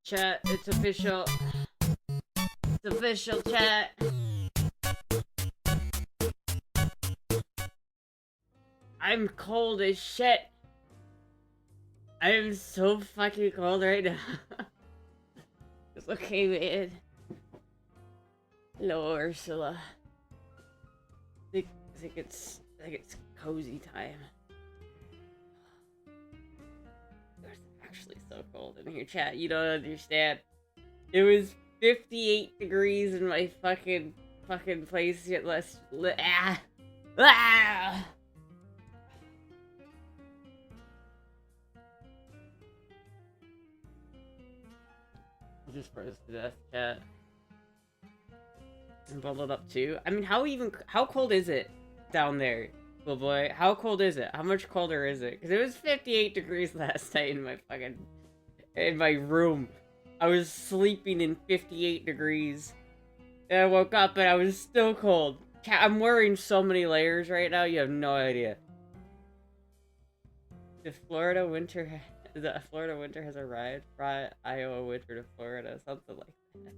Chat, it's official. It's official, chat. I'm cold as shit. I am so fucking cold right now. It's okay, man. Hello, Ursula. I think it's cozy time. It's actually so cold in here, chat. You don't understand. It was 58 degrees in my fucking place yet less. Ah! Ah! Just froze to death, chat. I'm bundled up too. I mean, how cold is it down there, little boy? How cold is it? How much colder is it? Because it was 58 degrees last night in my room. I was sleeping in 58 degrees. And I woke up and I was still cold. I'm wearing so many layers right now, you have no idea. The Florida winter has arrived. Brought Iowa winter to Florida, something like that.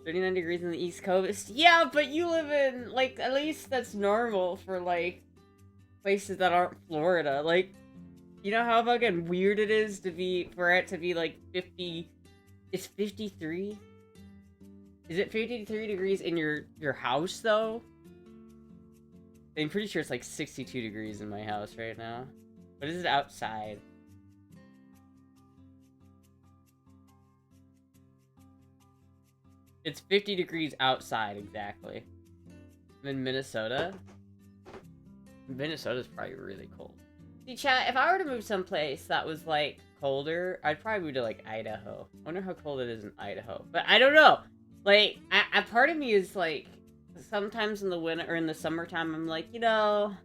39 degrees in the East Coast. Yeah, but you live in, like, at least that's normal for, like, places that aren't Florida. Like, you know how fucking weird it is for it to be, like, 50... It's 53? Is it 53 degrees in your house, though? I'm pretty sure it's, like, 62 degrees in my house right now. What is it outside? It's 50 degrees outside, exactly. I'm in Minnesota. Minnesota's probably really cold. See, chat, if I were to move someplace that was, like, colder, I'd probably move to, like, Idaho. I wonder how cold it is in Idaho. But I don't know. Like, a part of me is, like, sometimes in the winter, or in the summertime, I'm like, you know,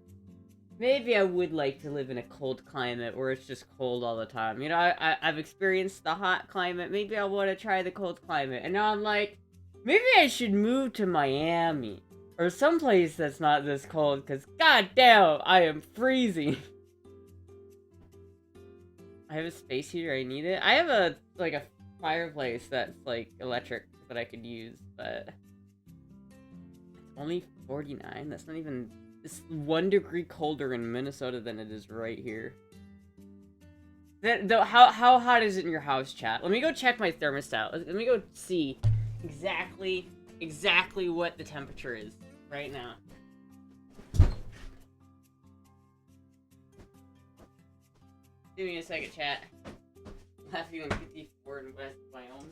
maybe I would like to live in a cold climate where it's just cold all the time. You know, I've experienced the hot climate. Maybe I want to try the cold climate. And now I'm like, maybe I should move to Miami. Or someplace that's not this cold, because goddamn, I am freezing. I have a space heater, I need it. I have a fireplace that's, like, electric that I could use, but... It's only 49? That's not even... It's 1 degree colder in Minnesota than it is right here. How hot is it in your house, chat? Let me go check my thermostat. Let me go see exactly what the temperature is right now. Give me a second, chat. Laughing on 54 in West Wyoming.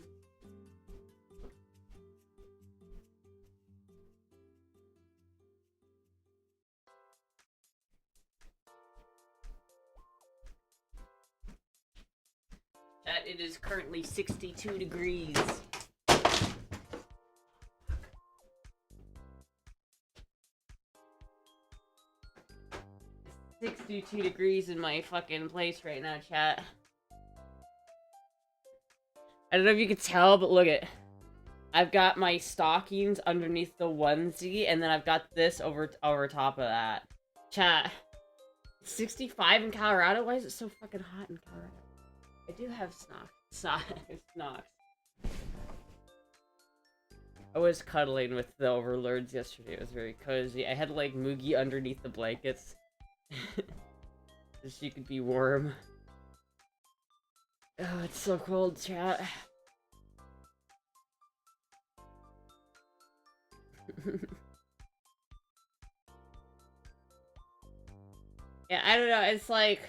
Chat, it is currently 62 degrees. 62 degrees in my fucking place right now, chat. I don't know if you could tell, but look at... I've got my stockings underneath the onesie, and then I've got this over top of that. Chat. 65 in Colorado? Why is it so fucking hot in Colorado? I do have snocks. I was cuddling with the overlords yesterday. It was very cozy. I had, like, Moogie underneath the blankets. So she could be warm. Oh, it's so cold, chat. Yeah, I don't know, it's like...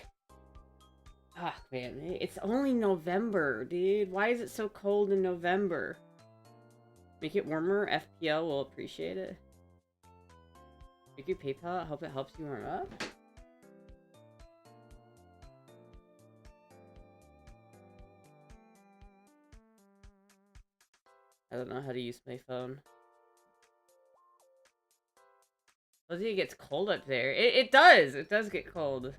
Oh, man, it's only November, dude. Why is it so cold in November? Make it warmer, FPL will appreciate it. Make your PayPal, I hope it helps you warm up. I don't know how to use my phone. I think it gets cold up there. It does! It does get cold.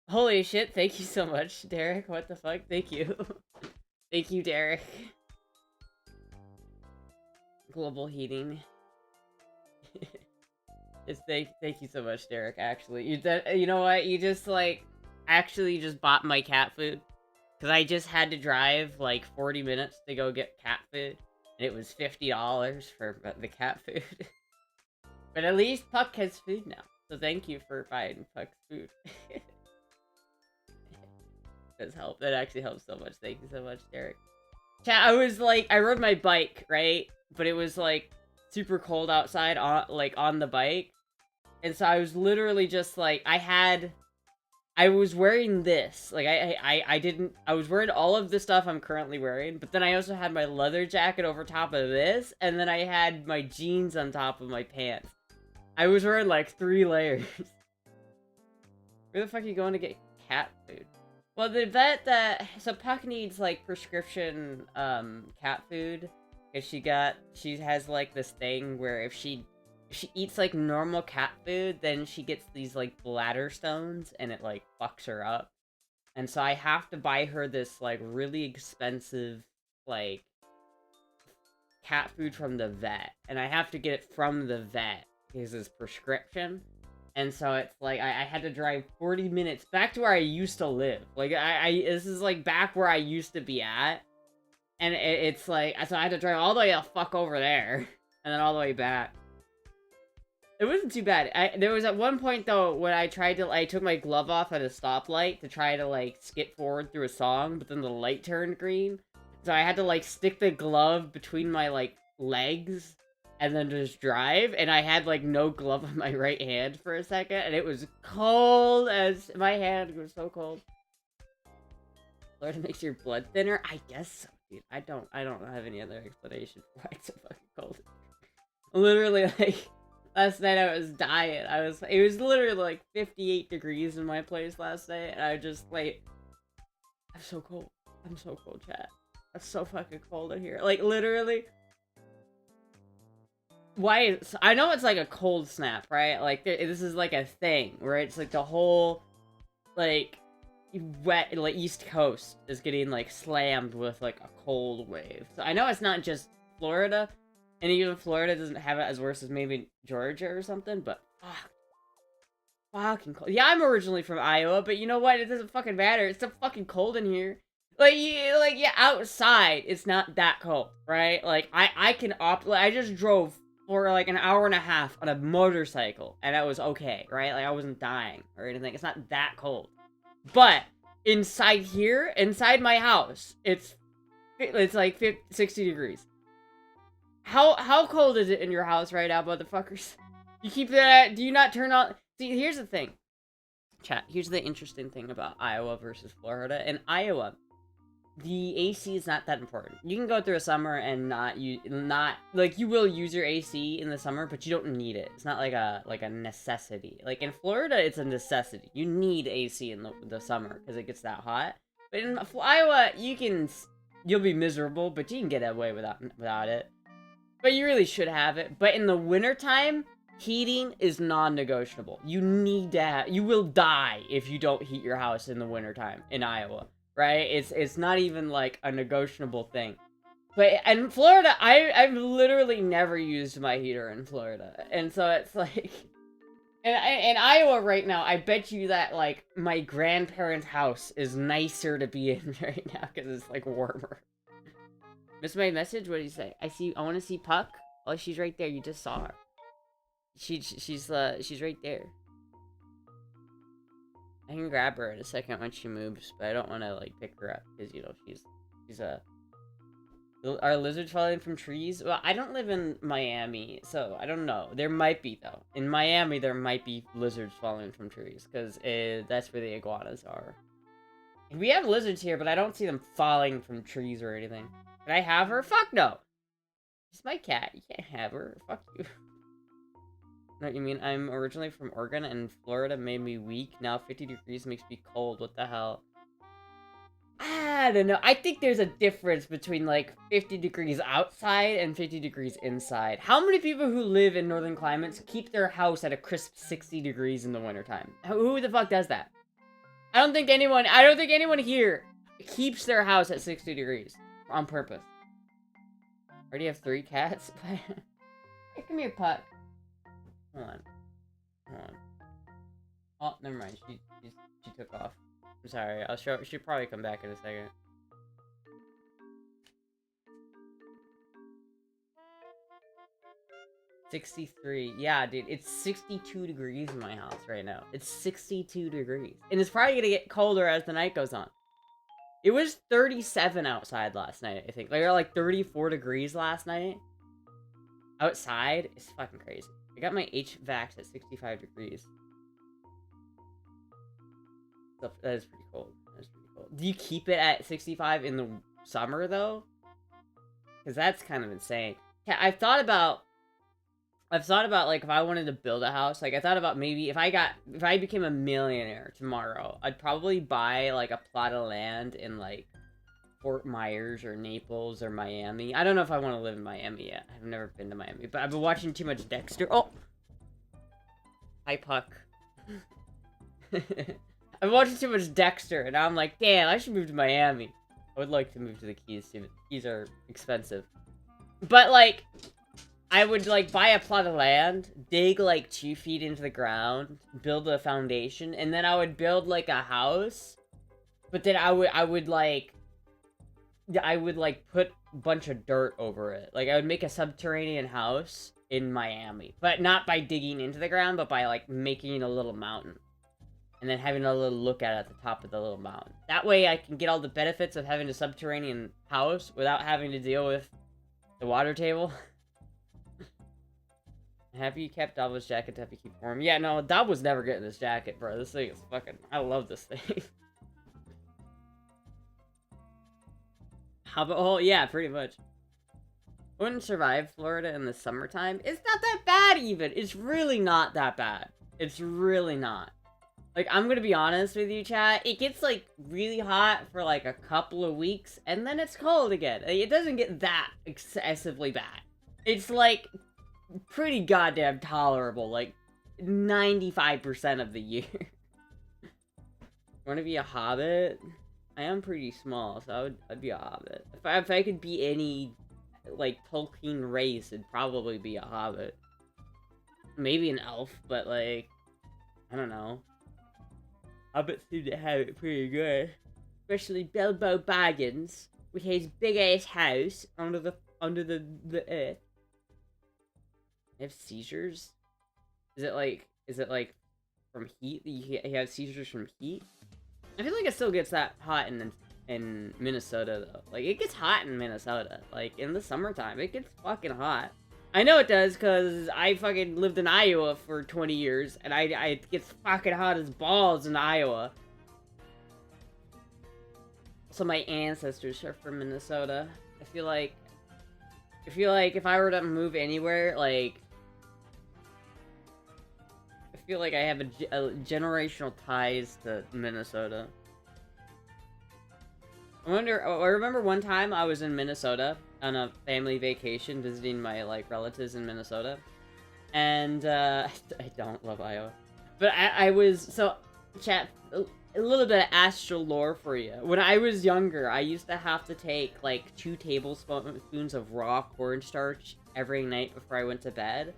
Holy shit, thank you so much, Derek. What the fuck? Thank you. Thank you, Derek. Global heating. Thank you so much, Derek, actually. You know what? You just, like, actually just bought my cat food. Because I just had to drive, like, 40 minutes to go get cat food. And it was $50 for the cat food. But at least Puck has food now. So thank you for buying Puck's food. Does help. That actually helps so much. Thank you so much, Derek. Chat, I was like, I rode my bike, right? But it was like super cold outside on the bike. And so I was literally just like, I was wearing this. Like I was wearing all of the stuff I'm currently wearing, but then I also had my leather jacket over top of this, and then I had my jeans on top of my pants. I was wearing like 3 layers. Where the fuck are you going to get cat food? Well, the vet that... So Puck needs, like, prescription, cat food. Because she has, like, this thing where if she eats, like, normal cat food, then she gets these, like, bladder stones, and it, like, fucks her up. And so I have to buy her this, like, really expensive, like, cat food from the vet, and I have to get it from the vet because it's prescription. And so it's like I had to drive 40 minutes back to where I used to live. Like this is like back where I used to be at, and it's like so I had to drive all the way the fuck over there, and then all the way back. It wasn't too bad. There was at one point though when I tried to I took my glove off at a stoplight to try to like skip forward through a song, but then the light turned green, so I had to like stick the glove between my like legs and then just drive, and I had like no glove on my right hand for a second, and it was cold as my hand was so cold. Florida makes your blood thinner? I guess so, dude. I don't have any other explanation for why it's so fucking cold. Literally, like last night I was dying. It was literally like 58 degrees in my place last night, and I just like, I'm so cold. I'm so cold, chat. I'm so fucking cold in here. Like literally. Why I know it's like a cold snap, right? Like this is like a thing where it's like the whole like wet like East Coast is getting like slammed with like a cold wave. So I know it's not just Florida, and even Florida doesn't have it as worse as maybe Georgia or something, but fucking cold. Yeah, I'm originally from Iowa, but you know what? It doesn't fucking matter. It's so fucking cold in here. Yeah, outside it's not that cold, right? Like I can I just drove for like an hour and a half on a motorcycle, and that was okay, right? Like I wasn't dying or anything. It's not that cold. But inside here, inside my house, it's like 60 degrees. How cold is it in your house right now, motherfuckers? You keep that? Do you not turn on? See, here's the thing, chat. Here's the interesting thing about Iowa versus Florida. In Iowa, the AC is not that important. You can go through a summer and you will use your AC in the summer, but you don't need it. It's not like a necessity. Like in Florida, it's a necessity. You need AC in the summer because it gets that hot. But in Iowa, you'll be miserable, but you can get away without it. But you really should have it. But in the wintertime, heating is non-negotiable. You will die if you don't heat your house in the wintertime in Iowa. Right? It's not even like a negotiable thing. But in Florida, I've literally never used my heater in Florida. And so it's like in Iowa right now, I bet you that like my grandparents' house is nicer to be in right now because it's like warmer. Missed my message? What did you say? I want to see Puck. Oh, she's right there. You just saw her. She's right there. I can grab her in a second when she moves, but I don't want to, like, pick her up, because, you know, she's Are lizards falling from trees? Well, I don't live in Miami, so I don't know. There might be, though. In Miami, there might be lizards falling from trees, because that's where the iguanas are. We have lizards here, but I don't see them falling from trees or anything. Can I have her? Fuck no! She's my cat. You can't have her. Fuck you. Know what you mean? I'm originally from Oregon, and Florida made me weak. Now 50 degrees makes me cold. What the hell? I don't know. I think there's a difference between, like, 50 degrees outside and 50 degrees inside. How many people who live in northern climates keep their house at a crisp 60 degrees in the wintertime? Who the fuck does that? I don't think anyone here keeps their house at 60 degrees on purpose. I already have 3 cats. Hey, come here, Puck. Hold on. Oh, never mind. She took off. I'm sorry. She'll probably come back in a second. $63. Yeah, dude. It's 62 degrees in my house right now. It's 62 degrees. And it's probably gonna get colder as the night goes on. It was 37 outside last night, I think. Like 34 degrees last night. Outside? It's fucking crazy. I got my HVAC at 65 degrees. So that is pretty cold. Do you keep it at 65 in the summer, though? Because that's kind of insane. Yeah, I've thought about, like, if I wanted to build a house, like, I thought about maybe if I became a millionaire tomorrow, I'd probably buy, like, a plot of land in, like, Fort Myers or Naples or Miami. I don't know if I want to live in Miami yet. I've never been to Miami, but I've been watching too much Dexter. Oh! Hi, Puck. I've been watching too much Dexter, and now I'm like, damn, I should move to Miami. I would like to move to the Keys, too, but the Keys are expensive. But, like, I would, like, buy a plot of land, dig, like, 2 feet into the ground, build a foundation, and then I would build, like, a house. But then I would, like, put a bunch of dirt over it. Like, I would make a subterranean house in Miami. But not by digging into the ground, but by, like, making a little mountain. And then having a little look at the top of the little mountain. That way I can get all the benefits of having a subterranean house without having to deal with the water table. Have you kept Dobbo's jacket to help you keep warm? Yeah, no, Dob was never getting this jacket, bro. This thing is fucking... I love this thing. Hobbit hole? Yeah, pretty much. Wouldn't survive Florida in the summertime? It's not that bad, even. It's really not that bad. It's really not. Like, I'm gonna be honest with you, chat. It gets, like, really hot for, like, a couple of weeks, and then it's cold again. Like, it doesn't get that excessively bad. It's, like, pretty goddamn tolerable, like, 95% of the year. Wanna be a hobbit? I am pretty small, so I'd be a hobbit. If I could be any, like, Tolkien race, it'd probably be a hobbit. Maybe an elf, but, like, I don't know. Hobbits seem to have it pretty good. Especially Bilbo Baggins, with his big-ass house under the earth. They have seizures? Is it like from heat? You have seizures from heat? I feel like it still gets that hot in Minnesota, though. Like, it gets hot in Minnesota. Like, in the summertime, it gets fucking hot. I know it does, because I fucking lived in Iowa for 20 years, and it gets fucking hot as balls in Iowa. So my ancestors are from Minnesota. I feel like if I were to move anywhere, like, I feel like I have a generational ties to Minnesota. I remember one time I was in Minnesota on a family vacation visiting my, like, relatives in Minnesota. And, I don't love Iowa. But I was, so, chat, a little bit of astral lore for you. When I was younger, I used to have to take, like, 2 tablespoons of raw cornstarch every night before I went to bed.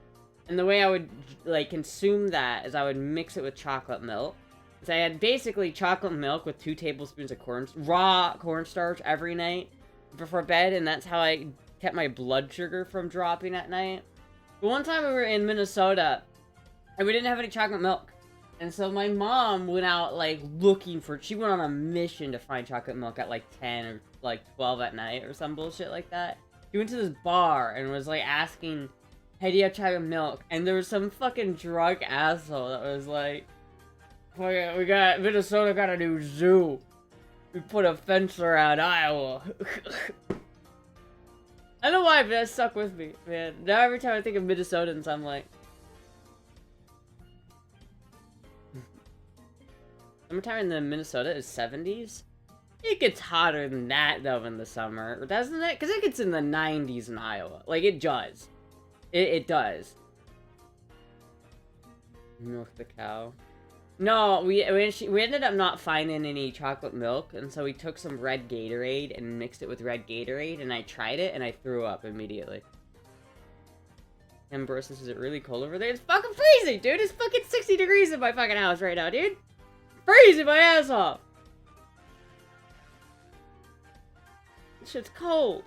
And the way I would, like, consume that is I would mix it with chocolate milk. So I had basically chocolate milk with 2 tablespoons of raw cornstarch every night before bed, and that's how I kept my blood sugar from dropping at night. But one time we were in Minnesota, and we didn't have any chocolate milk. And so my mom went out, like, she went on a mission to find chocolate milk at, like, 10 or, like, 12 at night or some bullshit like that. She went to this bar and was, like, asking, hey, do you have chocolate milk? And there was some fucking drunk asshole that was like, Minnesota got a new zoo. We put a fence around Iowa. I don't know why, but that stuck with me, man. Now every time I think of Minnesotans, I'm like... Summertime in Minnesota is 70s? It gets hotter than that, though, in the summer, doesn't it? Because it gets in the 90s in Iowa. Like, it does. It does. Milk the cow. No, we ended up not finding any chocolate milk, and so we took some red Gatorade and mixed it with red Gatorade, and I tried it, and I threw up immediately. Ambrosius, is it really cold over there? It's fucking freezing, dude! It's fucking 60 degrees in my fucking house right now, dude! Freezing my ass off! This shit's cold.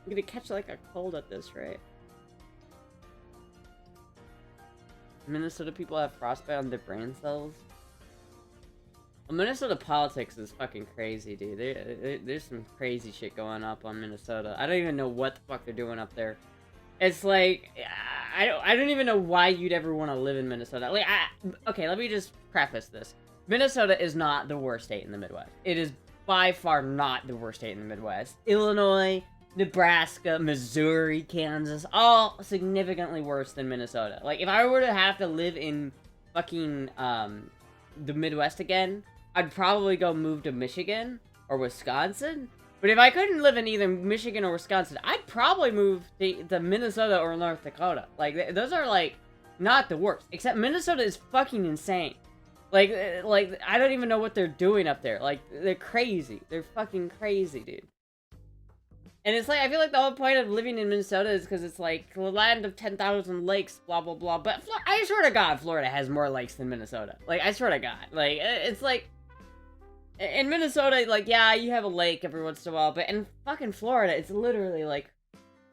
I'm gonna catch, like, a cold at this rate. Minnesota people have frostbite on their brain cells. Well, Minnesota politics is fucking crazy, dude. There's some crazy shit going up on Minnesota. I don't even know what the fuck they're doing up there. It's like, I don't even know why you'd ever want to live in Minnesota. Like, okay, let me just preface this. Minnesota is not the worst state in the Midwest. It is by far not the worst state in the Midwest. Illinois, Nebraska, Missouri, Kansas, all significantly worse than Minnesota. Like, if I were to have to live in fucking, the Midwest again, I'd probably go move to Michigan or Wisconsin. But if I couldn't live in either Michigan or Wisconsin, I'd probably move to Minnesota or North Dakota. Like, those are, like, not the worst. Except Minnesota is fucking insane. Like, I don't even know what they're doing up there. Like, they're crazy. They're fucking crazy, dude. And it's like, I feel like the whole point of living in Minnesota is because it's like the land of 10,000 lakes, blah, blah, blah. But I swear to God, Florida has more lakes than Minnesota. Like, I swear to God. Like, it's like, in Minnesota, like, yeah, you have a lake every once in a while. But in fucking Florida, it's literally like,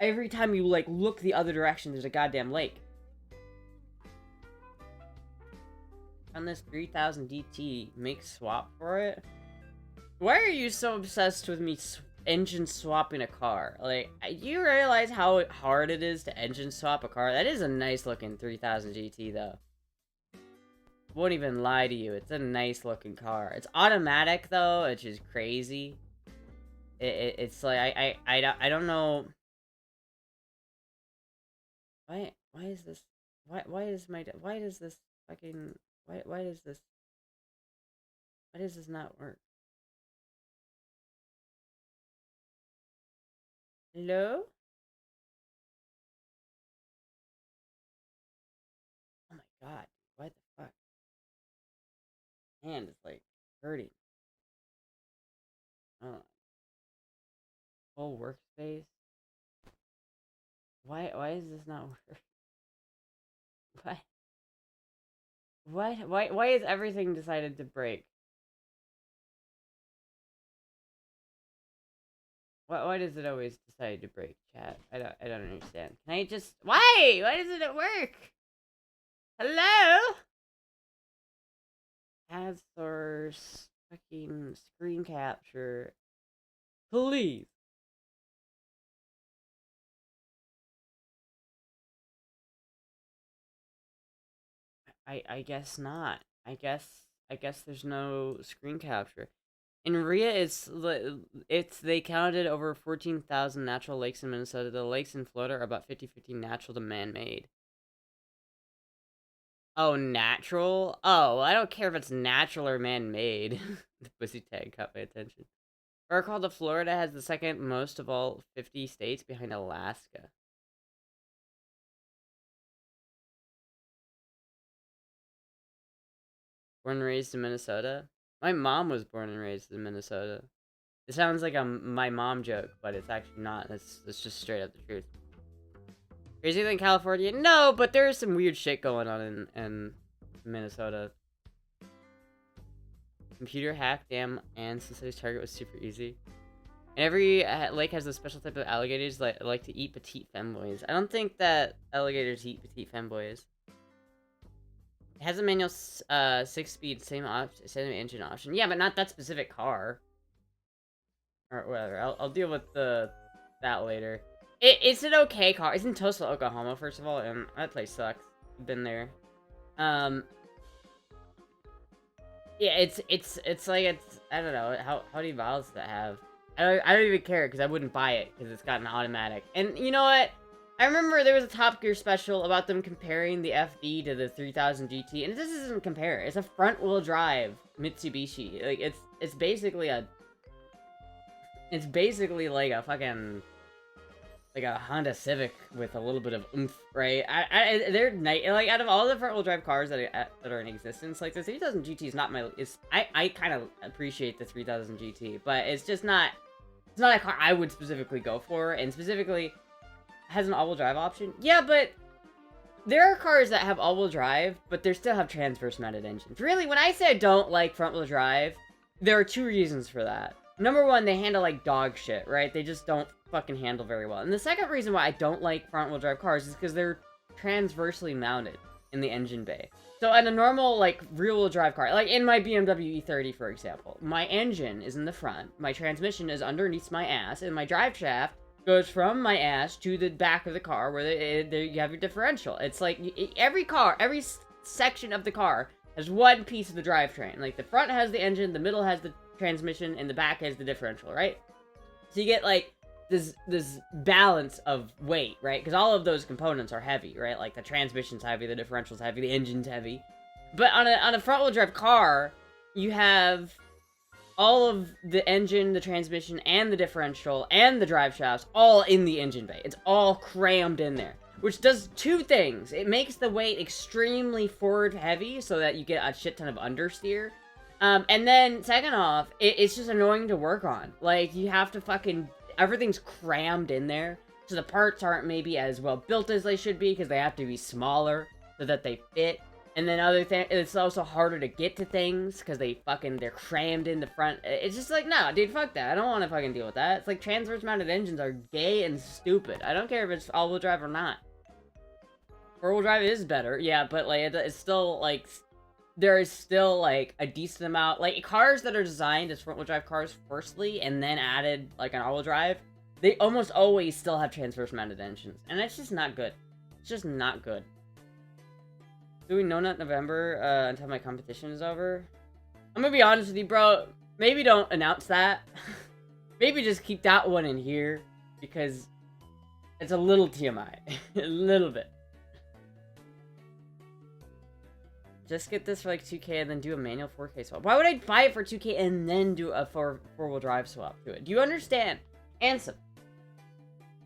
every time you, like, look the other direction, there's a goddamn lake. On this 3000 DT, make swap for it? Why are you so obsessed with me engine swapping a car? Like, you realize how hard it is to engine swap a car? That is a nice looking 3000 GT though. Won't even lie to you, it's a nice looking car. It's automatic though, which is crazy. It's like, I don't know. Why is this, why does this fucking, why does this not work? Hello? Oh my god, what the fuck? Hand is like hurting. Oh. Full workspace? Why is this not working? Why is everything decided to break? Why does it always decide to break, chat? I don't understand. Can I just why? Why doesn't it work? Hello? Add source, fucking screen capture. Please. I guess not. I guess there's no screen capture. In RIA, they counted over 14,000 natural lakes in Minnesota. The lakes in Florida are about 50-50 natural to man-made. Oh, natural? Oh, I don't care if it's natural or man-made. The pussy tag caught my attention. I recall that Florida has the second most of all 50 states behind Alaska. Born and raised in Minnesota? My mom was born and raised in Minnesota. It sounds like a my mom joke, but it's actually not. It's just straight up the truth. Crazier than California? No, but there's some weird shit going on in Minnesota. Computer hack, damn, and since his target was super easy. And every lake has a special type of alligators that like to eat petite femboys. I don't think that alligators eat petite femboys. It has a manual 6-speed, same engine option. Yeah, but not that specific car. Or whatever. I'll deal with that later. It's an okay car. It's in Tulsa, Oklahoma, first of all, and that place sucks. Been there. Yeah, it's like I don't know how many miles does that have? I don't even care because I wouldn't buy it because it's got an automatic. And you know what? I remember there was a Top Gear special about them comparing the FD to the 3000 GT, and this doesn't compare. It's a front-wheel drive Mitsubishi. Like it's basically like a fucking like a Honda Civic with a little bit of oomph, right? They're like out of all the front-wheel drive cars that are in existence, like the 3000 GT is not my. I kind of appreciate the 3000 GT, but it's just not. It's not a car I would specifically go for, and specifically has an all-wheel drive option. Yeah, but there are cars that have all-wheel drive, but they still have transverse-mounted engines. Really, when I say I don't like front-wheel drive, there are two reasons for that. Number one, they handle like dog shit, right? They just don't fucking handle very well. And the second reason why I don't like front-wheel drive cars is because they're transversely mounted in the engine bay. So in a normal, like, rear-wheel drive car, like in my BMW E30, for example, my engine is in the front, my transmission is underneath my ass, and my drive shaft goes from my ass to the back of the car where you have your differential. It's like every section of the car has one piece of the drivetrain. Like the front has the engine, the middle has the transmission, and the back has the differential, right? So you get like this balance of weight, right? Because all of those components are heavy, right? Like the transmission's heavy, the differential's heavy, the engine's heavy. But on a front-wheel drive car, you have all of the engine, the transmission, and the differential, and the drive shafts all in the engine bay. It's all crammed in there, which does two things. It makes the weight extremely forward heavy so that you get a shit ton of understeer. And then, second off, it's just annoying to work on. Like, you have to fucking everything's crammed in there. So the parts aren't maybe as well built as they should be because they have to be smaller so that they fit. And then other thing, it's also harder to get to things because they're crammed in the front. It's just like, no, dude, fuck that. I don't want to fucking deal with that. It's like transverse mounted engines are gay and stupid. I don't care if it's all-wheel drive or not. Four-wheel drive is better, yeah, but like it's still like there is still like a decent amount like cars that are designed as front-wheel drive cars firstly and then added like an all-wheel drive. They almost always still have transverse mounted engines, and that's just not good. It's just not good. Doing No Nut November until my competition is over. I'm gonna be honest with you, bro. Maybe don't announce that. Maybe just keep that one in here because it's a little TMI, a little bit. Just get this for like 2K and then do a manual 4K swap. Why would I buy it for 2K and then do a four-wheel drive swap to it? Do you understand? Ansem.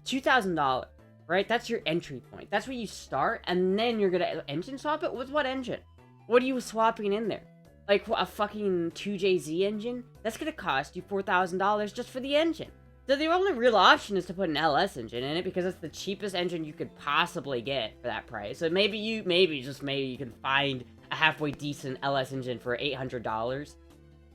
$2,000, right? That's your entry point. That's where you start, and then you're gonna engine swap it? With what engine? What are you swapping in there? Like a fucking 2JZ engine? That's gonna cost you $4,000 just for the engine. So the only real option is to put an LS engine in it because it's the cheapest engine you could possibly get for that price. So maybe you can find a halfway decent LS engine for $800.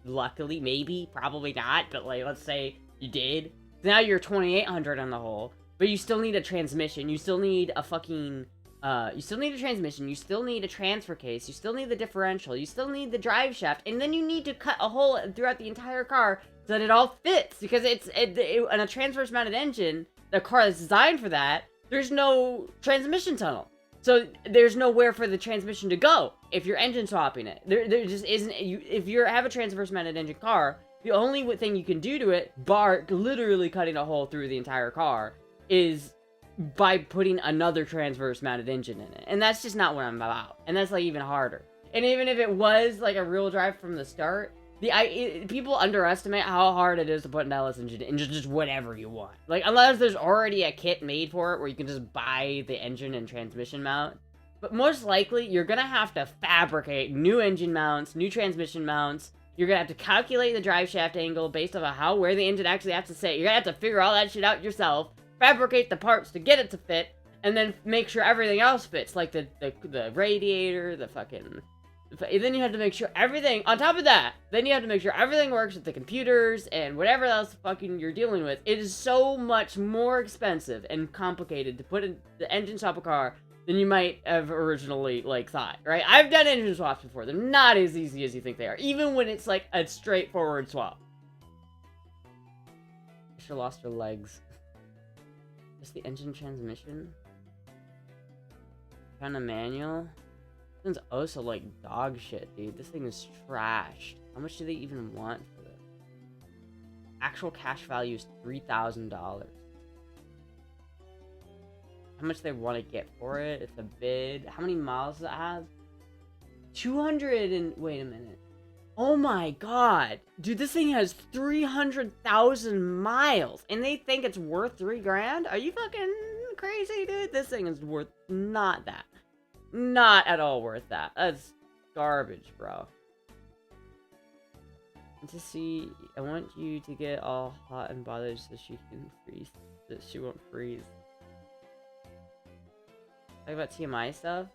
Luckily, maybe, probably not, but like let's say you did. Now you're $2,800 on the whole, but you still need a transmission. You still need a fucking, you still need a transmission. You still need a transfer case. You still need the differential. You still need the drive shaft, and then you need to cut a hole throughout the entire car so that it all fits. Because on a transverse mounted engine, the car that's designed for that, there's no transmission tunnel, so there's nowhere for the transmission to go if you're engine swapping it. There just isn't. If you have a transverse mounted engine car. The only thing you can do to it, bar literally cutting a hole through the entire car, is by putting another transverse mounted engine in it. And that's just not what I'm about. And that's like even harder. And even if it was like a real drive from the start, people underestimate how hard it is to put an LS engine in just whatever you want. Like unless there's already a kit made for it where you can just buy the engine and transmission mount. But most likely you're gonna have to fabricate new engine mounts, new transmission mounts. You're gonna have to calculate the drive shaft angle based on where the engine actually has to sit. You're gonna have to figure all that shit out yourself, fabricate the parts to get it to fit, and then make sure everything else fits, like the radiator, the fucking... Then you have to make sure everything... On top of that, then you have to make sure everything works with the computers and whatever else fucking you're dealing with. It is so much more expensive and complicated to put in the engine swap a car than you might have originally, like, thought, right? I've done engine swaps before. They're not as easy as you think they are, even when it's, like, a straightforward swap. She lost her legs. Just the engine transmission? Found a manual? This thing's also, like, dog shit, dude. This thing is trashed. How much do they even want for this? Actual cash value is $3,000. How much they want to get for it? It's a bid. How many miles does it have? 200 and... Wait a minute. Oh my god. Dude, this thing has 300,000 miles. And they think it's worth $3,000? Are you fucking crazy, dude? This thing is worth not that. Not at all worth that. That's garbage, bro. I want you to get all hot and bothered so she can freeze. So she won't freeze. Talk about TMI stuff?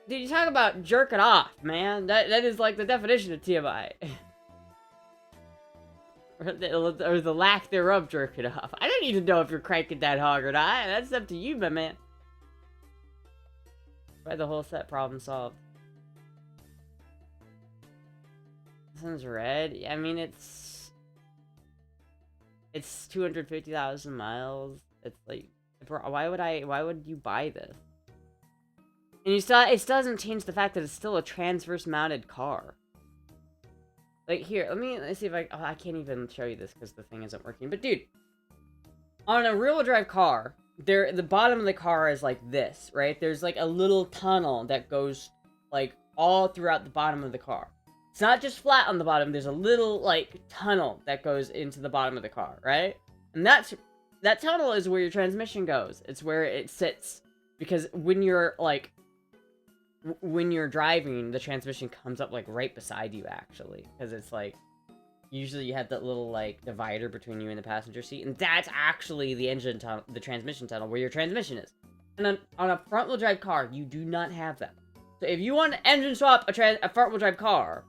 Dude, you talk about jerking off, man. That is like the definition of TMI. or the lack thereof jerking off. I don't need to know if you're cranking that hog or not. That's up to you, my man. Right, the whole set problem solved. This one's red. I mean, it's 250,000 miles. It's like, why would you buy this? And it doesn't change the fact that it's still a transverse mounted car. Like, here, let's see if I can't even show you this because the thing isn't working. But dude, on a rear-wheel drive car, the bottom of the car is like this, right? There's like a little tunnel that goes like all throughout the bottom of the car. It's not just flat on the bottom, there's a little like tunnel that goes into the bottom of the car, right? And that tunnel is where your transmission goes. It's where it sits. Because when you're driving, the transmission comes up like right beside you actually. Because it's like usually you have that little, like, divider between you and the passenger seat, and that's actually the engine tunnel, the transmission tunnel, where your transmission is. And on a front-wheel drive car, you do not have that. So if you want to engine swap a front-wheel drive car,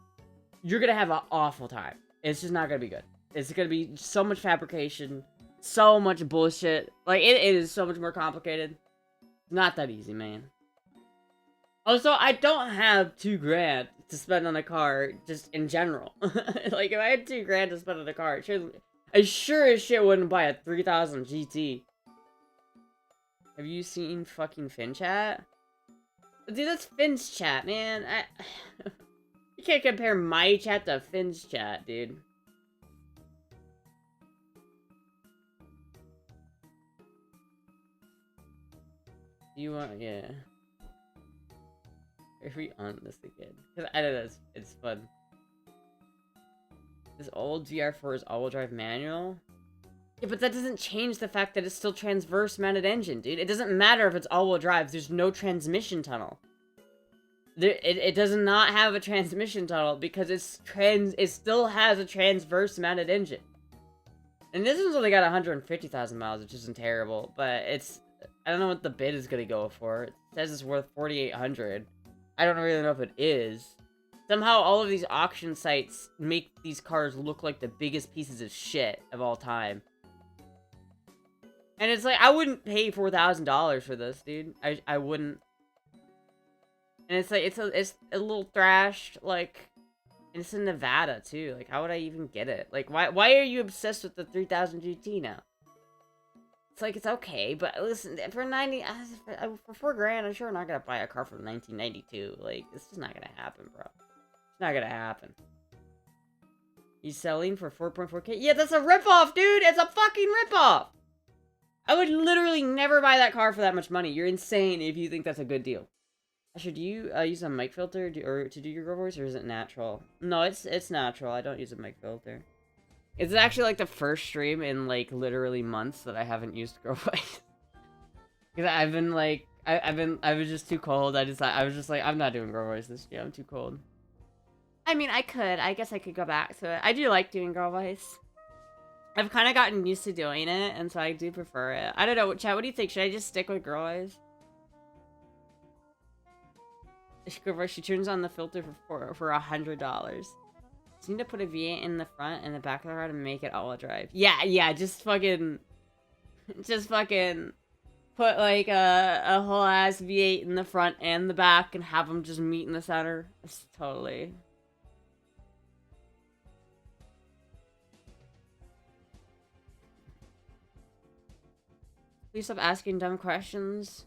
you're gonna have an awful time. It's just not gonna be good. It's gonna be so much fabrication, so much bullshit. Like, it is so much more complicated. Not that easy, man. Also, I don't have $2,000 to spend on a car, just in general. Like, if I had $2,000 to spend on a car, I sure as shit wouldn't buy a 3000 GT. Have you seen fucking Fin Chat? Dude, that's Finn's chat, man. You can't compare my chat to Finn's chat, dude. You want, yeah. Are we on this again? Because I don't know, it's fun. This old GR4 is all-wheel drive manual? Yeah, but that doesn't change the fact that it's still transverse mounted engine, dude. It doesn't matter if it's all-wheel drive. There's no transmission tunnel. It does not have a transmission tunnel because it still has a transverse mounted engine. And this one's only got 150,000 miles, which isn't terrible, but I don't know what the bid is gonna go for. It says it's worth 4,800. I don't really know if it is. Somehow all of these auction sites make these cars look like the biggest pieces of shit of all time. And it's like, I wouldn't pay $4,000 for this, dude. I wouldn't. And it's like, it's a little thrashed, like, and it's in Nevada, too. Like, how would I even get it? Like, why are you obsessed with the 3000 GT now? It's like, it's okay, but listen, for $4,000, I'm sure not gonna buy a car from 1992. Like, it's just not gonna happen, bro. It's not gonna happen. He's selling for 4.4K? Yeah, that's a ripoff, dude! It's a fucking ripoff! I would literally never buy that car for that much money. You're insane if you think that's a good deal. Should you use a mic filter to do your girl voice, or is it natural? No, it's natural. I don't use a mic filter. It's actually like the first stream in like literally months that I haven't used girl voice. Because I've been like, I was just too cold. I was just like, I'm not doing girl voice this year. I'm too cold. I mean, I guess I could go back to it. I do like doing girl voice. I've kind of gotten used to doing it, and so I do prefer it. I don't know, chat, what do you think? Should I just stick with girl voice? She turns on the filter for $100. So you need to put a V8 in the front and the back of the car to make it all-wheel drive. Yeah, just fucking put like a whole ass V8 in the front and the back and have them just meet in the center. It's totally. Please stop asking dumb questions.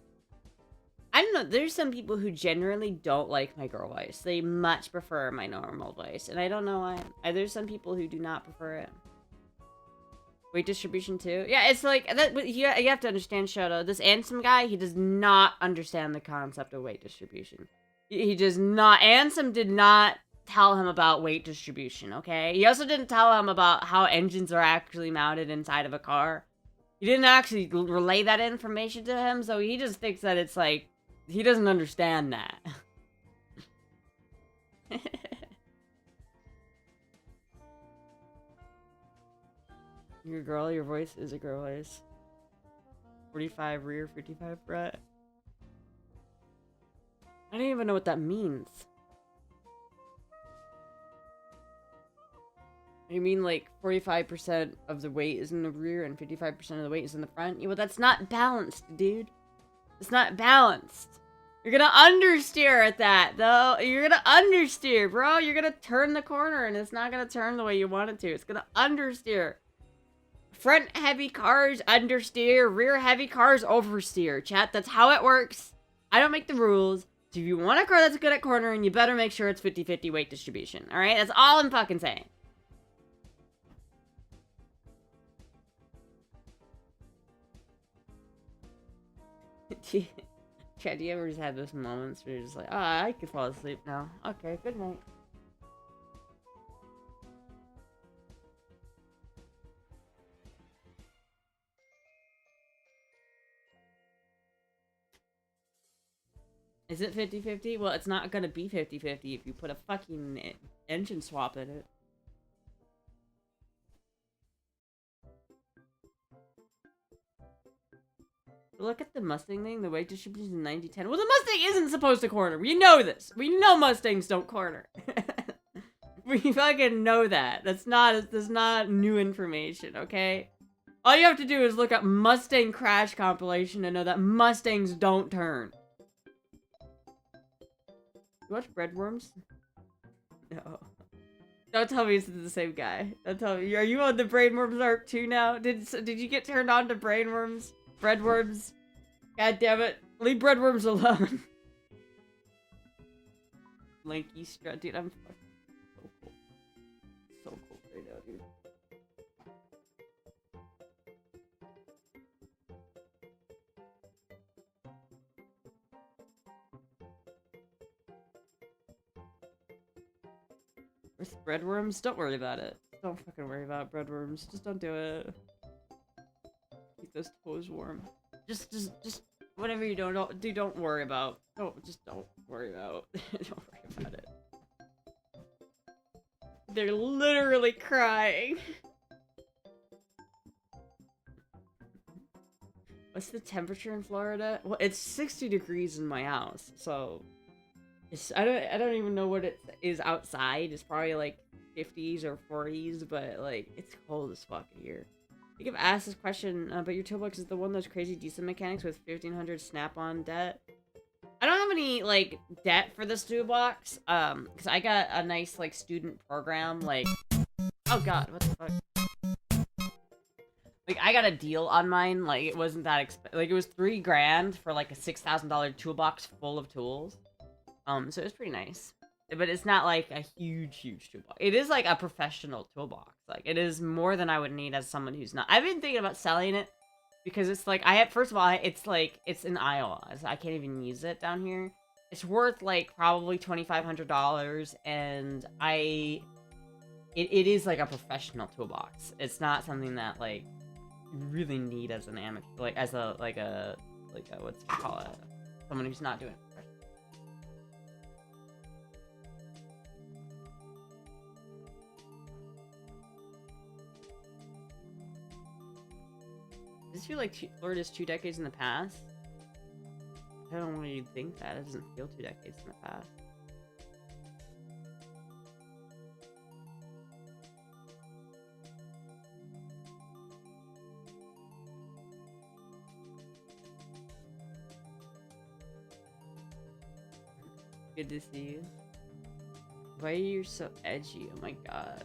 I don't know, there's some people who generally don't like my girl voice. They much prefer my normal voice, and I don't know why. There's some people who do not prefer it. Weight distribution too? Yeah, it's like, that. You have to understand, Shoto, this Ansem guy, he does not understand the concept of weight distribution. He does not. Ansem did not tell him about weight distribution, okay? He also didn't tell him about how engines are actually mounted inside of a car. He didn't actually relay that information to him, so he just thinks that it's like, he doesn't understand that. You're a girl, your voice is a girl voice. 45 rear, 55 front. I don't even know what that means. You mean like 45% of the weight is in the rear and 55% of the weight is in the front? Yeah, well, that's not balanced, dude. It's not balanced. You're gonna understeer at that, though. You're gonna understeer, bro. You're gonna turn the corner, and it's not gonna turn the way you want it to. It's gonna understeer. Front heavy cars understeer. Rear heavy cars oversteer. Chat, that's how it works. I don't make the rules. So if you want a car that's good at cornering, you better make sure it's 50-50 weight distribution. Alright? That's all I'm fucking saying. Chad, do you ever just have those moments where you're just like, oh, I could fall asleep now. Okay, good night. Is it 50-50? Well, it's not gonna be 50-50 if you put a fucking engine swap in it. Look at the Mustang thing. The weight distribution is 90-10. Well, the Mustang isn't supposed to corner. We know this. We know Mustangs don't corner. We fucking know that. That's not new information, okay? All you have to do is look up Mustang crash compilation and know that Mustangs don't turn. You watch Breadworms? No. Don't tell me it's the same guy. Don't tell me. Are you on the Brainworms arc too now? Did you get turned on to Brainworms? Breadworms? God damn it. Leave Breadworms alone. Lanky strut. Dude, I'm fucking so cool. So cool right now, dude. With breadworms? Don't worry about it. Don't fucking worry about breadworms. Just don't do it. Keep those toes warm. Just whatever you don't worry about. Don't worry about. Don't worry about it. They're literally crying. What's the temperature in Florida? Well, it's 60 degrees in my house, so I don't even know what it is outside. It's probably like 50s or 40s, but like it's cold as fuck here. I think I've asked this question, but your toolbox is the one of those crazy decent mechanics with 1500 snap-on debt. I don't have any like debt for this toolbox, because I got a nice like student program. Like, oh god, what the fuck? Like, I got a deal on mine. Like, it wasn't that expensive. Like, it was $3 grand for like a $6,000 toolbox full of tools. So it was pretty nice. But it's not like a huge toolbox. It is like a professional toolbox. Like, it is more than I would need as someone who's not. I've been thinking about selling it because it's like, first of all, it's like, it's in Iowa. So I can't even use it down here. It's worth like probably $2,500, and it is like a professional toolbox. It's not something that like you really need as an amateur, like as a what's it called, someone who's not doing it. Does this feel like Florida's 2 decades in the past? I don't know why you'd think that. It doesn't feel 2 decades in the past. Good to see you. Why are you so edgy? Oh my god.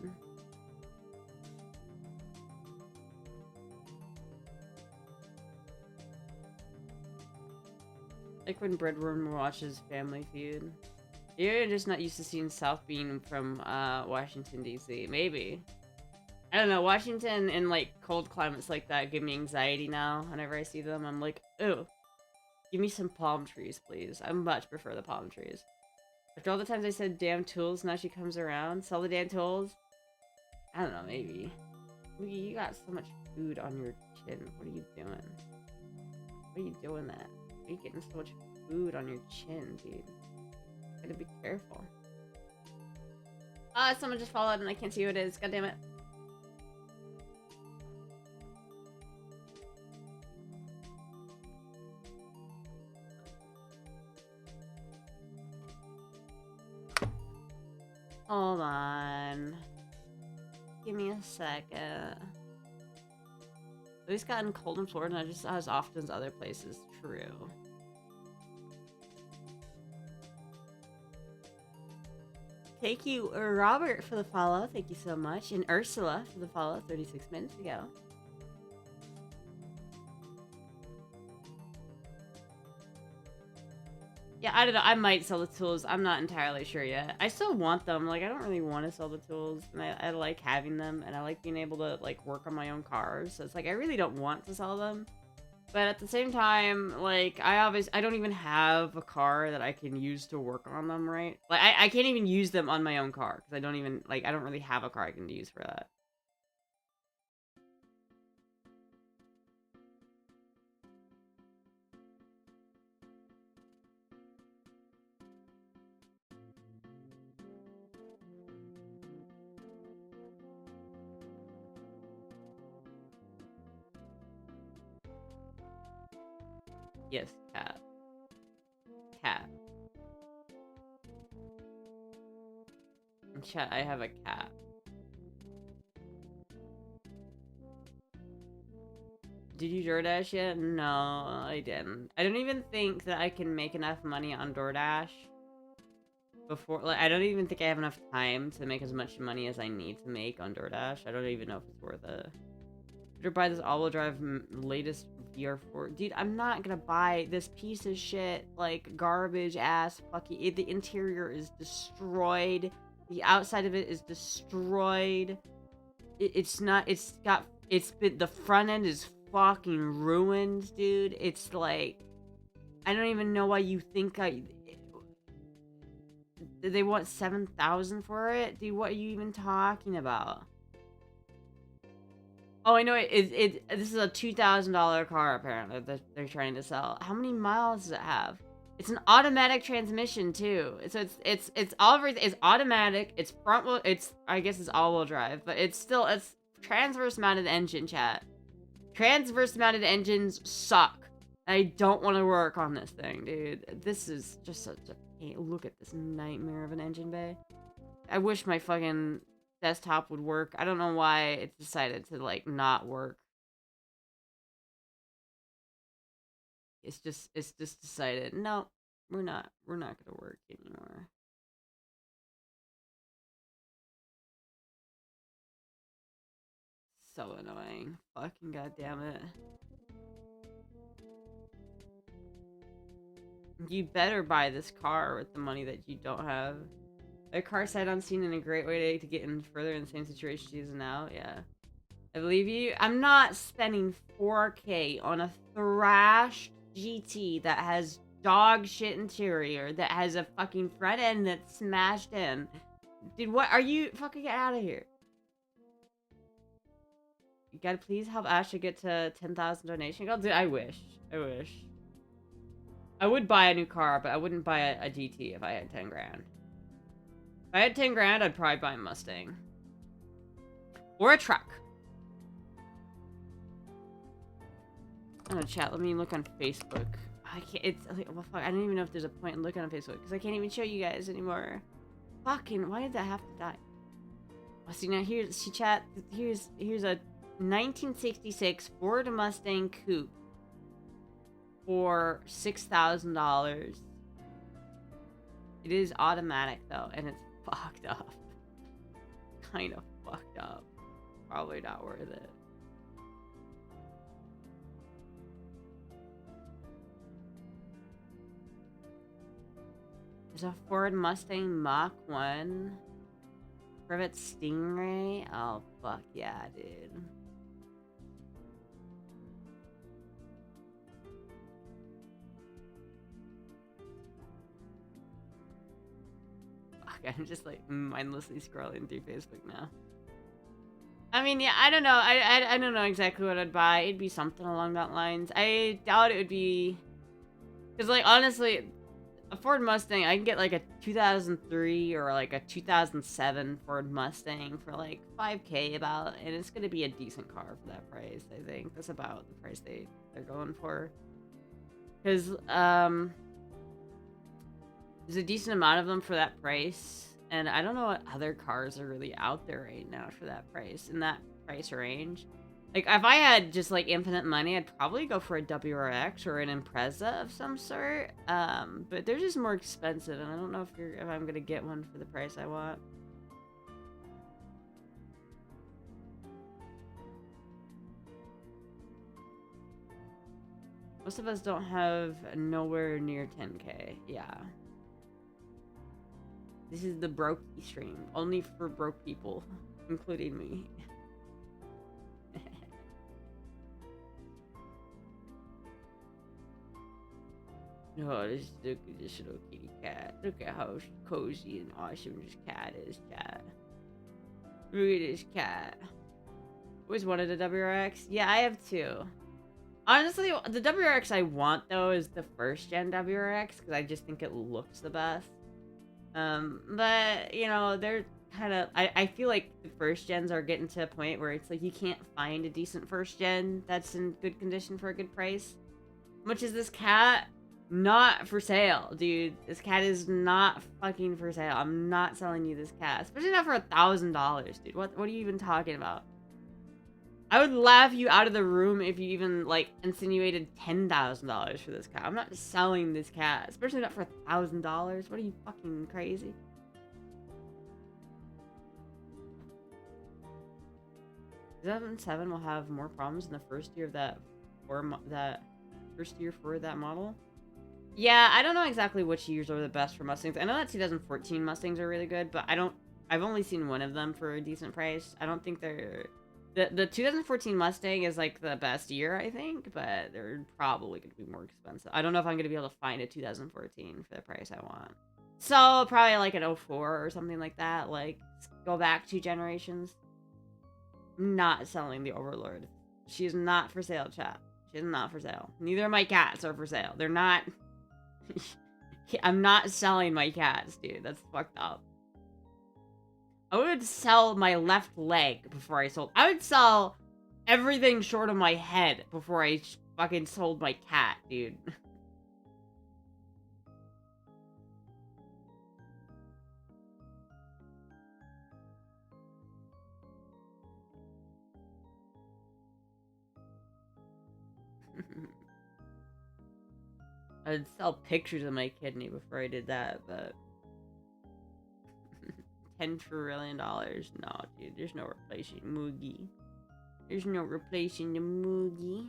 Like when Breadworm watches Family Feud. You're just not used to seeing South Bean from Washington, D.C. Maybe. I don't know. Washington and like cold climates like that give me anxiety now. Whenever I see them, I'm like, ew. Give me some palm trees, please. I much prefer the palm trees. After all the times I said damn tools, now she comes around. Sell the damn tools? I don't know, maybe. You got so much food on your chin. What are you doing? What are you doing that? Why are you getting so much food on your chin, dude? Gotta be careful. Ah, someone just followed and I can't see who it is. God damn it. Hold on. Give me a second. At least gotten cold in Florida, not just as often as other places. True. Thank you, Robert, for the follow. Thank you so much. And Ursula for the follow 36 minutes ago. Yeah, I don't know. I might sell the tools. I'm not entirely sure yet. I still want them. Like, I don't really want to sell the tools. And I like having them. And I like being able to, like, work on my own cars. So it's like, I really don't want to sell them. But at the same time, like, I don't even have a car that I can use to work on them, right? Like, I can't even use them on my own car. Because I don't even, like, I don't really have a car I can use for that. Yes, cat. Cat. In chat, I have a cat. Did you DoorDash yet? No, I didn't. I don't even think that I can make enough money on DoorDash before, like, I don't even think I have enough time to make as much money as I need to make on DoorDash. I don't even know if it's worth it. Better buy this all-wheel drive latest VR4. Dude, I'm not gonna buy this piece of shit, like, garbage ass fucking. The interior is destroyed. The outside of it is destroyed. It's not. It's got. It's been. The front end is fucking ruined, dude. It's like, I don't even know why you think they want 7,000 for it, dude. What are you even talking about? Oh, I know it. This is a $2,000 car apparently that they're trying to sell. How many miles does it have? It's an automatic transmission too. So it's all everything. It's automatic. It's front wheel. I guess it's all wheel drive, but it's transverse mounted engine, chat. Transverse mounted engines suck. I don't want to work on this thing, dude. This is just such a look at this nightmare of an engine bay. I wish my fucking desktop would work. I don't know why it decided to, like, not work. It's just decided, no, we're not gonna work anymore. So annoying. Fucking goddamn it. You better buy this car with the money that you don't have. A car sight unseen in a great way to get in further in the same situation she's in now. Yeah. I believe you. I'm not spending 4K on a thrashed GT that has dog shit interior, that has a fucking front end that's smashed in. Dude, what are you? Fucking get out of here. You gotta please help Astra get to 10,000 donation goals. Dude, I wish. I would buy a new car, but I wouldn't buy a GT if I had 10 grand. If I had 10 grand, I'd probably buy a Mustang. Or a truck. Oh, chat, let me look on Facebook. I can't, it's like, well, fuck, I don't even know if there's a point in looking on Facebook, because I can't even show you guys anymore. Fucking, why did that have to die? Oh, see, now here's a 1966 Ford Mustang Coupe for $6,000. It is automatic though, and it's fucked up. Kind of fucked up. Probably not worth it. There's a Ford Mustang Mach 1. Corvette Stingray. Oh, fuck yeah, dude. Fuck, I'm just like mindlessly scrolling through Facebook now. I mean, yeah, I don't know. I don't know exactly what I'd buy. It'd be something along that lines. I doubt it would be... Because, like, honestly, a Ford Mustang, I can get, like, a 2003 or, like, a 2007 Ford Mustang for, like, 5K about, and it's going to be a decent car for that price, I think. That's about the price they're going for. Because, there's a decent amount of them for that price. And I don't know what other cars are really out there right now for that price, in that price range. Like, if I had just, like, infinite money, I'd probably go for a WRX or an Impreza of some sort. But they're just more expensive, and I don't know if I'm gonna get one for the price I want. Most of us don't have nowhere near 10K. Yeah. This is the broke stream. Only for broke people, including me. No, this little kitty cat. Look at how cozy and awesome this cat is, chat. Look at this cat. Always wanted a WRX. Yeah, I have two. Honestly, the WRX I want, though, is the first gen WRX, because I just think it looks the best. But, you know, they're kind of... I feel like the first gens are getting to a point where it's like you can't find a decent first gen that's in good condition for a good price. much is this cat? Not for sale, dude. This cat is not fucking for sale. I'm not selling you this cat. Especially not for $1,000, dude. What are you even talking about? I would laugh you out of the room if you even, like, insinuated $10,000 for this cat. I'm not selling this cat. Especially not for $1,000. What are you, fucking crazy? 2007 will have more problems in the first year of that first year for that model. Yeah, I don't know exactly which years are the best for Mustangs. I know that 2014 Mustangs are really good, but I've only seen one of them for a decent price. I don't think they're the 2014 Mustang is like the best year, I think, but they're probably going to be more expensive. I don't know if I'm going to be able to find a 2014 for the price I want. So probably like an 04 or something like that. Like go back 2 generations. Not selling the Overlord. She is not for sale, chat. She is not for sale. Neither of my cats are for sale. They're not. I'm not selling my cats, dude. That's fucked up. I would sell my left leg before I sold. I would sell everything short of my head before I fucking sold my cat, dude. I'd sell pictures of my kidney before I did that, but $10 trillion? No, dude, there's no replacing Moogie. There's no replacing the Moogie.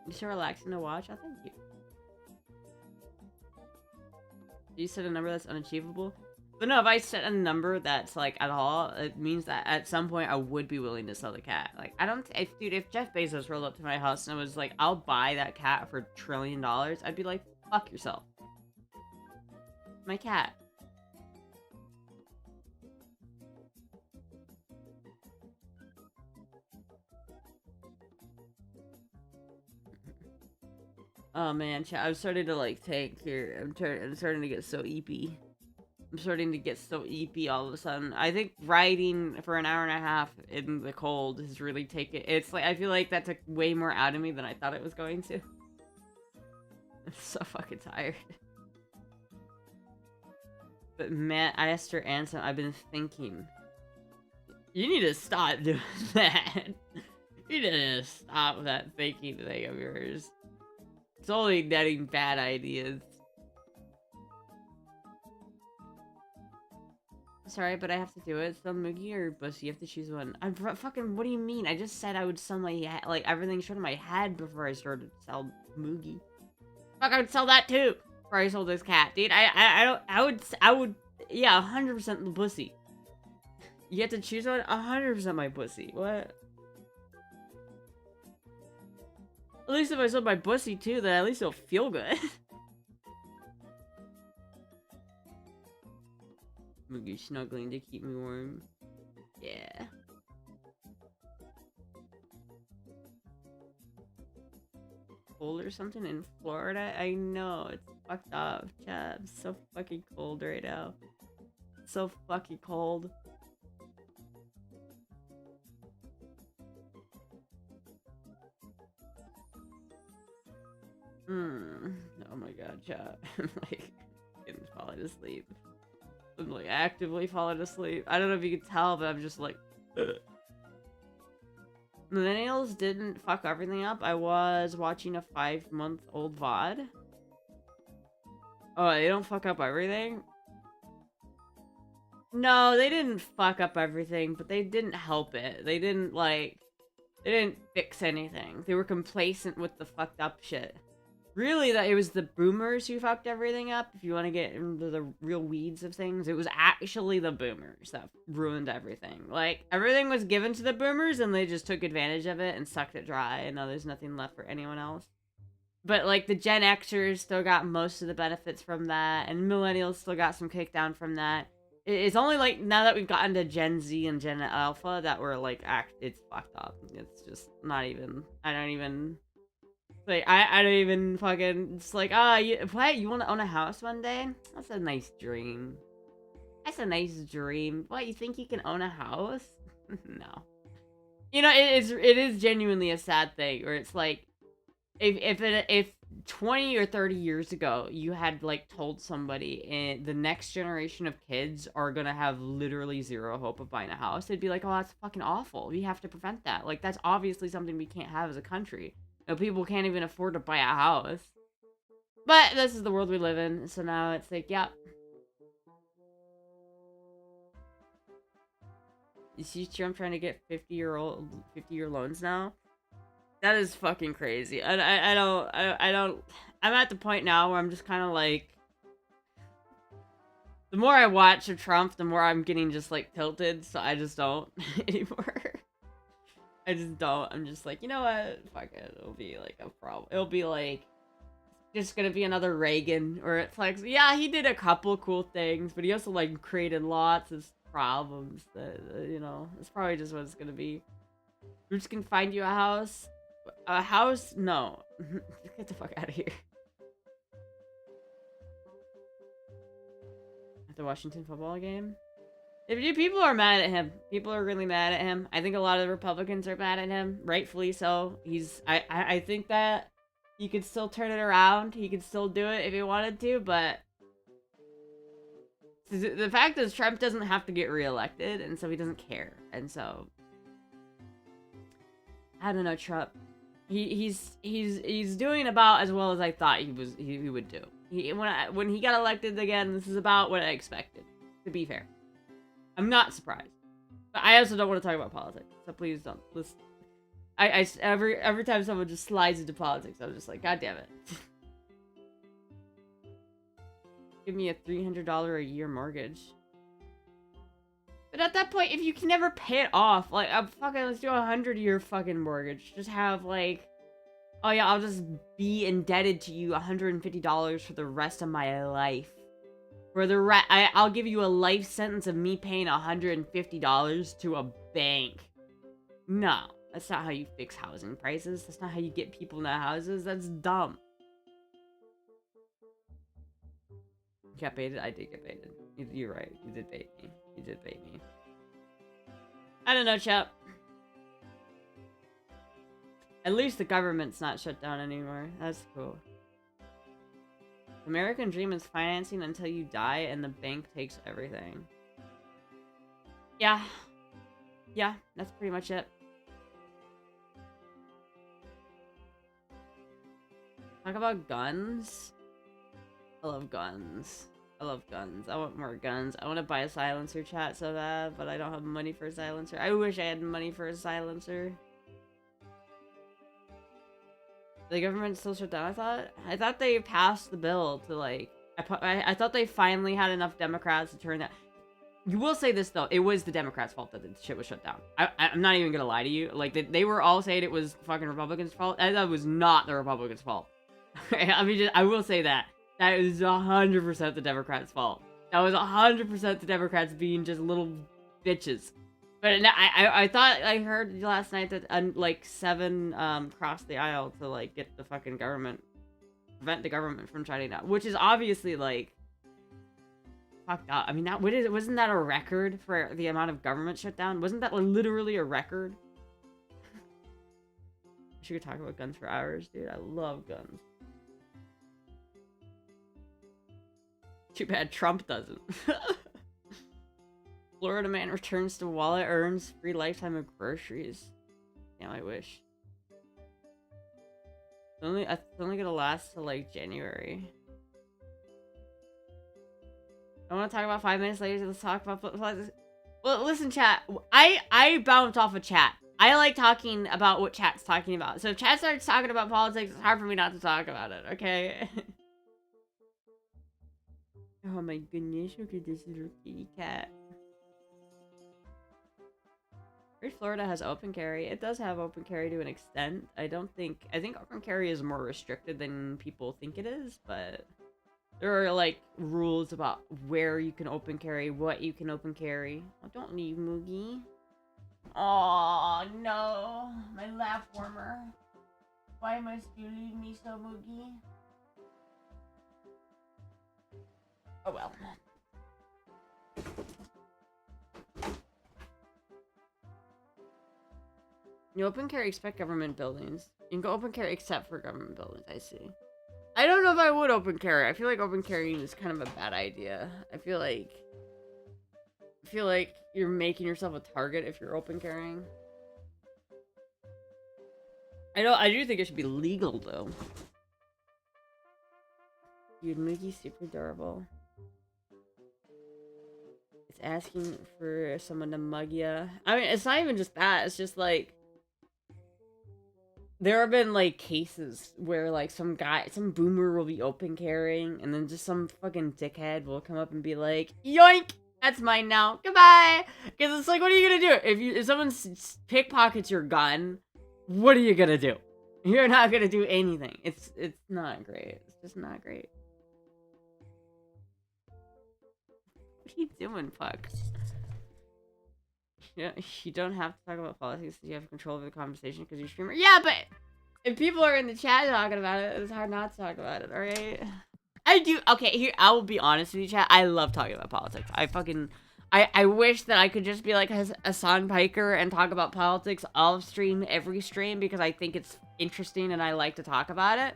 You so relaxing to watch? Oh, thank you. You set a number that's unachievable? But no, if I set a number that's, like, at all, it means that at some point I would be willing to sell the cat. Like, dude, if Jeff Bezos rolled up to my house and was like, I'll buy that cat for $1 trillion, I'd be like, fuck yourself. My cat. Oh man, I'm starting to like tank here. I'm starting to get so eepy. I'm starting to get so eepy all of a sudden. I think riding for an hour and a half in the cold has really taken. It's like I feel like that took way more out of me than I thought it was going to. I'm so fucking tired. But man, Astra Ansem, I've been thinking. You need to stop doing that. You need to stop that thinking thing of yours. It's only getting bad ideas. Sorry, but I have to do it. Sell Moogie or Bussy? You have to choose one. I'm fucking. What do you mean? I just said I would sell my like everything short of my head before I started to sell Moogie. Fuck, I would sell that too before I sold this cat, dude. I would. Yeah, 100% the Bussy. You have to choose one. 100% my Bussy. What? At least if I sold my Bussy too, then at least it'll feel good. Moogie snuggling to keep me warm. Yeah. Cold or something in Florida? I know, it's fucked up, chat. It's so fucking cold right now. It's so fucking cold. Oh my god, chat. I'm like getting falling asleep. I'm like actively falling asleep. I don't know if you can tell, but I'm just like ugh. Millennials didn't fuck everything up. I was watching a 5-month-old VOD. Oh, they don't fuck up everything? No, they didn't fuck up everything, but they didn't help it. They didn't fix anything. They were complacent with the fucked up shit. Really, that it was the boomers who fucked everything up. If you want to get into the real weeds of things, it was actually the boomers that ruined everything. Like, everything was given to the boomers, and they just took advantage of it and sucked it dry, and now there's nothing left for anyone else. But, like, the Gen Xers still got most of the benefits from that, and Millennials still got some kickdown from that. It's only, like, now that we've gotten to Gen Z and Gen Alpha that we're, like, it's fucked up. It's just not even, I don't even... Like, I don't even fucking... It's like, ah, what? You want to own a house one day? That's a nice dream. That's a nice dream. What, you think you can own a house? No. You know, it is genuinely a sad thing, where it's like, if 20 or 30 years ago, you had, like, told somebody the next generation of kids are gonna have literally zero hope of buying a house, they'd be like, oh, that's fucking awful. We have to prevent that. Like, that's obviously something we can't have as a country. You know, people can't even afford to buy a house. But this is the world we live in, so now it's like, yeah. You see Trump trying to get 50-year loans now? That is fucking crazy. I don't... I'm at the point now where I'm just kind of like... The more I watch of Trump, the more I'm getting just, like, tilted, so I just don't anymore. I just don't. I'm just like, you know what? Fuck it. It'll be, like, a problem. It'll be, like, just gonna be another Reagan, or it's like, yeah, he did a couple cool things, but he also, like, created lots of problems that, you know, it's probably just what it's gonna be. We're just gonna find you a house. A house? No. Get the fuck out of here. At the Washington football game? People are mad at him. People are really mad at him. I think a lot of the Republicans are mad at him. Rightfully so. I think that he could still turn it around. He could still do it if he wanted to, but... The fact is, Trump doesn't have to get reelected, and so he doesn't care. And so... I don't know, Trump. He's doing about as well as I thought he would do. When he got elected again, this is about what I expected, to be fair. I'm not surprised. But I also don't want to talk about politics, so please don't. Listen. Every time someone just slides into politics, I'm just like, God damn it. Give me a $300 a year mortgage. But at that point, if you can never pay it off, like, let's do a 100-year fucking mortgage. Just have, like, oh yeah, I'll just be indebted to you $150 for the rest of my life. For the I'll give you a life sentence of me paying $150 to a bank. No, that's not how you fix housing prices. That's not how you get people into houses. That's dumb. You got baited? I did get baited. You're right. You did bait me. You did bait me. I don't know, chap. At least the government's not shut down anymore. That's cool. American dream is financing until you die and the bank takes everything. Yeah. Yeah, that's pretty much it. Talk about guns. I love guns. I love guns. I want more guns. I want to buy a silencer, chat, so bad, but I don't have money for a silencer. I wish I had money for a silencer. The government still shut down, I thought they passed the bill to, like... I thought they finally had enough Democrats to turn that... You will say this, though. It was the Democrats' fault that the shit was shut down. I'm not even gonna lie to you. Like, they were all saying it was the fucking Republicans' fault. That was not the Republicans' fault. I mean, I will say that. That is 100% the Democrats' fault. That was 100% the Democrats being just little bitches. But I thought I heard last night that like 7 crossed the aisle to like get the fucking government, prevent the government from shutting down, which is obviously like fucked up. I mean, wasn't that a record for the amount of government shutdown? Wasn't that literally a record? I should talk about guns for hours, dude. I love guns. Too bad Trump doesn't. Florida man returns to wallet, earns free lifetime of groceries. Damn, I wish. It's only gonna last till like January. I want to talk about 5 minutes later. Let's talk about. Well, listen, chat. I bounce off of chat. I like talking about what chat's talking about. So if chat starts talking about politics, it's hard for me not to talk about it. Okay. Oh my goodness! Look at this little kitty cat. Florida has open carry. It does have open carry to an extent. I think open carry is more restricted than people think it is, but there are like rules about where you can open carry, what you can open carry. Oh, don't leave, Moogie. Oh no, my lap warmer. Why must you leave me so, Moogie? Oh well. You open carry except government buildings. You can go open carry except for government buildings, I see. I don't know if I would open carry. I feel like open carrying is kind of a bad idea. I feel like you're making yourself a target if you're open carrying. I do think it should be legal though. Dude, Moogie's super adorable. It's asking for someone to mug ya. I mean, it's not even just that. It's just like there have been like cases where like some boomer will be open carrying, and then just some fucking dickhead will come up and be like, "Yoink, that's mine now. Goodbye." Because it's like, what are you gonna do if someone pickpockets your gun? What are you gonna do? You're not gonna do anything. It's not great. It's just not great. What are you doing, Puck? Yeah, you don't have to talk about politics. You have control over the conversation because you're a streamer. Yeah, but if people are in the chat talking about it, it's hard not to talk about it, alright? I do. Okay, here, I will be honest with you, chat. I love talking about politics. I wish that I could just be like Hassan Piker and talk about politics off stream, every stream, because I think it's interesting and I like to talk about it.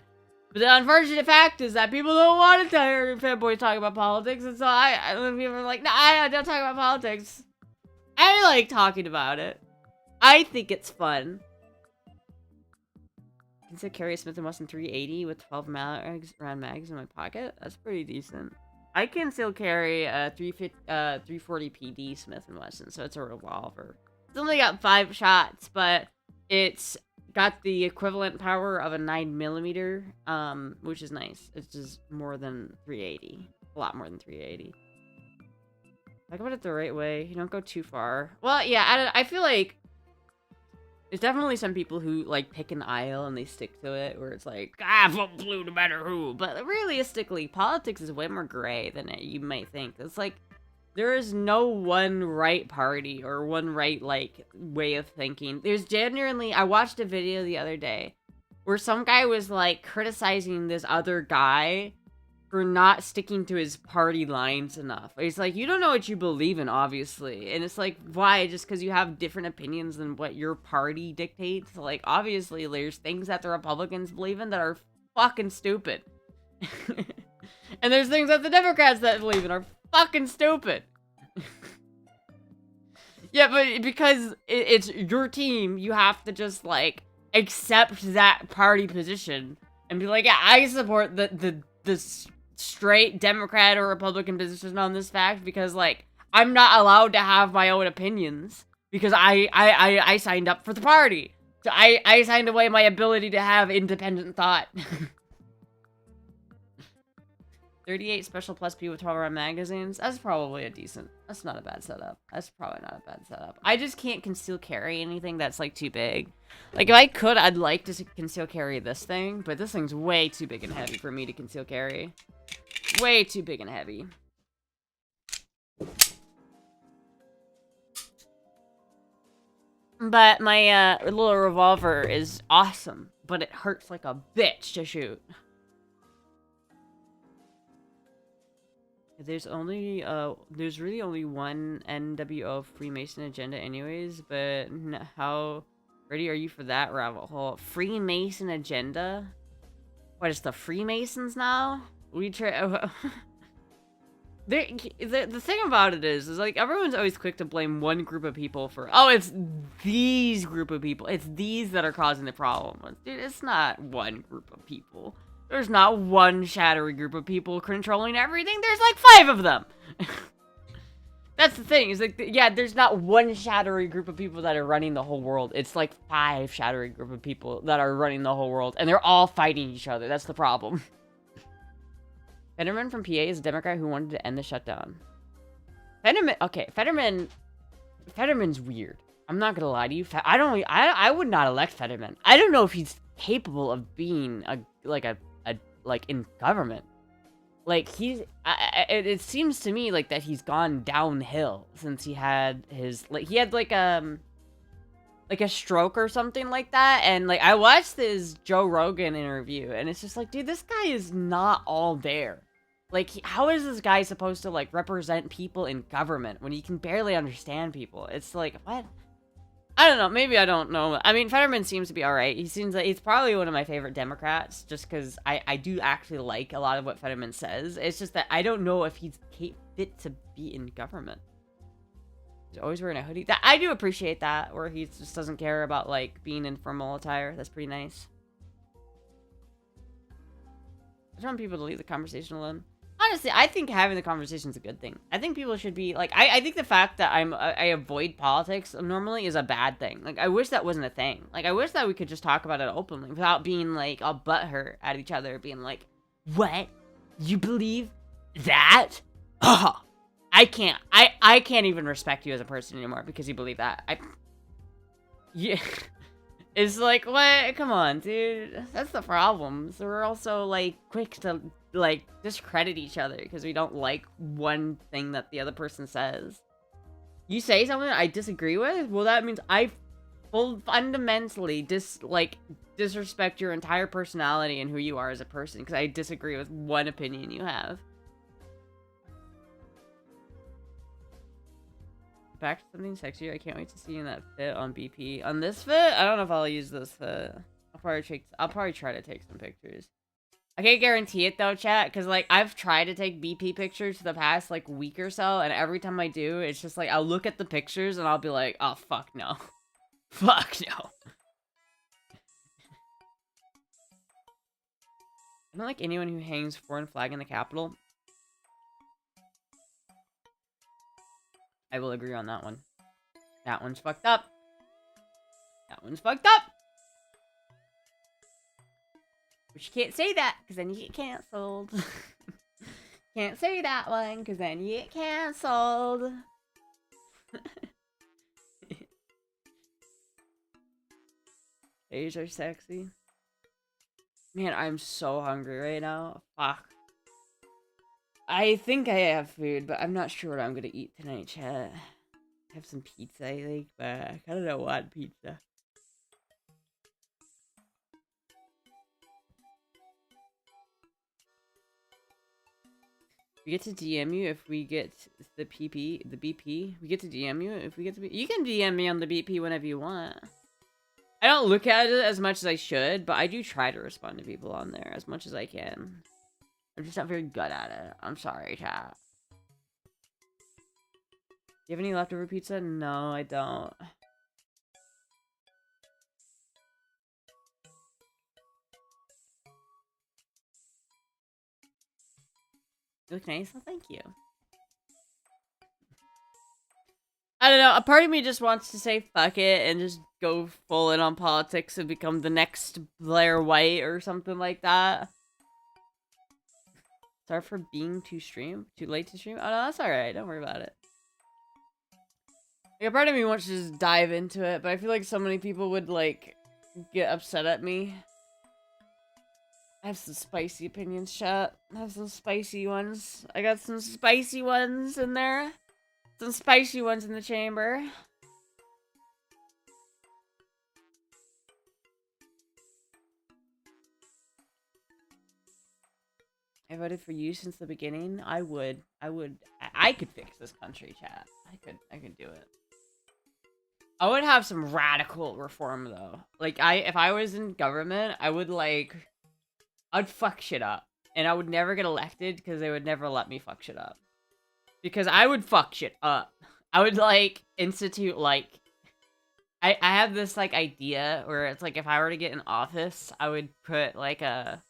But the unfortunate fact is that people don't want to hear fanboys talk about politics, and so people are like, nah, I don't talk about politics. I like talking about it. I think it's fun. I can still carry a Smith & Wesson 380 with 12 round mags in my pocket. That's pretty decent. I can still carry a 340 PD Smith & Wesson, so it's a revolver. It's only got 5 shots, but it's got the equivalent power of a 9mm, which is nice. It's just more than 380. A lot more than 380. Talk about it the right way. You don't go too far. Well, yeah, I feel like there's definitely some people who, like, pick an aisle and they stick to it, where it's like, vote blue no matter who. But realistically, politics is way more gray than you might think. It's like, there is no one right party or one right, like, way of thinking. There's genuinely, I watched a video the other day where some guy was, like, criticizing this other guy for not sticking to his party lines enough. It's like, you don't know what you believe in, obviously. And it's like, why? Just because you have different opinions than what your party dictates? Like, obviously, there's things that the Republicans believe in that are fucking stupid. And there's things that the Democrats that believe in are fucking stupid. Yeah, but because it's your team, you have to just, like, accept that party position and be like, yeah, I support the straight Democrat or Republican position on this fact because, like, I'm not allowed to have my own opinions because I signed up for the party. So I signed away my ability to have independent thought. 38 special plus P with 12 round magazines. That's probably a decent. That's not a bad setup. That's probably not a bad setup. I just can't conceal carry anything that's, like, too big. Like, if I could, I'd like to conceal carry this thing, but this thing's way too big and heavy for me to conceal carry. Way too big and heavy. But my little revolver is awesome, but it hurts like a bitch to shoot. There's really only one NWO Freemason agenda anyways, but how ready are you for that rabbit hole? Freemason agenda? What, it's the Freemasons now? We try. The thing about it is like everyone's always quick to blame one group of people for, oh, it's these group of people. It's these that are causing the problem. Dude, it's not one group of people. There's not one shadowy group of people controlling everything. There's like 5 of them. That's the thing. Is like, yeah, there's not one shadowy group of people that are running the whole world. It's like 5 shadowy group of people that are running the whole world, and they're all fighting each other. That's the problem. Fetterman from PA is a Democrat who wanted to end the shutdown. Fetterman, okay, Fetterman's weird. I'm not gonna lie to you. I would not elect Fetterman. I don't know if he's capable of being like in government. Like it seems to me like that he's gone downhill since he had his he had like a stroke or something like that. And like I watched this Joe Rogan interview, and it's just like, dude, this guy is not all there. Like, how is this guy supposed to like represent people in government when he can barely understand people? It's like, what? I don't know. Maybe I don't know. I mean, Fetterman seems to be all right. He seems like he's probably one of my favorite Democrats, just because I do actually like a lot of what Fetterman says. It's just that I don't know if he's fit to be in government. He's always wearing a hoodie. That I do appreciate that, where he just doesn't care about like being in formal attire. That's pretty nice. I just want people to leave the conversation alone. Honestly, I think having the conversation is a good thing. I think people should be like, I think the fact that I avoid politics normally is a bad thing. Like, I wish that wasn't a thing. Like, I wish that we could just talk about it openly without being like all butthurt at each other, being like, what? You believe that? Oh, I can't even respect you as a person anymore because you believe that. Yeah. It's like, what? Come on, dude. That's the problem. So we're also like quick to like discredit each other because we don't like one thing that the other person says. You say something I disagree with, well, that means I fundamentally disrespect your entire personality and who you are as a person because I disagree with one opinion you have. Back to something sexier. I can't wait to see you in that fit on BP. On this fit, I don't know if I'll use this fit. I'll probably try to take some pictures. I can't guarantee it though, chat, because like I've tried to take BP pictures for the past like week or so, and every time I do, it's just like I'll look at the pictures and I'll be like, oh fuck no. Fuck no. I don't like anyone who hangs foreign flag in the Capitol. I will agree on that one. That one's fucked up. That one's fucked up. But you can't say that, because then you get canceled. Can't say that one, because then you get canceled. Days are sexy. Man, I'm so hungry right now. Fuck. I think I have food, but I'm not sure what I'm gonna eat tonight, chat. Have some pizza, I think, but I kinda don't want pizza. We get to DM you if we get the BP. We get to DM you if we get to you can DM me on the BP whenever you want. I don't look at it as much as I should, but I do try to respond to people on there as much as I can. I'm just not very good at it. I'm sorry, chat. Do you have any leftover pizza? No, I don't. You look nice? Well, thank you. I don't know. A part of me just wants to say fuck it and just go full in on politics and become the next Blair White or something like that. Sorry for being too late to stream. Oh no, that's alright. Don't worry about it. Like, a part of me wants to just dive into it, but I feel like so many people would, like, get upset at me. I have some spicy opinions, chat. I have some spicy ones. I got some spicy ones in there. Some spicy ones in the chamber. I voted for you since the beginning. I could fix this country, chat. I could do it. I would have some radical reform though. Like if I was in government, I'd fuck shit up. And I would never get elected because they would never let me fuck shit up. Because I would fuck shit up. I would like institute like I have this like idea where it's like if I were to get in office, I would put like an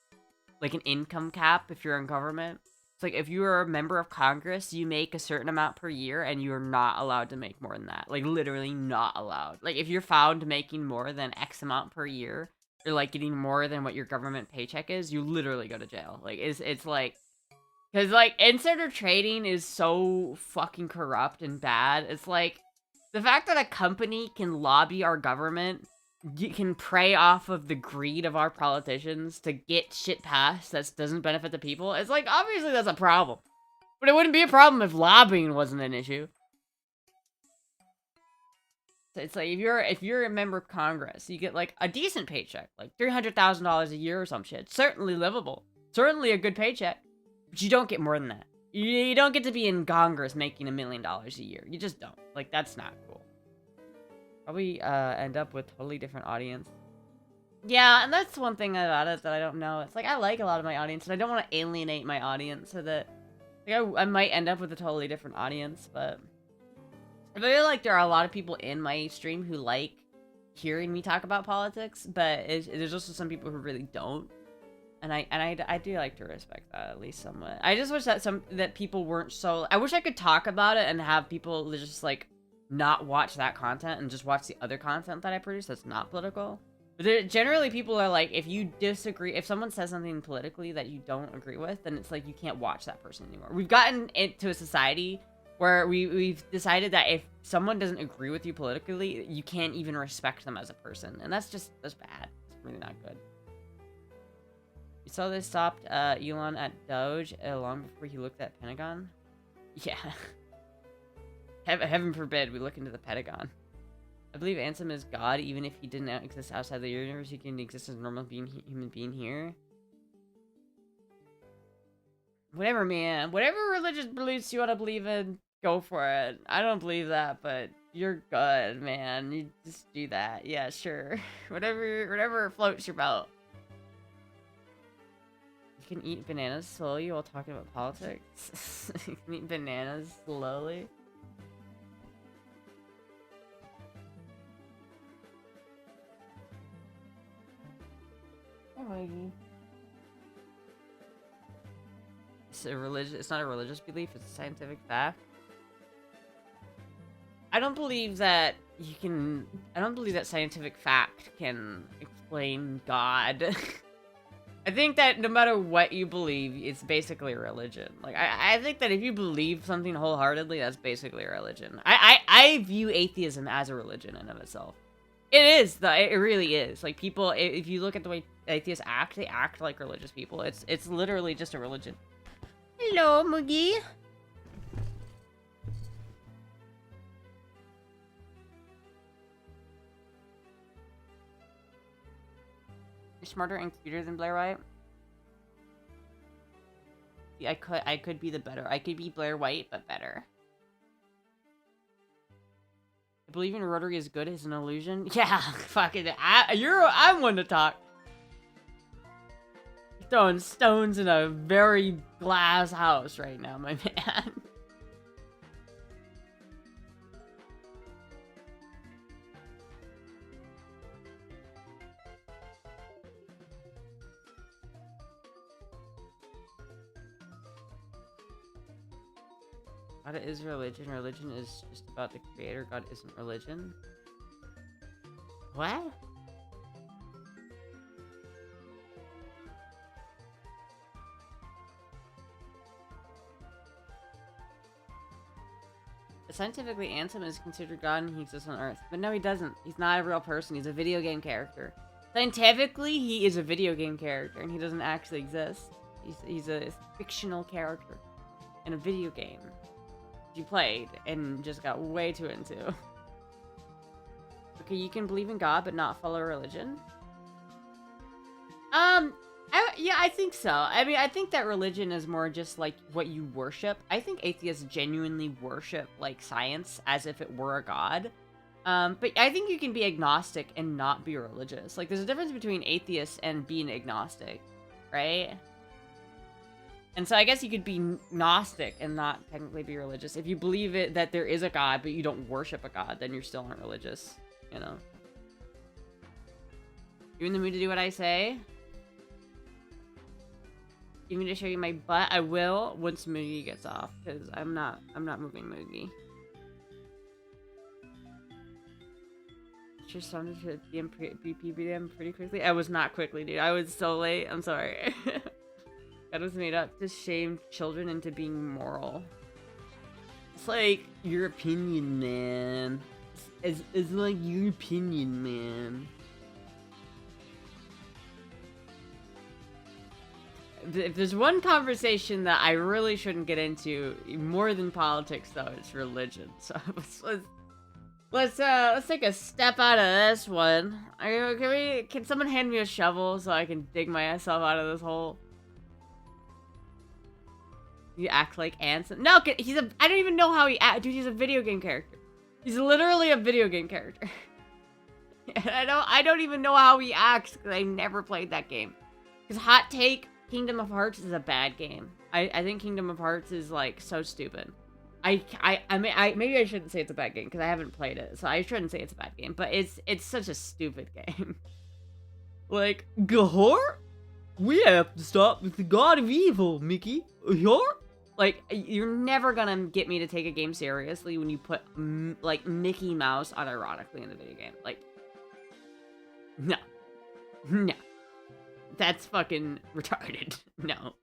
income cap if you're in government. It's like if you are a member of Congress, you make a certain amount per year and you're not allowed to make more than that. Like literally not allowed. Like if you're found making more than X amount per year, or like getting more than what your government paycheck is, you literally go to jail. Like it's like, because like insider trading is so fucking corrupt and bad. It's like the fact that a company can lobby our government, you can prey off of the greed of our politicians to get shit passed that doesn't benefit the people. It's like, obviously that's a problem. But it wouldn't be a problem if lobbying wasn't an issue. So it's like if you're a member of Congress, you get like a decent paycheck, like $300,000 a year or some shit. Certainly livable, certainly a good paycheck, but you don't get more than that. You don't get to be in Congress making $1 million a year. You just don't. Like, that's not cool. Probably end up with totally different audience. Yeah, and that's one thing about it that I don't know. It's like I like a lot of my audience, and I don't want to alienate my audience, so that like, I might end up with a totally different audience. But I feel like there are a lot of people in my stream who like hearing me talk about politics, but there's also some people who really don't. And I do like to respect that at least somewhat. I just wish that people weren't so. I wish I could talk about it and have people just like not watch that content and just watch the other content that I produce that's not political. But generally, people are like, if you disagree, if someone says something politically that you don't agree with, then it's like you can't watch that person anymore. We've gotten into a society where we've decided that if someone doesn't agree with you politically, you can't even respect them as a person, and that's bad. It's really not good. You saw they stopped Elon at Doge long before he looked at Pentagon? Yeah. Heaven forbid we look into the Pentagon. I believe Ansem is God, even if he didn't exist outside the universe, he can exist as a normal human being here. Whatever, man. Whatever religious beliefs you want to believe in, go for it. I don't believe that, but you're good, man. You just do that. Yeah, sure. whatever floats your boat. You can eat bananas slowly while talking about politics. You can eat bananas slowly. It's not a religious belief, it's a scientific fact. I don't believe that scientific fact can explain God. I think that no matter what you believe, it's basically a religion. Like, I think that if you believe something wholeheartedly, that's basically a religion. I view atheism as a religion in and of itself. It is, though. It really is. Like, people, if you look at the way atheists act, they act like religious people. It's literally just a religion. Hello, Moogie. You're smarter and cuter than Blair White. Yeah, I could be I could be Blair White, but better. I believe in rotary is good as an illusion. Yeah, fucking. I'm one to talk. Throwing stones in a very glass house right now, my man. God is religion. Religion is just about the creator. God isn't religion. What? Scientifically, Ansem is considered God and he exists on Earth. But no, he doesn't. He's not a real person. He's a video game character. Scientifically, he is a video game character and he doesn't actually exist. He's a fictional character in a video game you played and just got way too into. Okay, you can believe in God but not follow religion? Yeah, I think so. I mean, I think that religion is more just like what you worship. I think atheists genuinely worship like science as if it were a god. But I think you can be agnostic and not be religious. Like, there's a difference between atheists and being agnostic, right? And so I guess you could be Gnostic and not technically be religious. If you believe that there is a god, but you don't worship a god, then you're still not religious, you know? You in the mood to do what I say? You want me to show you my butt? I will once Moogie gets off, because I'm not moving Moogie. Just sounded to BPBM pretty quickly. I was not quickly, dude. I was so late. I'm sorry. God was made up to shame children into being moral. It's like your opinion, man. It's like your opinion, man. If there's one conversation that I really shouldn't get into, more than politics, though, it's religion. So Let's take a step out of this one. Can someone hand me a shovel so I can dig myself out of this hole? You act like Anson. No, I don't even know how he dude, he's a video game character. He's literally a video game character. I don't even know how he acts because I never played that game. Because hot take, Kingdom of Hearts is a bad game. I think Kingdom of Hearts is like so stupid. Maybe I shouldn't say it's a bad game because I haven't played it, so I shouldn't say it's a bad game. But it's such a stupid game. Like Gahor, we have to stop with the god of evil, Mickey. Like you're never gonna get me to take a game seriously when you put like Mickey Mouse unironically in the video game. Like, no, that's fucking retarded. No.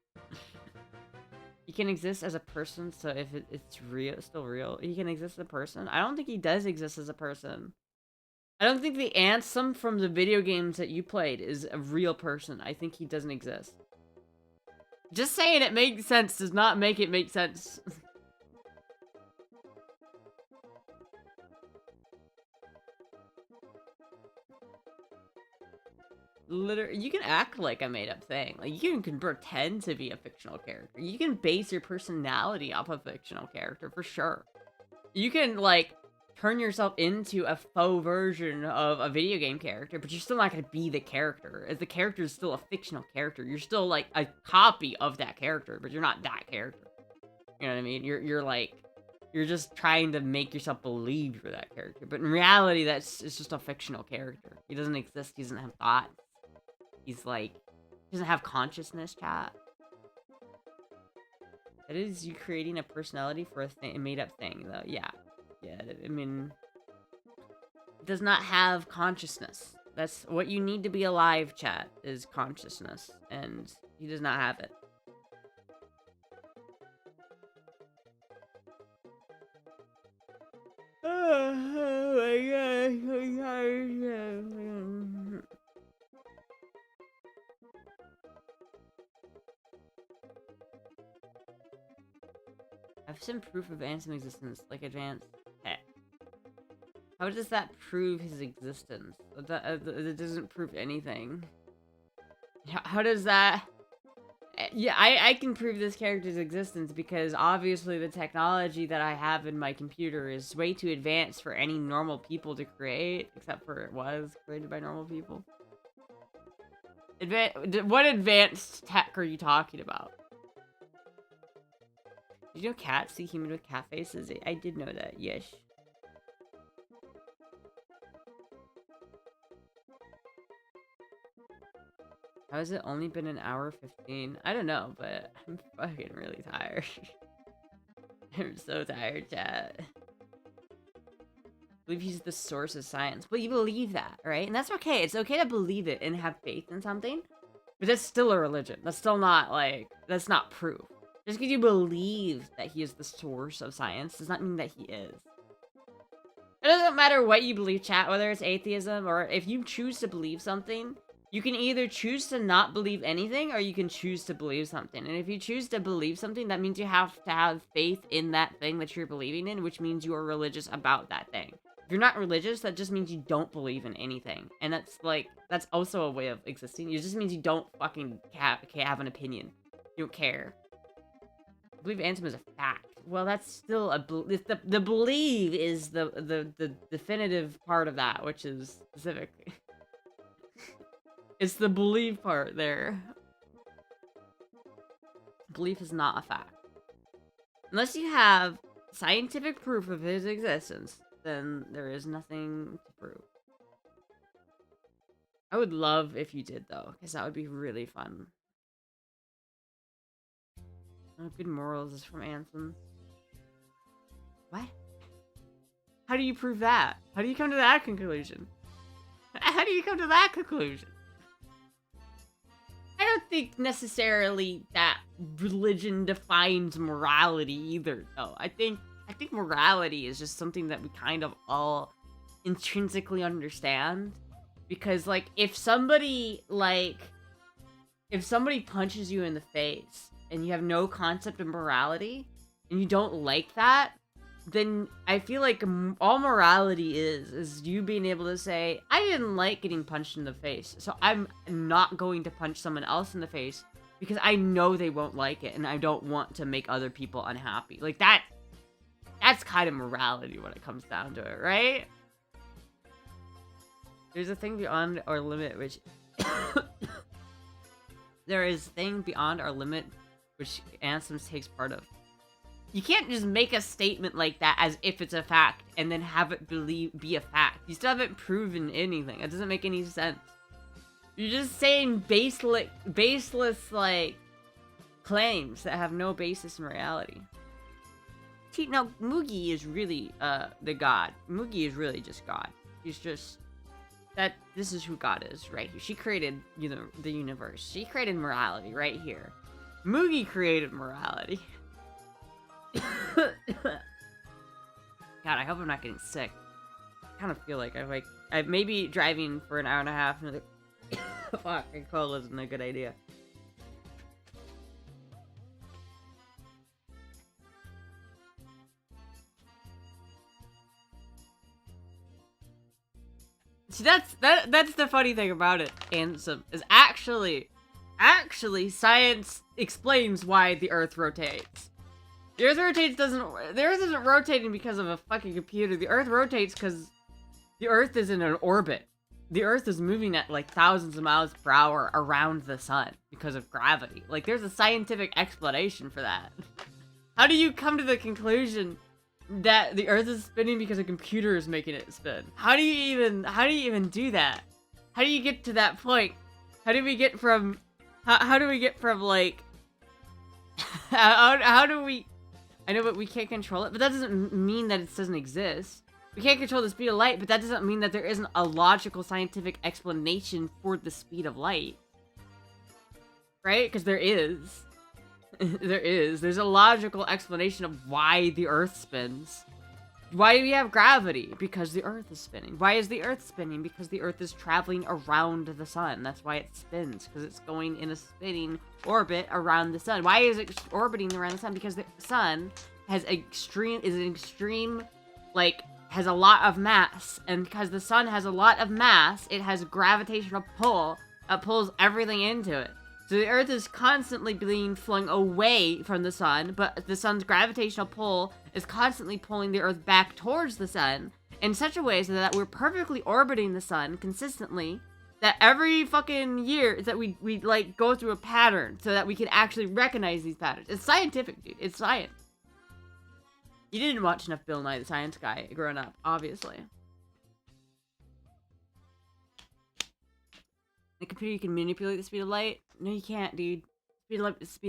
He can exist as a person, so if it's real, still real, he can exist as a person. I don't think he does exist as a person. I don't think the Ansem from the video games that you played is a real person. I think he doesn't exist. Just saying it makes sense does not make it make sense. Literally, you can act like a made-up thing. Like, you can pretend to be a fictional character. You can base your personality off a fictional character, for sure. You can, like, turn yourself into a faux version of a video game character, but you're still not going to be the character. As the character is still a fictional character. You're still, like, a copy of that character, but you're not that character. You know what I mean? You're just trying to make yourself believe you're that character. But in reality, it's just a fictional character. He doesn't exist. He doesn't have thoughts. He's like, he doesn't have consciousness, chat. That is you creating a personality for a made-up thing, though. Yeah. Yeah, I mean, it does not have consciousness. That's what you need to be alive, chat, is consciousness. And he does not have it. Oh my god. I've seen proof of Ansem existence, like advanced tech. How does that prove his existence? That doesn't prove anything. How does that... Yeah, I can prove this character's existence because obviously the technology that I have in my computer is way too advanced for any normal people to create, except for it was created by normal people. What advanced tech are you talking about? Did you know cats see human with cat faces? I did know that, yes. How has it only been an hour 15? I don't know, but I'm fucking really tired. I'm so tired, chat. I believe he's the source of science. Well, you believe that, right? And that's okay. It's okay to believe it and have faith in something. But that's still a religion. That's still not, like, that's not proof. Just because you believe that he is the source of science does not mean that he is. It doesn't matter what you believe, chat, whether it's atheism or if you choose to believe something, you can either choose to not believe anything or you can choose to believe something. And if you choose to believe something, that means you have to have faith in that thing that you're believing in, which means you are religious about that thing. If you're not religious, that just means you don't believe in anything. And that's like, that's also a way of existing. It just means you don't fucking have an opinion. You don't care. I believe Ansem is a fact. Well, that's still a the believe is the definitive part of that, which is specific. It's the believe part there. Belief is not a fact. Unless you have scientific proof of his existence, then there is nothing to prove. I would love if you did, though, because that would be really fun. Oh, good morals is from Ansem. What? How do you prove that? How do you come to that conclusion? How do you come to that conclusion? I don't think necessarily that religion defines morality either, though. I think morality is just something that we kind of all intrinsically understand. Because, like, if somebody punches you in the face and you have no concept of morality and you don't like that, then I feel like all morality is you being able to say, I didn't like getting punched in the face, so I'm not going to punch someone else in the face because I know they won't like it and I don't want to make other people unhappy. Like that's kind of morality when it comes down to it, right? There's a thing beyond our limit which there is a thing beyond our limit which Anthems takes part of. You can't just make a statement like that as if it's a fact and then have it be a fact. You still haven't proven anything. It doesn't make any sense. You're just saying baseless like claims that have no basis in reality. See, now Mugi is really the god. Mugi is really just God. He's just that. This is who God is right here. She created, you know, the universe. She created morality right here. Mugi created morality. God, I hope I'm not getting sick. I kind of feel like I maybe driving for an hour and a half and like, fuck, a cold isn't a good idea. See, that's the funny thing about it, Ansem, is actually science explains why the Earth rotates. The Earth isn't rotating because of a fucking computer. The Earth rotates because the Earth is in an orbit. The Earth is moving at like thousands of miles per hour around the sun because of gravity. Like, there's a scientific explanation for that. How do you come to the conclusion that the Earth is spinning because a computer is making it spin? How do you even do that? How do you get to that point? How do we get from like how do we? I know, but we can't control it. But that doesn't mean that it doesn't exist. We can't control the speed of light, but that doesn't mean that there isn't a logical scientific explanation for the speed of light. Right? Because there is. There's a logical explanation of why the Earth spins. Why do we have gravity? Because the Earth is spinning. Why is the Earth spinning? Because the Earth is traveling around the sun. That's why it spins. Because it's going in a spinning orbit around the sun. Why is it orbiting around the sun? Because the sun has has a lot of mass. And because the sun has a lot of mass, it has a gravitational pull that pulls everything into it. So the Earth is constantly being flung away from the sun, but the sun's gravitational pull is constantly pulling the Earth back towards the sun in such a way so that we're perfectly orbiting the sun consistently, that every fucking year that we like go through a pattern so that we can actually recognize these patterns. It's scientific, dude. It's science. You didn't watch enough Bill Nye the Science Guy growing up, obviously. The computer, you can manipulate the speed of light? No, you can't, dude. Speed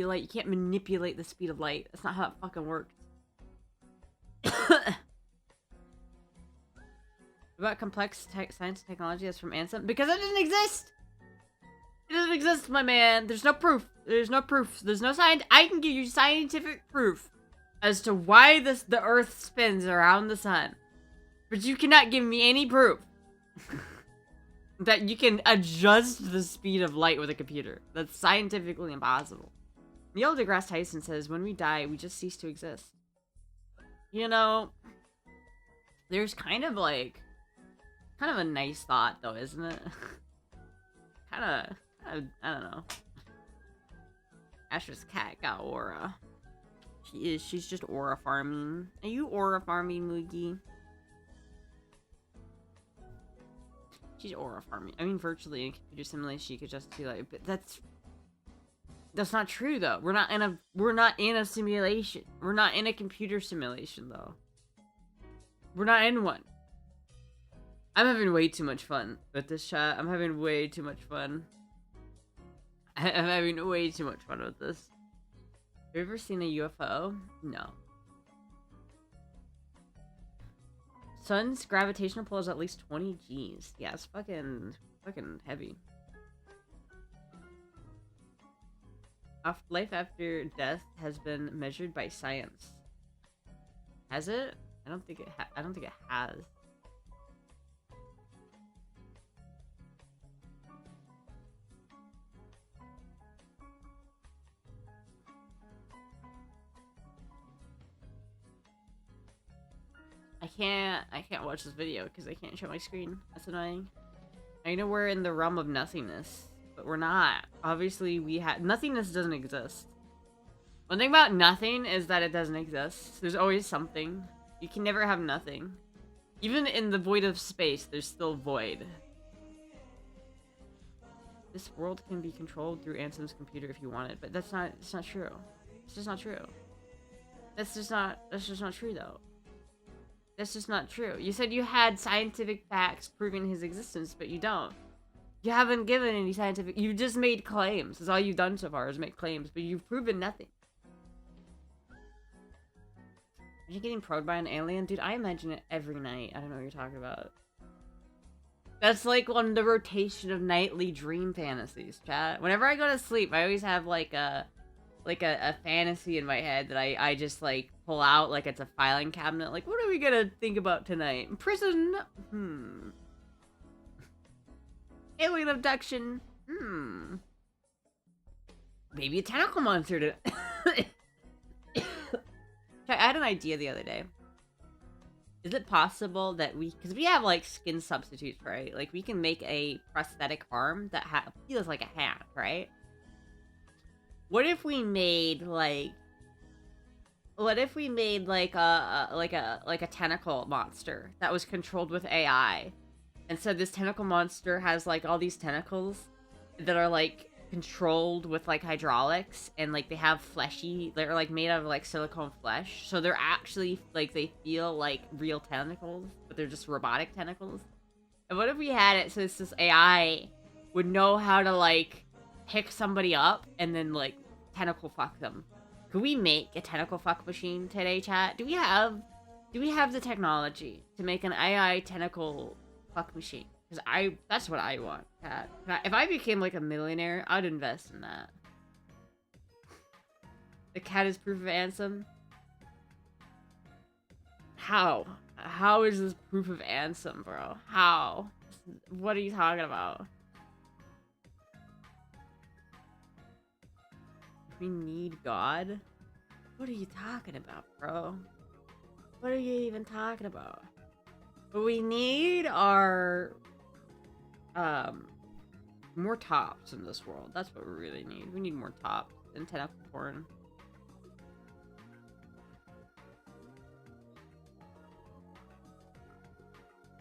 of light. You can't manipulate the speed of light. That's not how it fucking works. About complex science and technology that's from Ansem? Because it doesn't exist! It doesn't exist, my man. There's no proof. There's no proof. There's no science. I can give you scientific proof as to why the Earth spins around the sun. But you cannot give me any proof that you can adjust the speed of light with a computer. That's scientifically impossible. Neil deGrasse Tyson says, when we die, we just cease to exist. You know, there's kind of a nice thought though, isn't it? I don't know. Astra's cat got aura. She's just aura farming. Are you aura farming, Mugi? She's aura farming. I mean, virtually in computer simulation, you could just be like, but that's not true though. We're not in a simulation. We're not in a computer simulation though. We're not in one. I'm having way too much fun with this chat. I'm having way too much fun. I'm having way too much fun with this. Have you ever seen a UFO? No. Sun's gravitational pull is at least 20 Gs. Yeah, it's fucking heavy. Life after death has been measured by science. Has it? I don't think it has. I can't watch this video because I can't show my screen. That's annoying. I know we're in the realm of nothingness, but we're not. Obviously, nothingness doesn't exist. One thing about nothing is that it doesn't exist. There's always something. You can never have nothing. Even in the void of space, there's still void. This world can be controlled through Ansem's computer if you want it, but it's not true. It's just not true. That's just not true though. That's just not true. You said you had scientific facts proving his existence, but you don't. You haven't given any scientific... You've just made claims. That's all you've done so far is make claims, but you've proven nothing. Are you getting probed by an alien? Dude, I imagine it every night. I don't know what you're talking about. That's like on the rotation of nightly dream fantasies, chat. Whenever I go to sleep, I always have like a fantasy in my head that I just like pull out like it's a filing cabinet. Like, what are we gonna think about tonight? Prison? Alien abduction? Maybe a tentacle monster to... I had an idea the other day. Is it possible that because we have like skin substitutes, right? Like we can make a prosthetic arm that feels like a hand, right? What if we made like a tentacle monster that was controlled with AI? And so this tentacle monster has like all these tentacles that are like controlled with like hydraulics, and like they're like made out of like silicone flesh, so they're actually like they feel like real tentacles, but they're just robotic tentacles. And what if we had it so this AI would know how to like pick somebody up and then like tentacle fuck them? Could we make a tentacle fuck machine today, chat? Do we have the technology to make an AI tentacle fuck machine? Because that's what I want, cat. If I became like a millionaire, I'd invest in that. The cat is proof of Ansem? How? How is this proof of Ansem, bro? How? What are you talking about? We need God? What are you talking about, bro? What are you even talking about? What we need are... more tops in this world. That's what we really need. We need more tops and tentacle porn.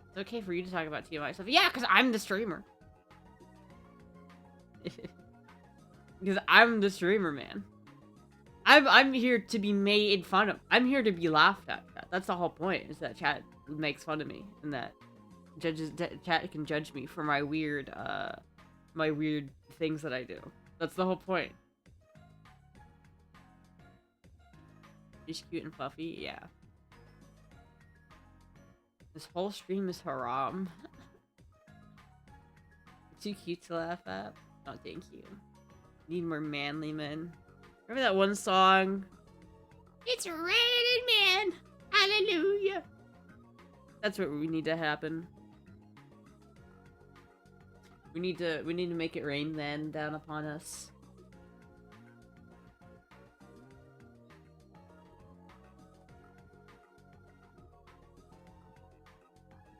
It's okay for you to talk about TMI stuff. Yeah, because I'm the streamer. Because I'm the streamer, man. I'm here to be made fun of. I'm here to be laughed at. That's the whole point, is that chat makes fun of me, and that chat can judge me for my weird things that I do. That's the whole point. She's cute and fluffy, yeah. This whole stream is haram. Too cute to laugh at. Oh, thank you. Need more manly men. Remember that one song? It's raining man. Hallelujah. That's what we need to happen. We need to make it rain then down upon us.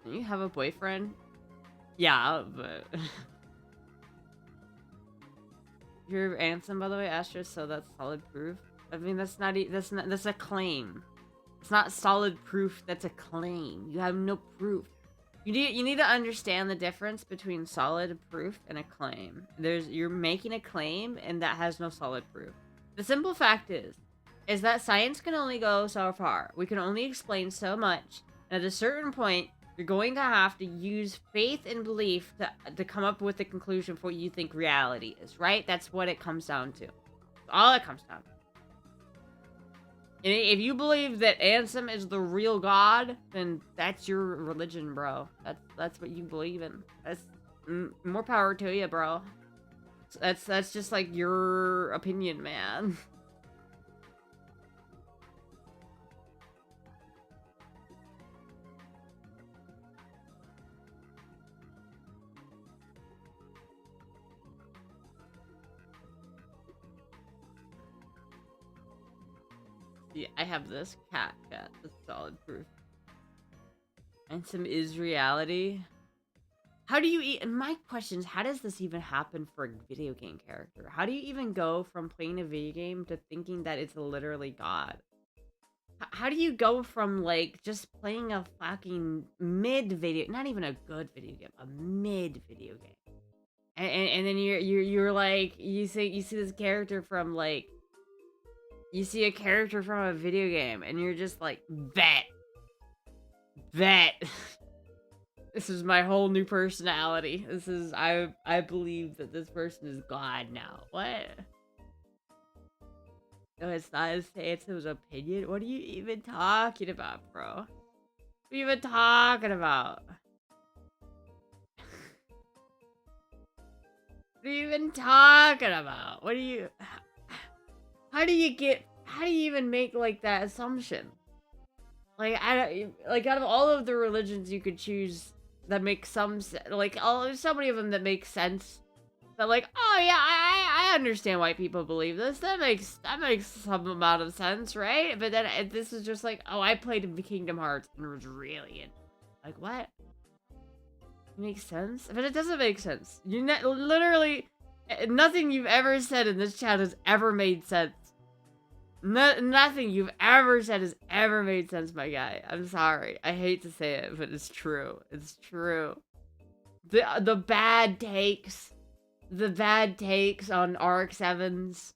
Do you have a boyfriend? Yeah, but you're Ansem, by the way, Astra, so that's solid proof. I mean, that's a claim. It's not solid proof, that's a claim. You have no proof. You need to understand the difference between solid proof and a claim. You're making a claim and that has no solid proof. The simple fact is that science can only go so far. We can only explain so much. And at a certain point, you're going to have to use faith and belief to come up with the conclusion for what you think reality is, right? That's what it comes down to. That's all it comes down to. And if you believe that Ansem is the real God, then that's your religion, bro. That's what you believe in. That's more power to you, bro. That's just like your opinion, man. Yeah, I have this cat. That's solid proof. And some is reality. How do you eat? My question is, how does this even happen for a video game character? How do you even go from playing a video game to thinking that it's literally God? How do you go from like just playing a fucking mid video, not even a good video game, a mid video game, and then you're like you see this character from like you see a character from a video game, and you're just like bet. This is my whole new personality. This is I believe that this person is God now. What? No, it's not his stance, his opinion. What are you even talking about, bro? What are you even talking about? What are you even talking about? What are you... How do you even make, like, that assumption? Like, like, out of all of the religions you could choose that make some sense, like, there's so many of them that make sense. But like, oh yeah, I understand why people believe this. That makes some amount of sense, right? But then this is just like, oh, I played Kingdom Hearts and was really in. Like, what? It makes sense? But it doesn't make sense. Literally, nothing you've ever said in this chat has ever made sense. Nothing you've ever said has ever made sense, my guy. I'm sorry. I hate to say it, but it's true. It's true. The bad takes. The bad takes on RX-7s,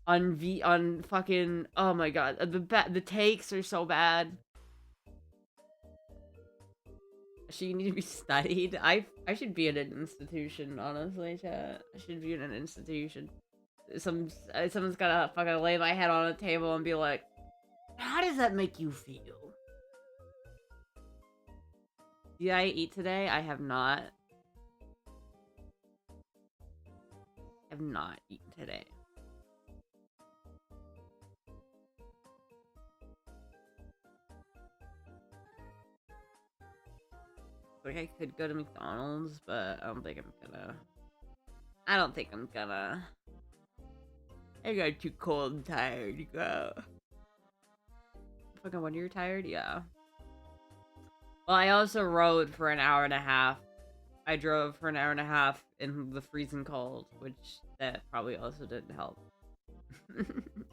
on fucking, oh my god, the takes are so bad. You need to be studied. I should be in an institution, honestly, chat. I should be in an institution. Someone's gotta fucking lay my head on a table and be like, how does that make you feel? Did I eat today? I have not. Have not eaten today. Like, I could go to McDonald's, but I don't think I'm gonna. I got too cold and tired to go. Fucking when you're tired? Yeah. Well, I also rode for an hour and a half. I drove for an hour and a half in the freezing cold, which that probably also didn't help.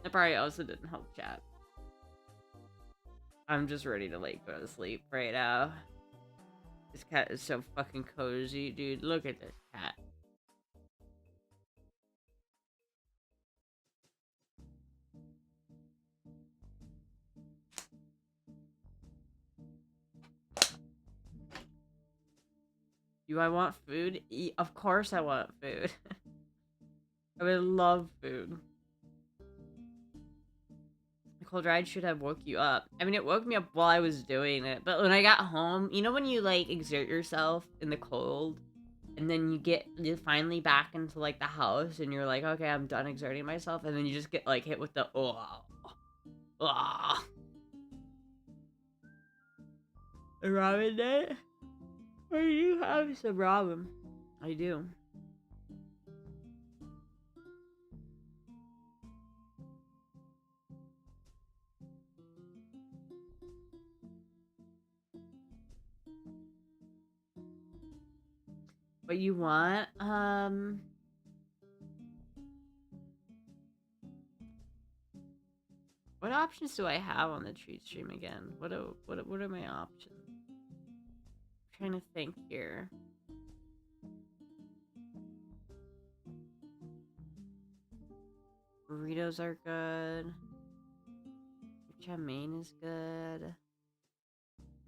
That probably also didn't help, chat. I'm just ready to like go to sleep right now. This cat is so fucking cozy, dude. Look at this cat. Do I want food? Of course I want food. I would love food. The cold ride should have woke you up. I mean, it woke me up while I was doing it, but when I got home, you know when you, like, exert yourself in the cold, and then you're finally back into, like, the house, and you're like, okay, I'm done exerting myself, and then you just get, like, hit with the, oh. A ramen day? I do have some ramen. I do. What you want? What options do I have on the treat stream again? What are my options? I'm trying to think here. Burritos are good. Chow mein is good.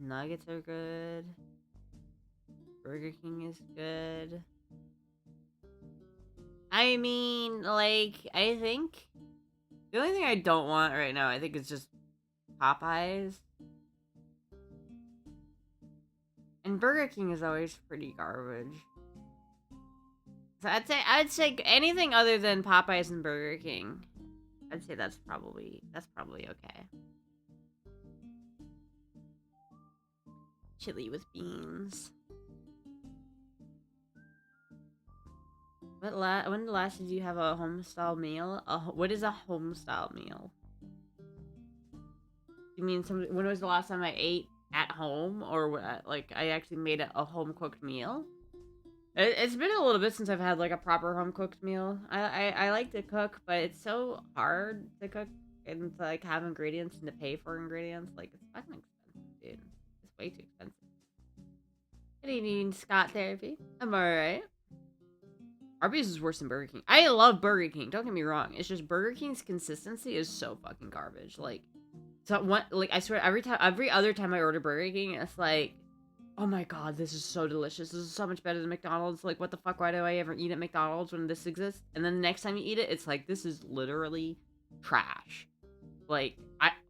Nuggets are good. Burger King is good. I mean, like, I think the only thing I don't want right now, I think, is just Popeyes. And Burger King is always pretty garbage. So I'd say anything other than Popeyes and Burger King. I'd say that's probably okay. Chili with beans. When last did you have a home-style meal? What is a home-style meal? You mean when was the last time I ate at home, or like I actually made a home cooked meal. It's been a little bit since I've had like a proper home cooked meal. I like to cook, but it's so hard to cook and to like have ingredients and to pay for ingredients. Like it's fucking expensive, dude. It's way too expensive. Good evening, Scott Therapy. I'm alright. Arby's is worse than Burger King. I love Burger King. Don't get me wrong. It's just Burger King's consistency is so fucking garbage. Like, so what? Like I swear, every other time I order Burger King, it's like, oh my god, this is so delicious. This is so much better than McDonald's. Like, what the fuck? Why do I ever eat at McDonald's when this exists? And then the next time you eat it, it's like, this is literally trash. Like,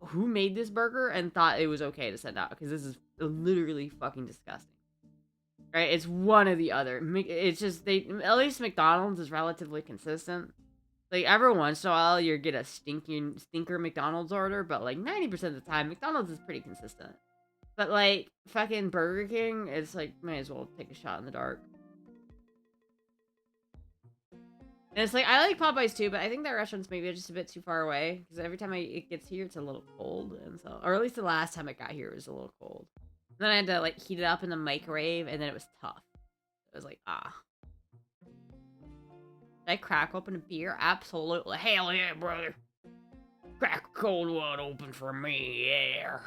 who made this burger and thought it was okay to send out? Because this is literally fucking disgusting. Right? It's one or the other. It's just, at least McDonald's is relatively consistent. Like, every once in a while, you get a stinker McDonald's order, but like 90% of the time, McDonald's is pretty consistent. But like, fucking Burger King, it's like, might as well take a shot in the dark. And it's like, I like Popeyes too, but I think that restaurant's maybe just a bit too far away. Because every time it gets here, it's a little cold. And so, or at least the last time it got here, it was a little cold. And then I had to like heat it up in the microwave, and then it was tough. It was like, ah. Did I crack open a beer? Absolutely. Hell yeah, brother. Crack a cold one open for me, yeah.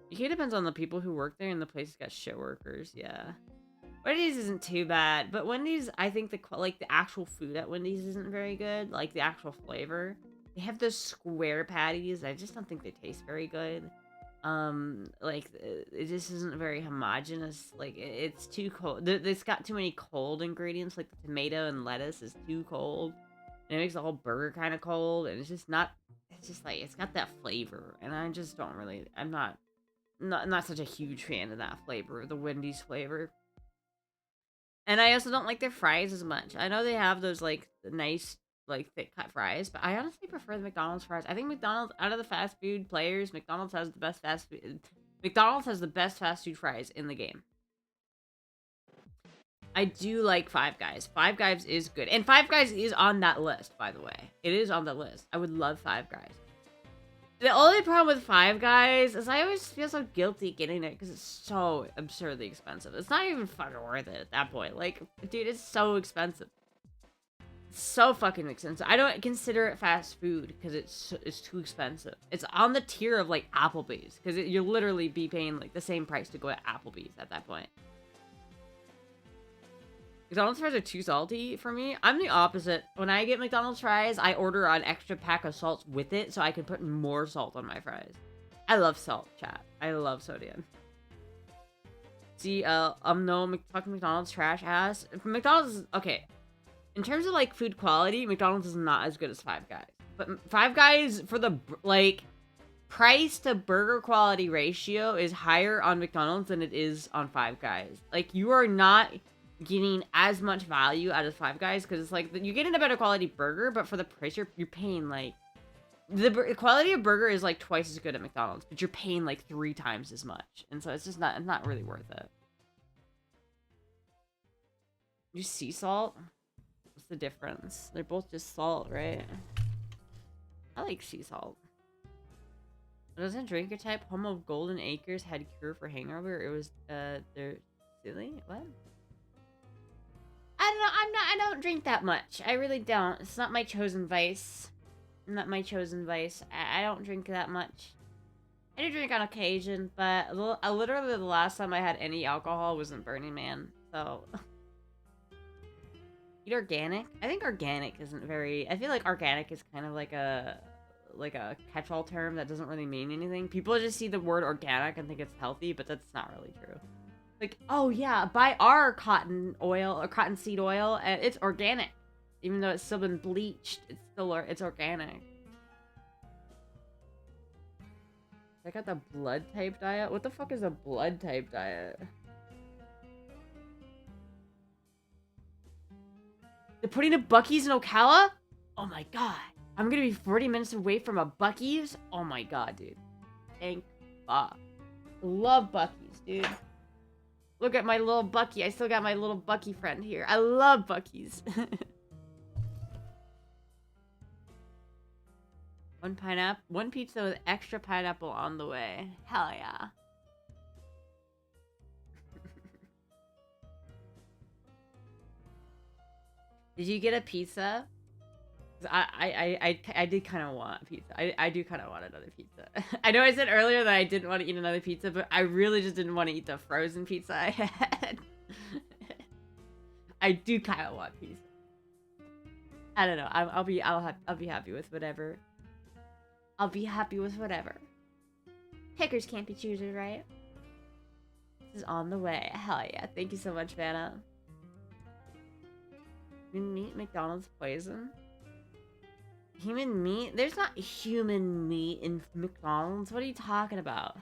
It depends on the people who work there, and the place has got shit workers, yeah. Wendy's isn't too bad, but Wendy's, I think the actual food at Wendy's isn't very good. Like, the actual flavor. They have those square patties. I just don't think they taste very good. Like, it just isn't very homogenous. Like, it's too cold. It's got too many cold ingredients. Like, the tomato and lettuce is too cold. And it makes the whole burger kind of cold. And it's just not, it's just like, it's got that flavor. And I just don't really, I'm not such a huge fan of that flavor, the Wendy's flavor. And I also don't like their fries as much. I know they have those, like, nice, like, thick cut fries, but I honestly prefer the McDonald's fries. I think McDonald's, out of the fast food players, McDonald's has the best fast food fries in the game. I do like Five Guys. Five Guys is good. And Five Guys is on that list, by the way. It is on the list. I would love Five Guys. The only problem with Five Guys is I always feel so guilty getting it because it's so absurdly expensive. It's not even fucking worth it at that point. Like, dude, it's so expensive. It's so fucking expensive. I don't consider it fast food because it's too expensive. It's on the tier of, like, Applebee's because you'll literally be paying, like, the same price to go at Applebee's at that point. McDonald's fries are too salty for me. I'm the opposite. When I get McDonald's fries, I order an extra pack of salt with it so I can put more salt on my fries. I love salt, chat. I love sodium. See, no, fucking McDonald's trash ass. McDonald's is, okay. In terms of, like, food quality, McDonald's is not as good as Five Guys. But Five Guys, for the, like, price to burger quality ratio is higher on McDonald's than it is on Five Guys. Like, you are not getting as much value out of Five Guys because it's like you're getting a better quality burger, but for the price you're paying, like, the quality of burger is like twice as good at McDonald's, but you're paying like 3 times as much, and so it's just not really worth it. You sea salt? What's the difference? They're both just salt, right? I like sea salt. Doesn't drink your type Home of Golden Acres had cure for hangover? It was they're silly? What? I don't know. I don't drink that much. I really don't. It's not my chosen vice. Not my chosen vice. I don't drink that much. I do drink on occasion, but literally the last time I had any alcohol was in Burning Man. So, eat organic. I think organic isn't very. I feel like organic is kind of like a catch-all term that doesn't really mean anything. People just see the word organic and think it's healthy, but that's not really true. Like, oh yeah, buy our cotton oil or cottonseed oil, and it's organic, even though it's still been bleached. It's organic. Check out the blood type diet. What the fuck is a blood type diet? They're putting a Buc-ee's in Ocala? Oh my god, I'm gonna be 40 minutes away from a Buc-ee's. Oh my god, dude. Thank fuck. Love Buc-ee's, dude. Look at my little Bucky. I still got my little Bucky friend here. I love Bucky's. One pizza with extra pineapple on the way. Hell yeah. Did you get a pizza? I did kind of want pizza. I do kind of want another pizza. I know I said earlier that I didn't want to eat another pizza, but I really just didn't want to eat the frozen pizza I had. I do kind of want pizza. I don't know. I'll be happy with whatever. I'll be happy with whatever. Pickers can't be choosers, right? This is on the way. Hell yeah. Thank you so much, Vanna. Human meat, McDonald's poison? Human meat? There's not human meat in McDonald's. What are you talking about?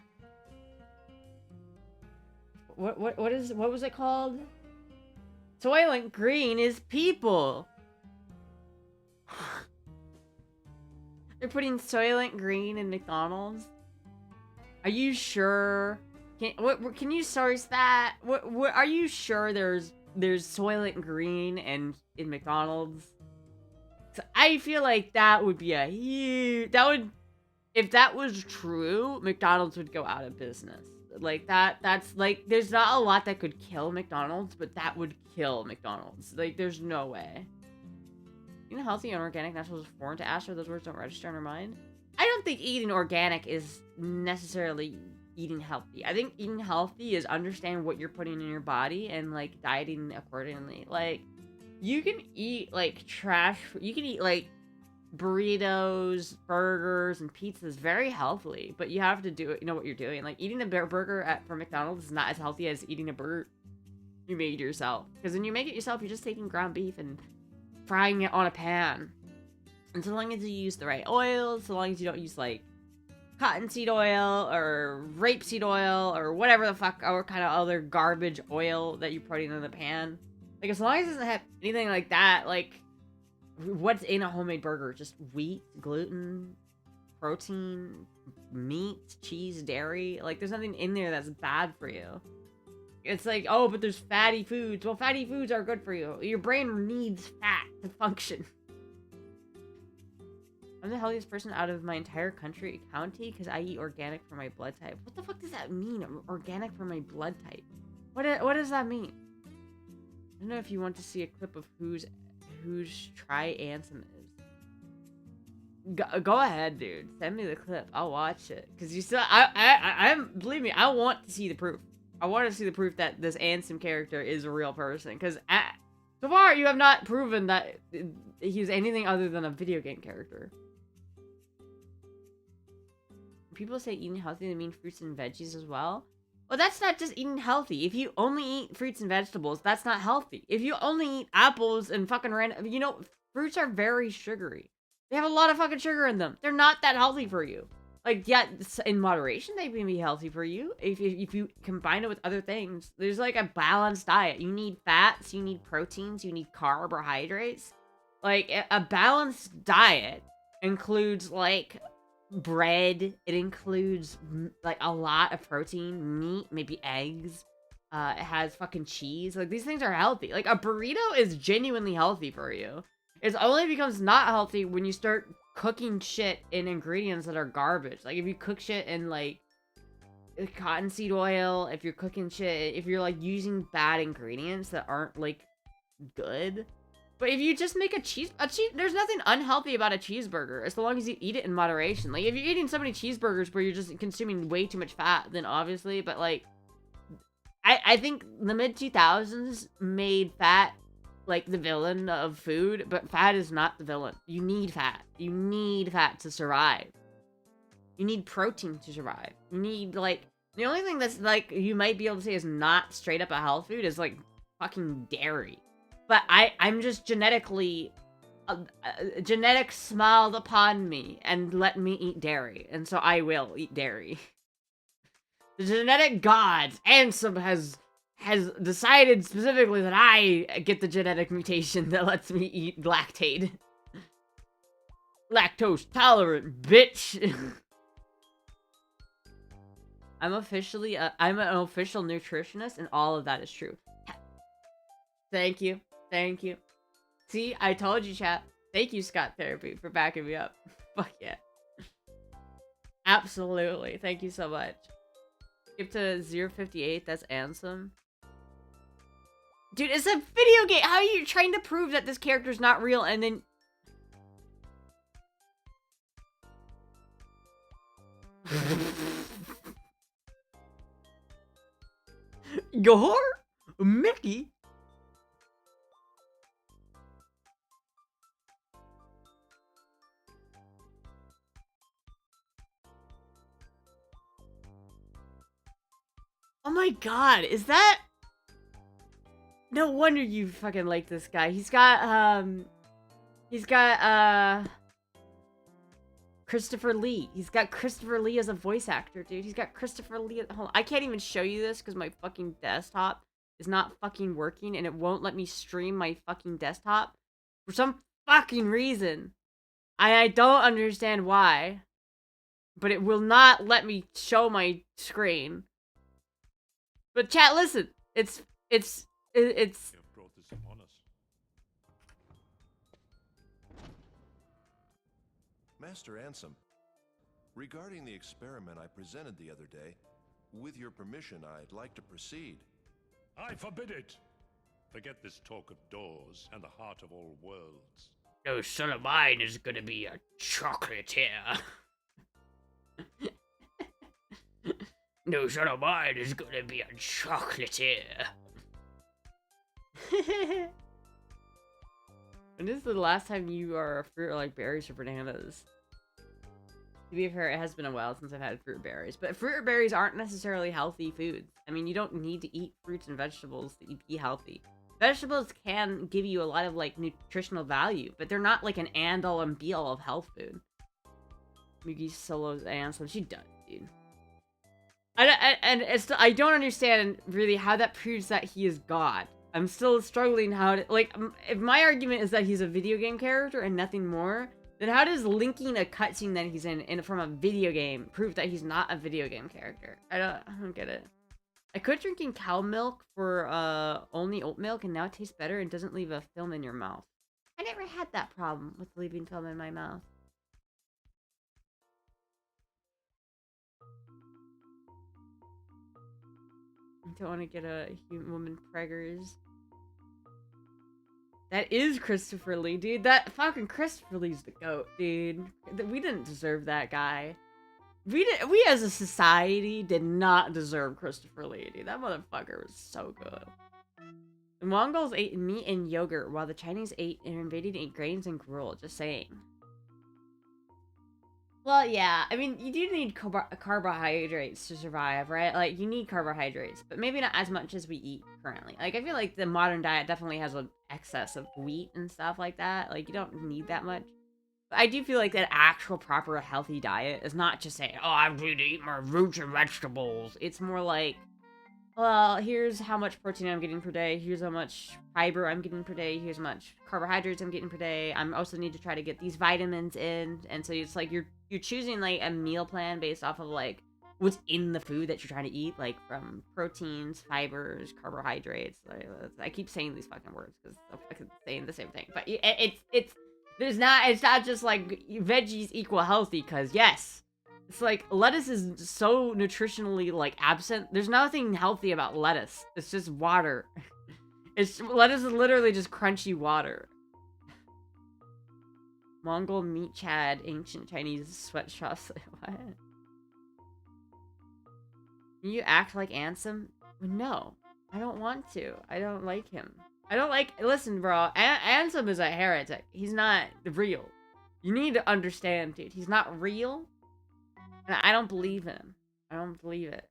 What was it called? Soylent Green is people. They're putting Soylent Green in McDonald's? Are you sure? Can you source that? What are you sure there's Soylent Green in McDonald's? So I feel like that would be a huge... If that was true, McDonald's would go out of business. Like, that's, like, there's not a lot that could kill McDonald's, but that would kill McDonald's. Like, there's no way. Eating healthy and organic naturals is foreign to Astra. Those words don't register in her mind. I don't think eating organic is necessarily eating healthy. I think eating healthy is understanding what you're putting in your body and, like, dieting accordingly. Like, you can eat, like, trash. You can eat, like, burritos, burgers, and pizzas very healthily, but you have to do it. You know what you're doing. Like, eating a burger from McDonald's is not as healthy as eating a burger you made yourself. Because when you make it yourself, you're just taking ground beef and frying it on a pan. And so long as you use the right oil, so long as you don't use, like, cottonseed oil or rapeseed oil or whatever the fuck, or kind of other garbage oil that you're putting in the pan. Like, as long as it doesn't have anything like that, like, what's in a homemade burger? Just wheat, gluten, protein, meat, cheese, dairy. Like, there's nothing in there that's bad for you. It's like, oh, but there's fatty foods. Well, fatty foods are good for you. Your brain needs fat to function. I'm the healthiest person out of my entire county because I eat organic for my blood type. What the fuck does that mean? Organic for my blood type? What does that mean? I don't know if you want to see a clip of whose tri-anthem is. Go ahead, dude. Send me the clip. I'll watch it. Because you still, believe me, I want to see the proof. I want to see the proof that this Ansem character is a real person. Because so far, you have not proven that he's anything other than a video game character. People say eating healthy, they mean fruits and veggies as well. Well, that's not just eating healthy. If you only eat fruits and vegetables, that's not healthy. If you only eat apples and fucking random... You know, fruits are very sugary. They have a lot of fucking sugar in them. They're not that healthy for you. Like, yeah, in moderation, they can be healthy for you. If you combine it with other things. There's, like, a balanced diet. You need fats, you need proteins, you need carbohydrates. Like, a balanced diet includes, like... bread. It includes like a lot of protein, meat, maybe eggs. It has fucking cheese. Like, these things are healthy. Like, a burrito is genuinely healthy for you. It only becomes not healthy when you start cooking shit in ingredients that are garbage. Like, if you cook shit in like cottonseed oil, if you're cooking shit, if you're like using bad ingredients that aren't like good. But if you just make there's nothing unhealthy about a cheeseburger as long as you eat it in moderation. Like, if you're eating so many cheeseburgers where you're just consuming way too much fat, then obviously, but like, I think the mid-2000s made fat like the villain of food, but fat is not the villain. You need fat. You need fat to survive. You need protein to survive. You need, like, the only thing that's like, you might be able to say is not straight up a health food is like fucking dairy. But I'm just genetically... genetics smiled upon me and let me eat dairy. And so I will eat dairy. The genetic gods, Ansem has decided specifically that I get the genetic mutation that lets me eat lactate. Lactose tolerant, bitch! I'm an official nutritionist, and all of that is true. Thank you. Thank you. See, I told you, chat. Thank you, Scott Therapy, for backing me up. Fuck yeah. Absolutely. Thank you so much. Skip to 058. That's Ansem. Dude, it's a video game. How are you trying to prove that this character's not real and then... Gahor? Mickey? Oh my god, is that... No wonder you fucking like this guy. He's got, Christopher Lee. He's got Christopher Lee as a voice actor, dude. He's got Christopher Lee. Hold on. I can't even show you this because my fucking desktop is not fucking working and it won't let me stream my fucking desktop for some fucking reason. I don't understand why, but it will not let me show my screen. But chat, listen. It's You have brought this upon us. Master Ansem, regarding the experiment I presented the other day, with your permission, I'd like to proceed. I forbid it! Forget this talk of doors and the heart of all worlds. No son of mine is gonna be a chocolatier. No son of mine is gonna be a chocolatier. When is the last time you are a fruit or like berries or bananas? To be fair, it has been a while since I've had fruit or berries. But fruit or berries aren't necessarily healthy foods. I mean, you don't need to eat fruits and vegetables to be healthy. Vegetables can give you a lot of, like, nutritional value, but they're not, like, an and-all and be-all of health food. Mugi Solo's Ansem. She does, dude. I don't understand, really, how that proves that he is God. I'm still struggling how to... Like, if my argument is that he's a video game character and nothing more, then how does linking a cutscene that he's in from a video game prove that he's not a video game character? I don't get it. I quit drinking cow milk for only oat milk, and now it tastes better and doesn't leave a film in your mouth. I never had that problem with leaving film in my mouth. I don't want to get a woman preggers. That is Christopher Lee, dude. That fucking Christopher Lee's the GOAT, dude. We didn't deserve that guy. We as a society did not deserve Christopher Lee, dude. That motherfucker was so good. The Mongols ate meat and yogurt, while the Chinese ate and invaded and ate grains and gruel. Just saying. Well, yeah. I mean, you do need carbohydrates to survive, right? Like, you need carbohydrates, but maybe not as much as we eat currently. Like, I feel like the modern diet definitely has an excess of wheat and stuff like that. Like, you don't need that much. But I do feel like that actual proper healthy diet is not just saying, oh, I need to eat more fruits and vegetables. It's more like, well, here's how much protein I'm getting per day. Here's how much fiber I'm getting per day. Here's how much carbohydrates I'm getting per day. I'm also need to try to get these vitamins in. And so it's like you're choosing like a meal plan based off of like what's in the food that you're trying to eat, like from proteins, fibers, carbohydrates. Like, I keep saying these fucking words because I'm fucking saying the same thing. But it's not just like veggies equal healthy, because yes. It's like, lettuce is so nutritionally, like, absent. There's nothing healthy about lettuce. It's just water. Lettuce is literally just crunchy water. Mongol meat chad, ancient Chinese sweatshops. What? Can you act like Ansem? No. I don't want to. I don't like him. I don't like... Listen, bro. Ansem is a heretic. He's not real. You need to understand, dude. He's not real. And I don't believe him. I don't believe it.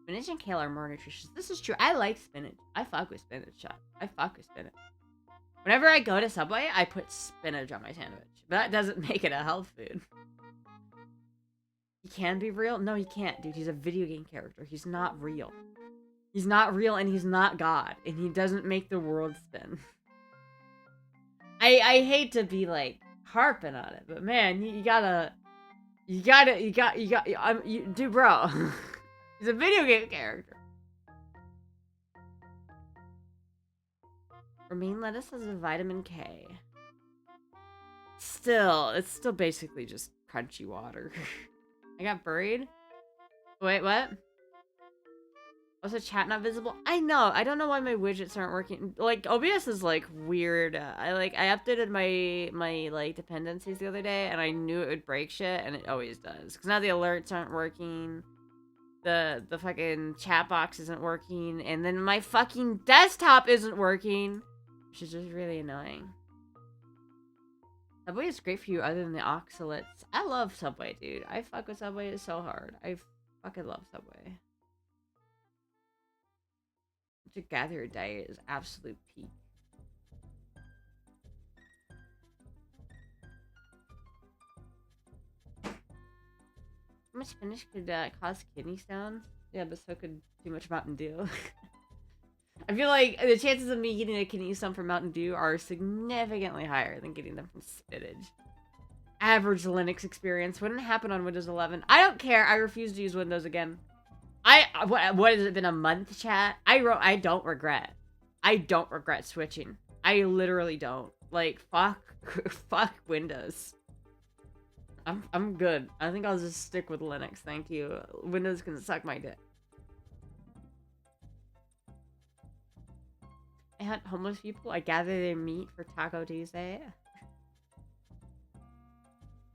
Spinach and kale are more nutritious. This is true. I like spinach. I fuck with spinach, shot. I fuck with spinach. Whenever I go to Subway, I put spinach on my sandwich. But that doesn't make it a health food. He can be real? No, he can't, dude. He's a video game character. He's not real. He's not real, and he's not God. And he doesn't make the world spin. I hate to be, like, harping on it, but man, you got, dude, bro. He's a video game character. Romaine lettuce has a vitamin K. Still, it's still basically just crunchy water. I got buried? Wait, what? Also, chat not visible? I know. I don't know why my widgets aren't working. Like, OBS is, like, weird. I updated my like, dependencies the other day, and I knew it would break shit, and it always does. Because now the alerts aren't working. The fucking chat box isn't working, and then my fucking desktop isn't working. Which is just really annoying. Subway is great for you other than the oxalates. I love Subway, dude. I fuck with Subway so hard. I fucking love Subway. To gather a diet is absolute peak. How much spinach could cause kidney stones? Yeah, but so could too much Mountain Dew. I feel like the chances of me getting a kidney stone from Mountain Dew are significantly higher than getting them from spinach. Average Linux experience wouldn't happen on Windows 11. I don't care. I refuse to use Windows again. What has it been, a month, chat? I don't regret. I don't regret switching. I literally don't. Like, fuck Windows. I'm good. I think I'll just stick with Linux, thank you. Windows can suck my dick. I hunt homeless people. I gather their meat for Taco Tuesday.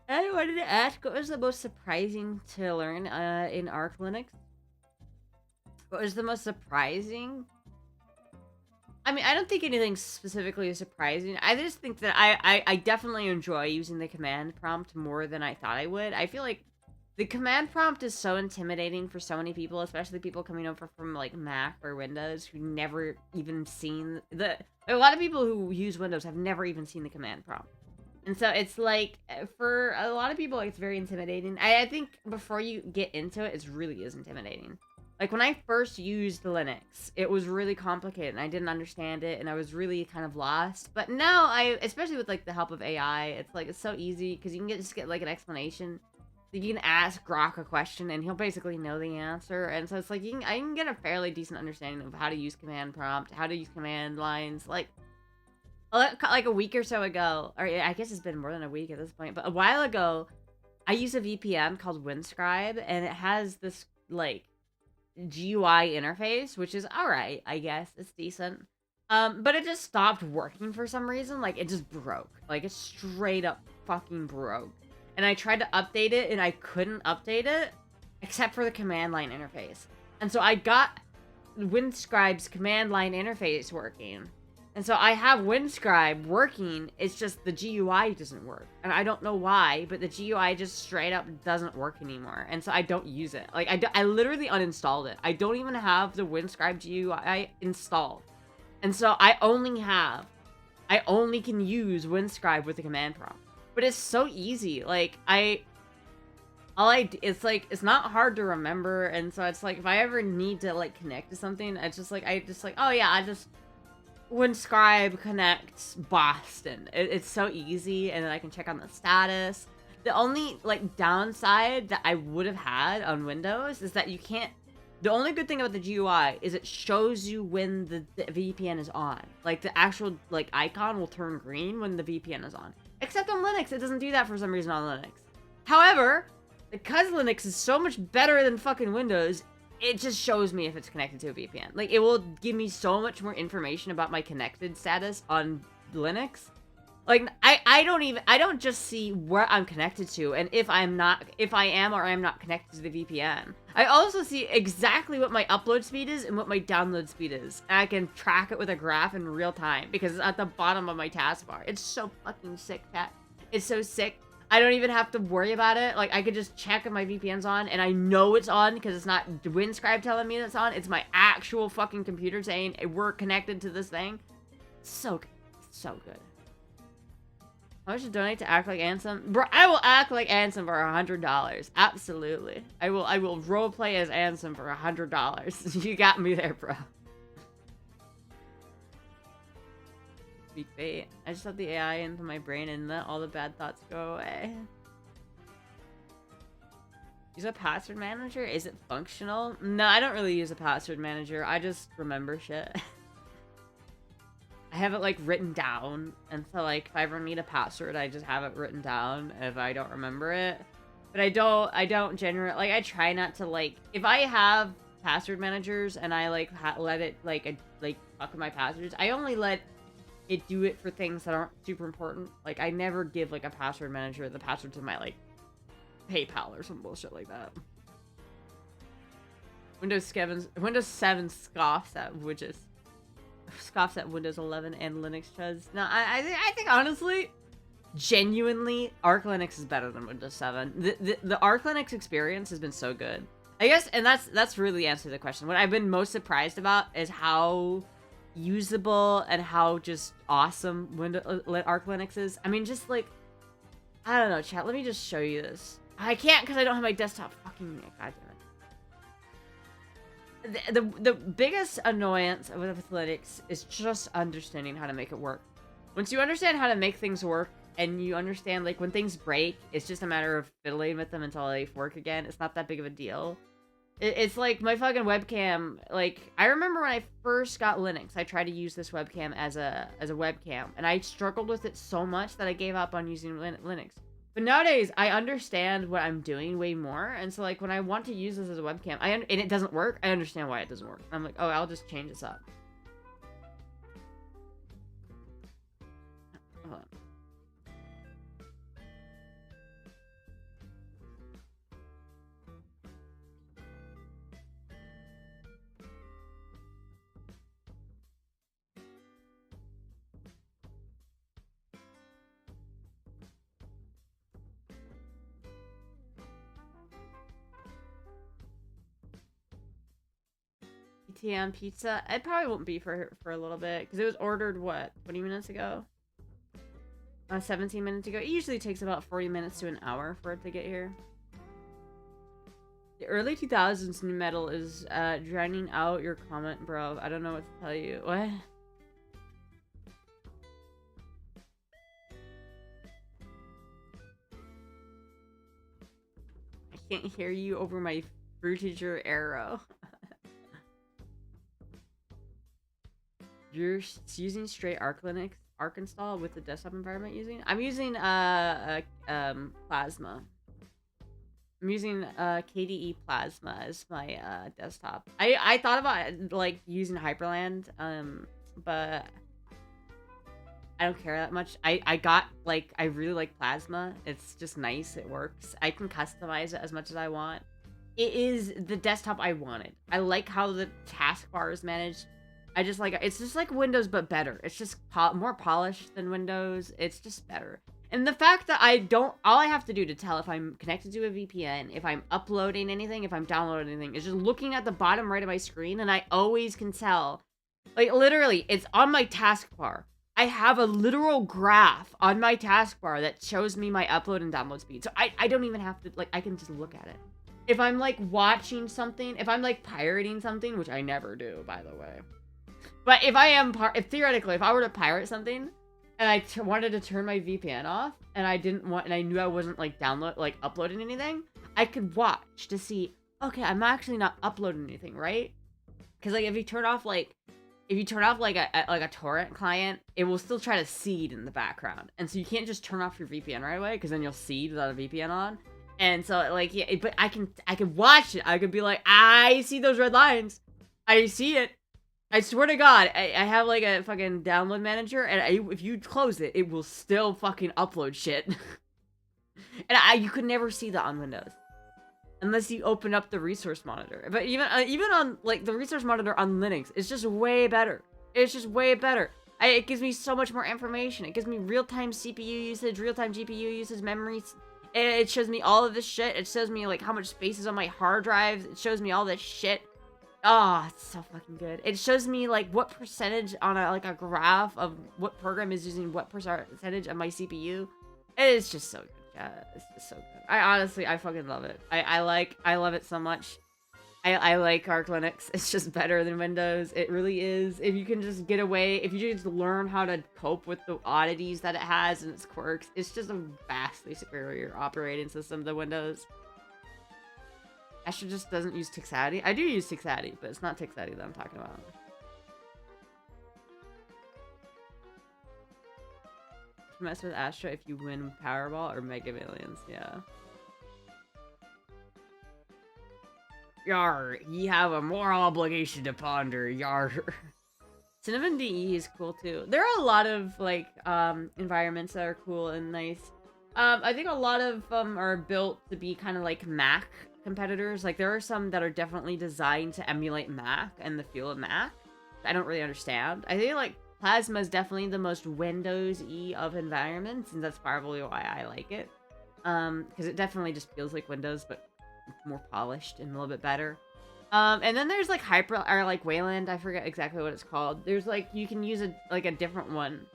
I wanted to ask, what was the most surprising to learn in Arch Linux? What was the most surprising? I mean, I don't think anything specifically surprising. I just think that I definitely enjoy using the command prompt more than I thought I would. I feel like the command prompt is so intimidating for so many people, especially people coming over from like Mac or Windows who never even seen a lot of people who use Windows have never even seen the command prompt. And so it's like, for a lot of people, it's very intimidating. I think before you get into it, it really is intimidating. Like, when I first used Linux, it was really complicated, and I didn't understand it, and I was really kind of lost. But now, especially with, like, the help of AI, it's, like, it's so easy, because you can just get, like, an explanation. You can ask Grok a question, and he'll basically know the answer. And so it's, like, I can get a fairly decent understanding of how to use command prompt, how to use command lines. Like a week or so ago, or I guess it's been more than a week at this point, but a while ago, I use a VPN called Windscribe, and it has this, like, GUI interface, which is alright, I guess. It's decent. But it just stopped working for some reason. Like, it just broke. Like, it straight up fucking broke. And I tried to update it, and I couldn't update it, except for the command line interface. And so I got Windscribe's command line interface working. And so I have Windscribe working, it's just the GUI doesn't work. And I don't know why, but the GUI just straight up doesn't work anymore. And so I don't use it. Like, I literally uninstalled it. I don't even have the Windscribe GUI installed. And so I only can use Windscribe with the command prompt. But it's so easy. Like, it's like, it's not hard to remember. And so it's like, if I ever need to, like, connect to something, it's just like, oh yeah, Windscribe connects Boston. It's so easy, and then I can check on the status. The only, like, downside that I would have had on Windows is that you can't... The only good thing about the GUI is it shows you when the VPN is on. Like, the actual, like, icon will turn green when the VPN is on. Except on Linux, it doesn't do that for some reason on Linux. However, because Linux is so much better than fucking Windows, it just shows me if it's connected to a VPN. Like, it will give me so much more information about my connected status on Linux. Like, I don't just see where I'm connected to and if I am or I'm not connected to the VPN. I also see exactly what my upload speed is and what my download speed is. And I can track it with a graph in real time because it's at the bottom of my taskbar. It's so fucking sick, chat. It's so sick. I don't even have to worry about it. Like, I could just check if my VPN's on, and I know it's on because it's not Windscribe telling me it's on. It's my actual fucking computer saying, hey, we're connected to this thing. So good. So good. How much to donate to act like Ansem? Bro, I will act like Ansem for $100. Absolutely. I will roleplay as Ansem for $100. You got me there, bro. Be fate. I just let the AI into my brain and let all the bad thoughts go away. Use a password manager? Is it functional? No, I don't really use a password manager. I just remember shit. I have it like written down, and so like if I ever need a password, I just have it written down if I don't remember it. But I don't generally, like, I try not to, like, if I have password managers and I like let it like fuck with my passwords, I only let it do it for things that aren't super important. Like, I never give like a password manager the password to my like PayPal or some bullshit like that. Windows 7 scoffs at Windows 11 and Linux does. No, I think honestly, genuinely, Arch Linux is better than Windows 7. The Arch Linux experience has been so good. I guess, and that's really the answer to the question. What I've been most surprised about is how usable and how just awesome Arch Linux is. I mean, just like, I don't know, chat. Let me just show you this. I can't because I don't have my desktop. Fucking goddamn it. The biggest annoyance with Linux is just understanding how to make it work. Once you understand how to make things work, and you understand, like, when things break, it's just a matter of fiddling with them until they work again. It's not that big of a deal. It's like my fucking webcam. Like, I remember when I first got Linux, I tried to use this webcam as a webcam, and I struggled with it so much that I gave up on using Linux. But nowadays, I understand what I'm doing way more, and so, like, when I want to use this as a webcam, and it doesn't work, I understand why it doesn't work. I'm like, oh, I'll just change this up. Hold on. TM pizza. It probably won't be for a little bit because it was ordered what 20 minutes ago. 17 minutes ago. It usually takes about 40 minutes to an hour for it to get here. The early 2000s new metal is drowning out your comment, bro. I don't know what to tell you. What? I can't hear you over my fruitager arrow. You're using straight Arch Linux, Arch install with the desktop environment using? I'm using Plasma. I'm using KDE Plasma as my desktop. I thought about like using Hyperland, but I don't care that much. I got like I really like Plasma. It's just nice. It works. I can customize it as much as I want. It is the desktop I wanted. I like how the taskbar is managed. I just like, it's just like Windows, but better. It's just more polished than Windows. It's just better. And the fact that all I have to do to tell if I'm connected to a VPN, if I'm uploading anything, if I'm downloading anything, is just looking at the bottom right of my screen, and I always can tell. Like, literally, it's on my taskbar. I have a literal graph on my taskbar that shows me my upload and download speed. So I don't even have to, like, I can just look at it. If I'm, like, watching something, if I'm, like, pirating something, which I never do, by the way. But if I am, theoretically, if I were to pirate something, and I wanted to turn my VPN off, and I didn't want, and I knew I wasn't, like, uploading anything, I could watch to see, okay, I'm actually not uploading anything, right? Because, like, if you turn off, like, a torrent client, it will still try to seed in the background. And so you can't just turn off your VPN right away, because then you'll seed without a VPN on. And so, like, yeah, but I can watch it. I could be like, I see those red lines. I see it. I swear to God, I have, like, a fucking download manager, and if you close it, it will still fucking upload shit. And you could never see that on Windows. Unless you open up the resource monitor. But even on, like, the resource monitor on Linux, it's just way better. It's just way better. It gives me so much more information. It gives me real-time CPU usage, real-time GPU usage, memories. It shows me all of this shit. It shows me, like, how much space is on my hard drives. It shows me all this shit. Oh, it's so fucking good. It shows me, like, what percentage on a graph of what program is using what percentage of my CPU. It's just so good. Yeah, it's just so good. I fucking love it. I love it so much. I like Arch Linux. It's just better than Windows. It really is. If you can just get away, if you just learn how to cope with the oddities that it has and its quirks, it's just a vastly superior operating system than Windows. Astra just doesn't use Tixati. I do use Tixati, but it's not Tixati that I'm talking about. to mess with Astra if you win Powerball or Mega Millions. Yeah. Yar, ye have a moral obligation to ponder. Yar. Cinnamon DE is cool too. There are a lot of like environments that are cool and nice. I think a lot of them are built to be kind of like Mac competitors. Like there are some that are definitely designed to emulate Mac and the feel of Mac. I don't really understand. I think like Plasma is definitely the most Windows-y of environments, and that's probably why I like it. Because it definitely just feels like Windows, but more polished and a little bit better. And then there's like Hyper or like Wayland. I forget exactly what it's called. There's like you can use a different one,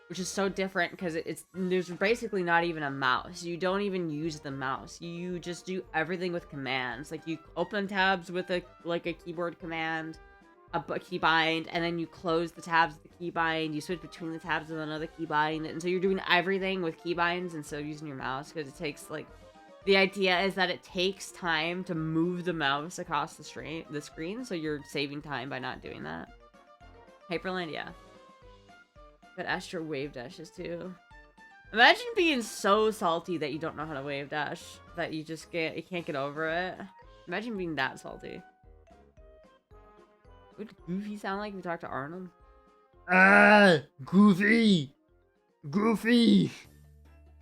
which is so different because there's basically not even a mouse. You don't even use the mouse. You just do everything with commands. Like you open tabs with a keyboard command, a keybind, and then you close the tabs with the keybind. You switch between the tabs with another keybind, and so you're doing everything with keybinds instead of using your mouse because it takes like. The idea is that it takes time to move the mouse across the screen, so you're saving time by not doing that. Hyperland, yeah. But Astra wave dashes too. Imagine being so salty that you don't know how to wave dash, that you can't get over it. Imagine being that salty. What did Goofy sound like if we talked to Arnold? Ah, Goofy! Goofy!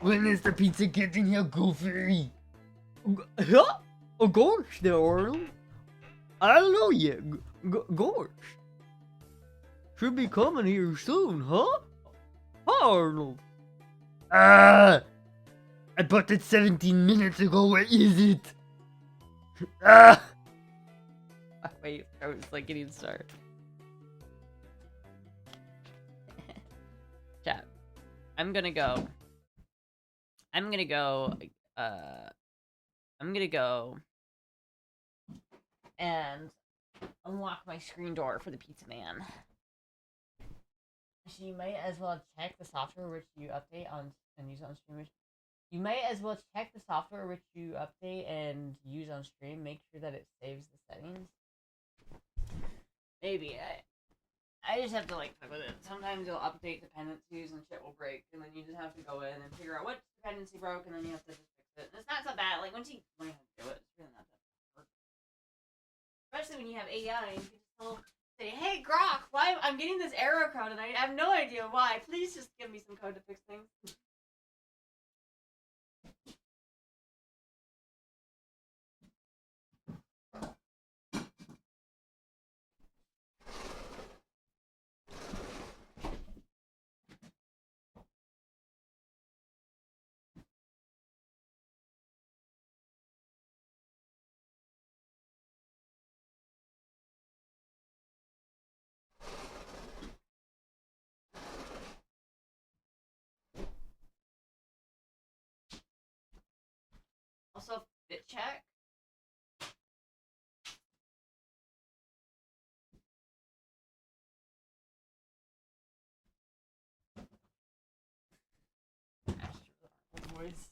When is the pizza getting here, Goofy? Huh? Oh, gosh, there, Arnold. I don't know yet. Gosh. Should be coming here soon, huh? Huh, Arnold? Ah! I bought it 17 minutes ago. Where is it? Ah! Wait, I was like getting to start. Chat. I'm gonna go and unlock my screen door for the pizza man. So you might as well check the software which you update on and use on stream. You might as well check the software which you update and use on stream. Make sure that it saves the settings. Maybe I just have to like fuck with it. Sometimes you'll update dependencies and shit will break, and then you just have to go in and figure out what dependency broke, and then you have to just fix it. And it's not so bad. Like once you learn how to do it, it's really not that hard. Especially when you have AI, and you can just say, "Hey Grok, why I'm getting this error code, and I have no idea why. Please just give me some code to fix things." Also, fit check. Voice.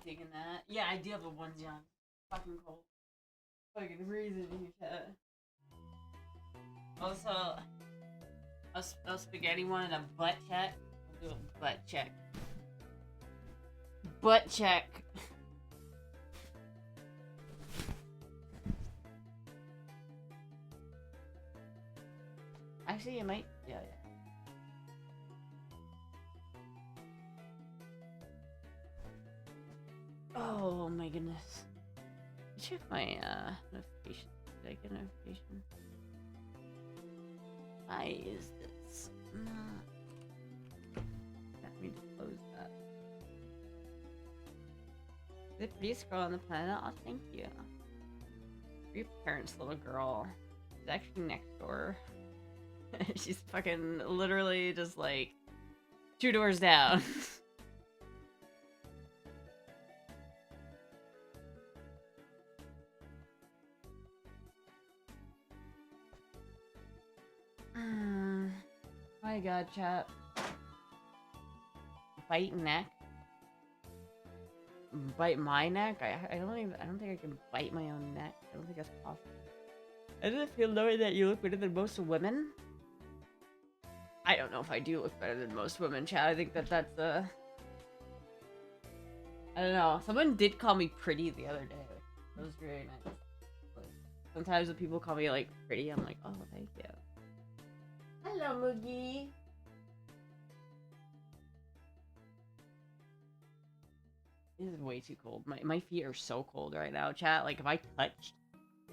Taking that. Yeah, I do have a onesie on. Fucking cold. Fucking freezing in your chat. Also, a spaghetti wanted a butt check. I'll do a butt check. Butt check. Actually, it might. Yeah. Oh my goodness. Check my notifications. Did I get a notification? Why is this not? I need to close that. The prettiest girl on the planet? Oh, thank you. Your parents' little girl. She's actually next door. She's fucking literally just like 2 doors down. My god, chat. Bite neck. Bite my neck? I don't think I can bite my own neck. I don't think that's possible. Doesn't it feel knowing that you look better than most women? I don't know if I do look better than most women, chat. I think that's I don't know. Someone did call me pretty the other day. That was really nice. Like, sometimes when people call me like pretty, I'm like, oh, thank you. Hello, Moogie. This is way too cold. My feet are so cold right now, chat. Like, if I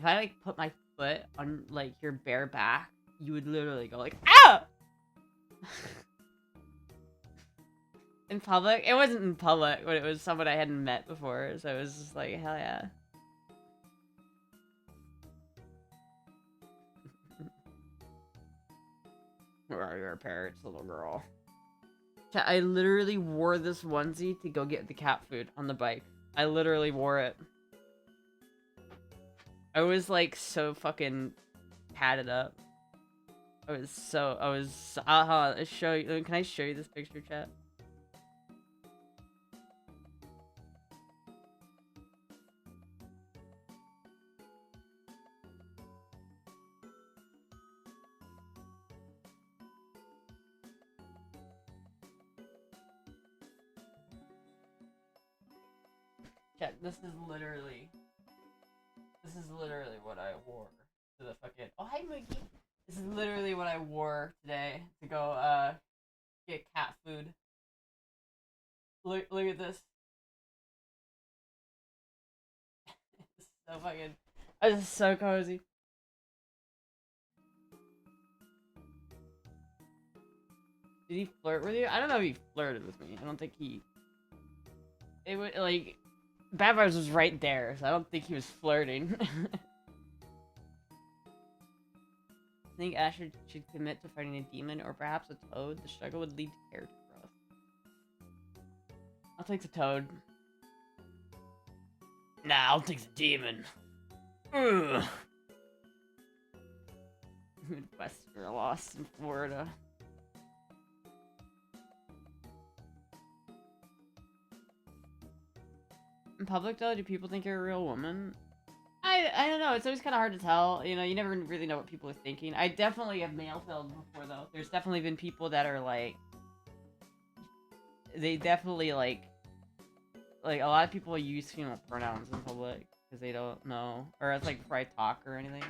like put my foot on like your bare back, you would literally go like, ah! In public? It wasn't in public, but it was someone I hadn't met before, so it was just like, hell yeah. Where are your parents, little girl? I literally wore this onesie to go get the cat food on the bike. I literally wore it. I was like so fucking padded up. I'll show you. Can I show you this picture, chat? Chat, this is literally what I wore to the fucking. Oh, hi, Mookie. This is literally what I wore today to go get cat food. Look at this. It's so fucking. This is so cozy. Did he flirt with you? I don't know if he flirted with me. I don't think he. It would like. Bad Vibes was right there, so I don't think he was flirting. I think Asher should commit to fighting a demon or perhaps a toad. The struggle would lead to character growth. I'll take the toad. Nah, I'll take the demon. Ugh. Midwest girl lost in Florida. In public though, do people think you're a real woman? I don't know. It's always kind of hard to tell. You know, you never really know what people are thinking. I definitely have male filled before though. There's definitely been people that are like, they definitely like a lot of people use female pronouns in public because they don't know, or it's like before I talk or anything.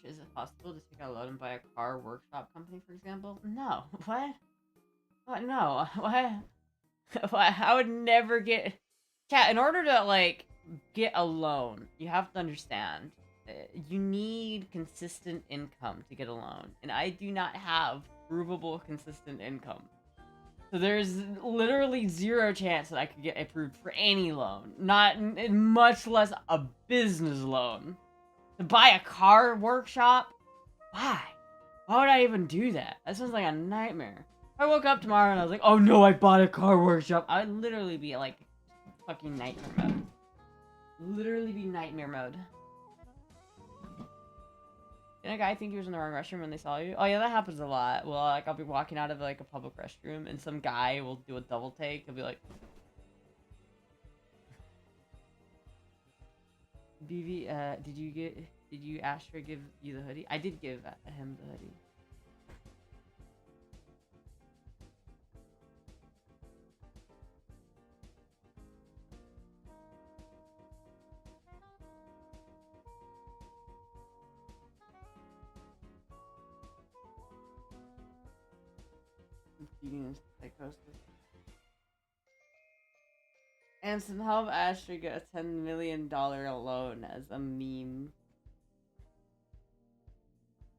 Is it possible to take out a loan and buy a car workshop company, for example? No. What? What? No. What? What? I would never get... Chat, in order to, like, get a loan, you have to understand, you need consistent income to get a loan. And I do not have provable consistent income. So there's literally zero chance that I could get approved for any loan. Not, much less a business loan. To buy a car workshop? Why? Why would I even do that? That sounds like a nightmare. If I woke up tomorrow and I was like, oh no, I bought a car workshop, I would literally be like, fucking nightmare mode. Literally be nightmare mode. Didn't a guy think he was in the wrong restroom when they saw you? Oh yeah, that happens a lot. Well, like, I'll be walking out of like a public restroom and some guy will do a double take. He'll be like, BV, did you Astra give you the hoodie? I did give him the hoodie. Psychosis. And some help Ashley get a $10 million loan as a meme.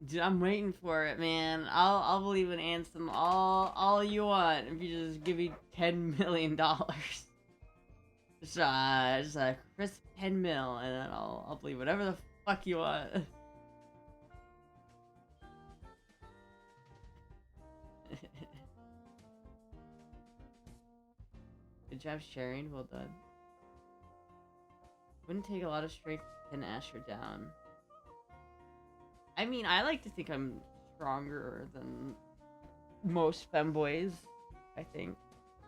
Dude, I'm waiting for it, man. I'll believe in Ansem all you want if you just give me $10 million. Just a crisp 10 mil, and then I'll believe whatever the fuck you want. Good job sharing, well done. Wouldn't take a lot of strength to pin Asher down. I mean, I like to think I'm stronger than most femboys, I think.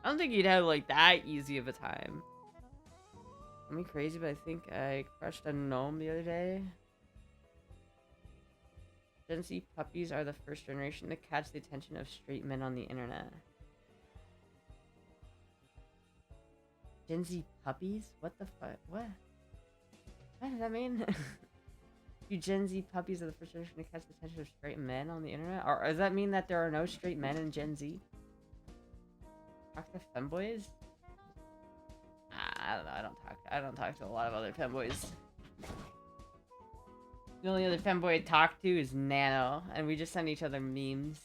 I don't think you'd have, like, that easy of a time. I'm me crazy, but I think I crushed a gnome the other day. Gen Z puppies are the first generation to catch the attention of straight men on the internet. Gen Z puppies? What the fuck? What? What does that mean? You Gen Z puppies are the first generation to catch the attention of straight men on the internet? Or does that mean that there are no straight men in Gen Z? Talk to femboys? I don't know. I don't talk to a lot of other femboys. The only other femboy I talk to is Nano, and we just send each other memes.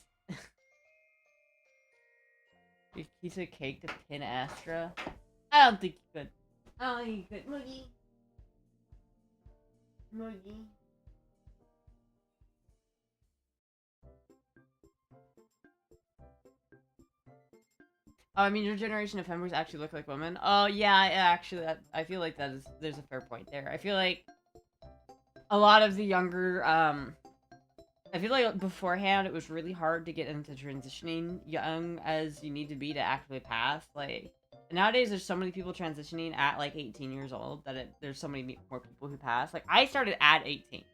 Piece of cake to pin Astra? I don't think you could. I don't think you could. Moogie. Moogie. Oh, I mean, your generation of femboys actually look like women. Oh, yeah, actually, I feel like there's a fair point there. I feel like a lot of the younger, I feel like beforehand it was really hard to get into transitioning young as you need to be to actually pass. Like, nowadays there's so many people transitioning at like 18 years old that there's so many more people who pass. Like, I started at 18,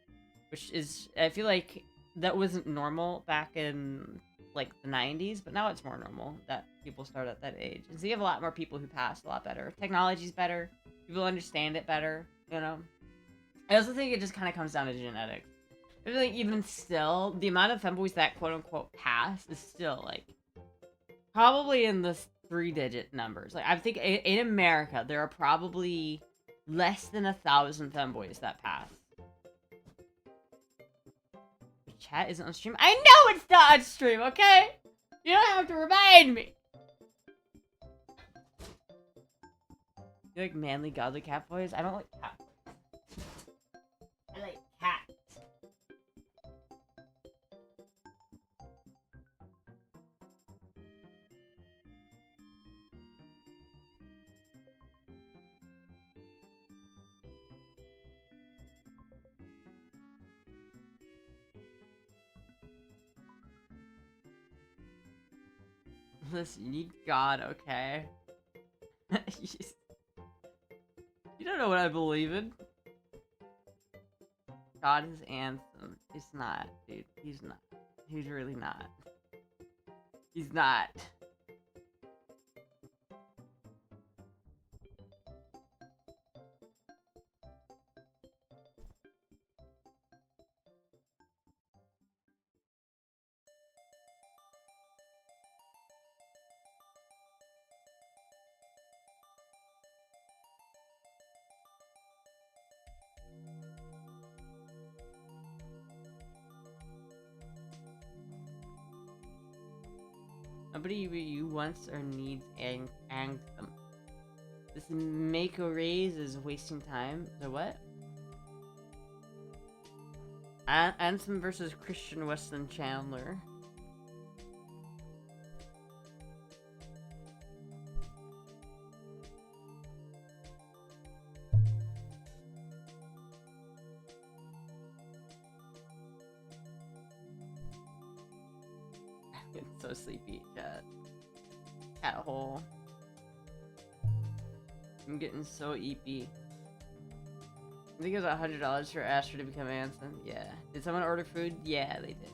which is, I feel like that wasn't normal back in like the 90s, but now it's more normal that people start at that age. And so you have a lot more people who pass a lot better. Technology's better. People understand it better, you know? I also think it just kind of comes down to genetics. I feel like even still, the amount of femboys that quote-unquote pass is still, like, probably in the 3-digit numbers. Like, I think in America, there are probably less than 1,000 femboys that pass. Chat isn't on stream. I know it's not on stream, okay? You don't have to remind me. You like manly, godly cat boys? I don't like cat boys. I like cats. Listen, you need God, okay? You don't know what I believe in. God is Anthem. He's not, dude. He's not. He's really not. He's not. Nobody you wants or needs Anthem. This Mako raise is wasting time. The what? Anthem versus Christian Weston Chandler. Getting so sleepy, chat. Cat hole. I'm getting so eepy. I think it was $100 for Astra to become Anson. Yeah. Did someone order food? Yeah, they did.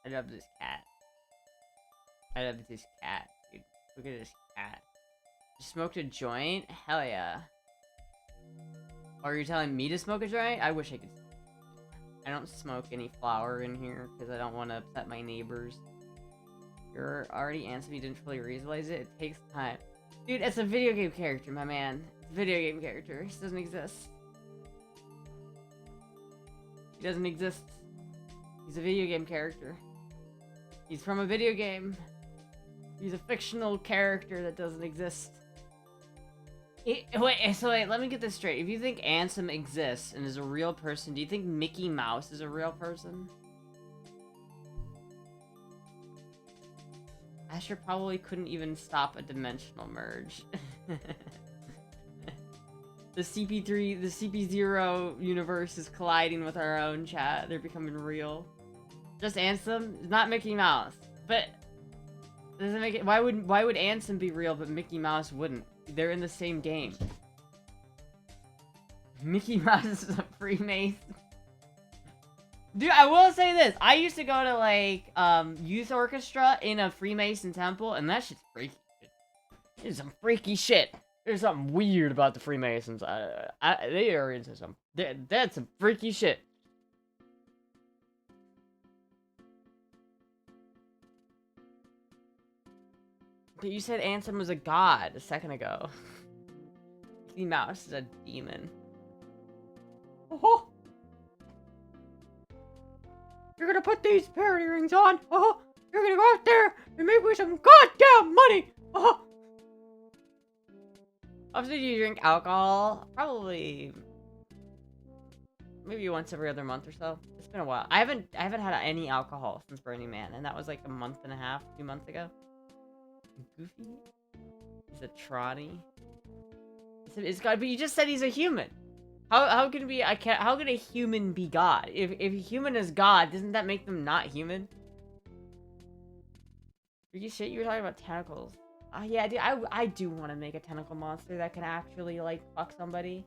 I love this cat. I love this cat, dude. Look at this cat. You smoked a joint? Hell yeah. Or are you telling me to smoke a joint? I wish I could. I don't smoke any flower in here because I don't want to upset my neighbors. You're already answering me, didn't fully realize it. It takes time. Dude, it's a video game character, my man. It's a video game character. He doesn't exist. He doesn't exist. He's a video game character. He's from a video game. He's a fictional character that doesn't exist. Wait, let me get this straight. If you think Ansem exists and is a real person, do you think Mickey Mouse is a real person? Astra probably couldn't even stop a dimensional merge. The CP3, the CP0 universe is colliding with our own chat. They're becoming real. Just Ansem, not Mickey Mouse. But doesn't make it. Why would Ansem be real, but Mickey Mouse wouldn't? They're in the same game. Mickey Mouse is a Freemason. Dude, I will say this. I used to go to, like, youth orchestra in a Freemason temple, and that shit's freaky. It's some freaky shit. There's something weird about the Freemasons. They are into some... That's some freaky shit. But you said Ansem was a god a second ago. Mickey Mouse is a demon. Oh! You're gonna put these parody rings on. Oh! You're gonna go out there and make me some goddamn money. Oh! Often do you drink alcohol? Probably... maybe once every other month or so. It's been a while. I haven't had any alcohol since Burning Man, and that was like a month and a half, 2 months ago. Goofy? He's a Tronny. It's God, but you just said he's a human. How can a human be God? If a human is God, doesn't that make them not human? You shit, you were talking about tentacles. Yeah, dude, I do want to make a tentacle monster that can actually like fuck somebody.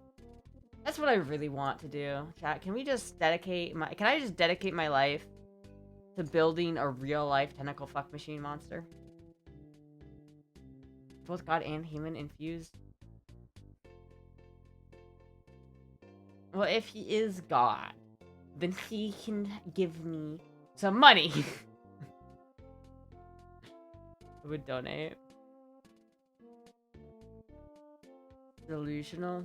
That's what I really want to do. Chat, can I just dedicate my life to building a real life tentacle fuck machine monster? Both God and human infused. Well, if he is God, then he can give me some money. I would donate. Delusional.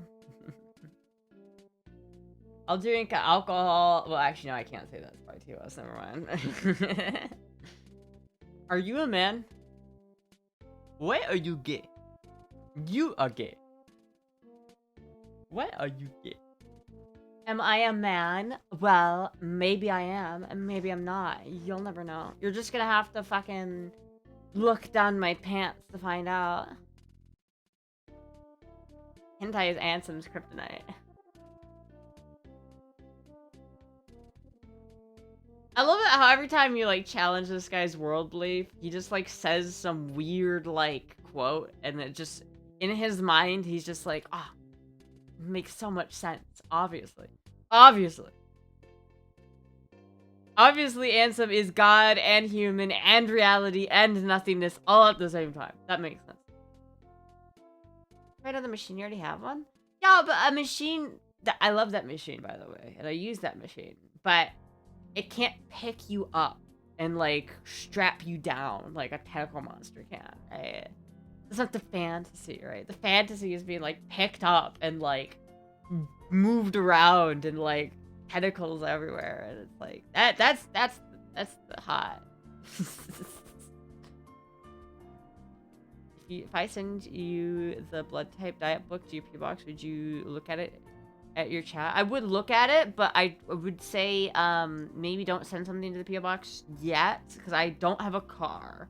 I'll drink alcohol. Well, actually, no, I can't say that. It's probably too us. Never mind. Are you a man? Why are you gay? You are gay. Why are you gay? Am I a man? Well, maybe I am, and maybe I'm not. You'll never know. You're just gonna have to fucking look down my pants to find out. Hentai is Ansem's kryptonite. I love it how every time you, like, challenge this guy's world belief, he just, like, says some weird, like, quote, and it just, in his mind, he's just like, ah, oh, makes so much sense, obviously. Obviously, Ansem is God and human and reality and nothingness all at the same time. That makes sense. Right on the machine, you already have one? Yeah, but a machine, I love that machine, by the way, and I use that machine, but it can't pick you up and, like, strap you down like a tentacle monster can, right? That's not the fantasy, right? The fantasy is being, like, picked up and, like, moved around and, like, tentacles everywhere, and it's like, that's the hot. If I send you the blood type diet book to your P box, would you look at it? At your chat? I would look at it, but I would say maybe don't send something to the PO box yet, because I don't have a car.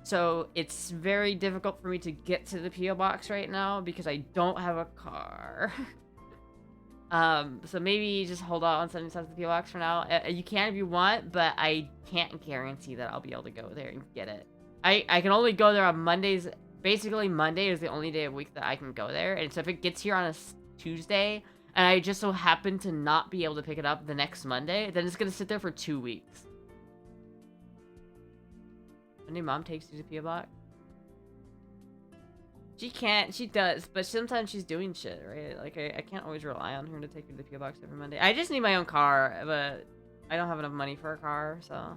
So it's very difficult for me to get to the PO box right now because I don't have a car. So maybe just hold on sending stuff to the PO box for now. You can if you want, but I can't guarantee that I'll be able to go there and get it. I can only go there on Mondays. Basically, Monday is the only day of the week that I can go there, and so if it gets here on a Tuesday, and I just so happen to not be able to pick it up the next Monday, then it's gonna sit there for 2 weeks. Monday mom takes you to PO box. She can't, she does, but sometimes she's doing shit, right? Like, I can't always rely on her to take me to the PO box every Monday. I just need my own car, but I don't have enough money for a car, so.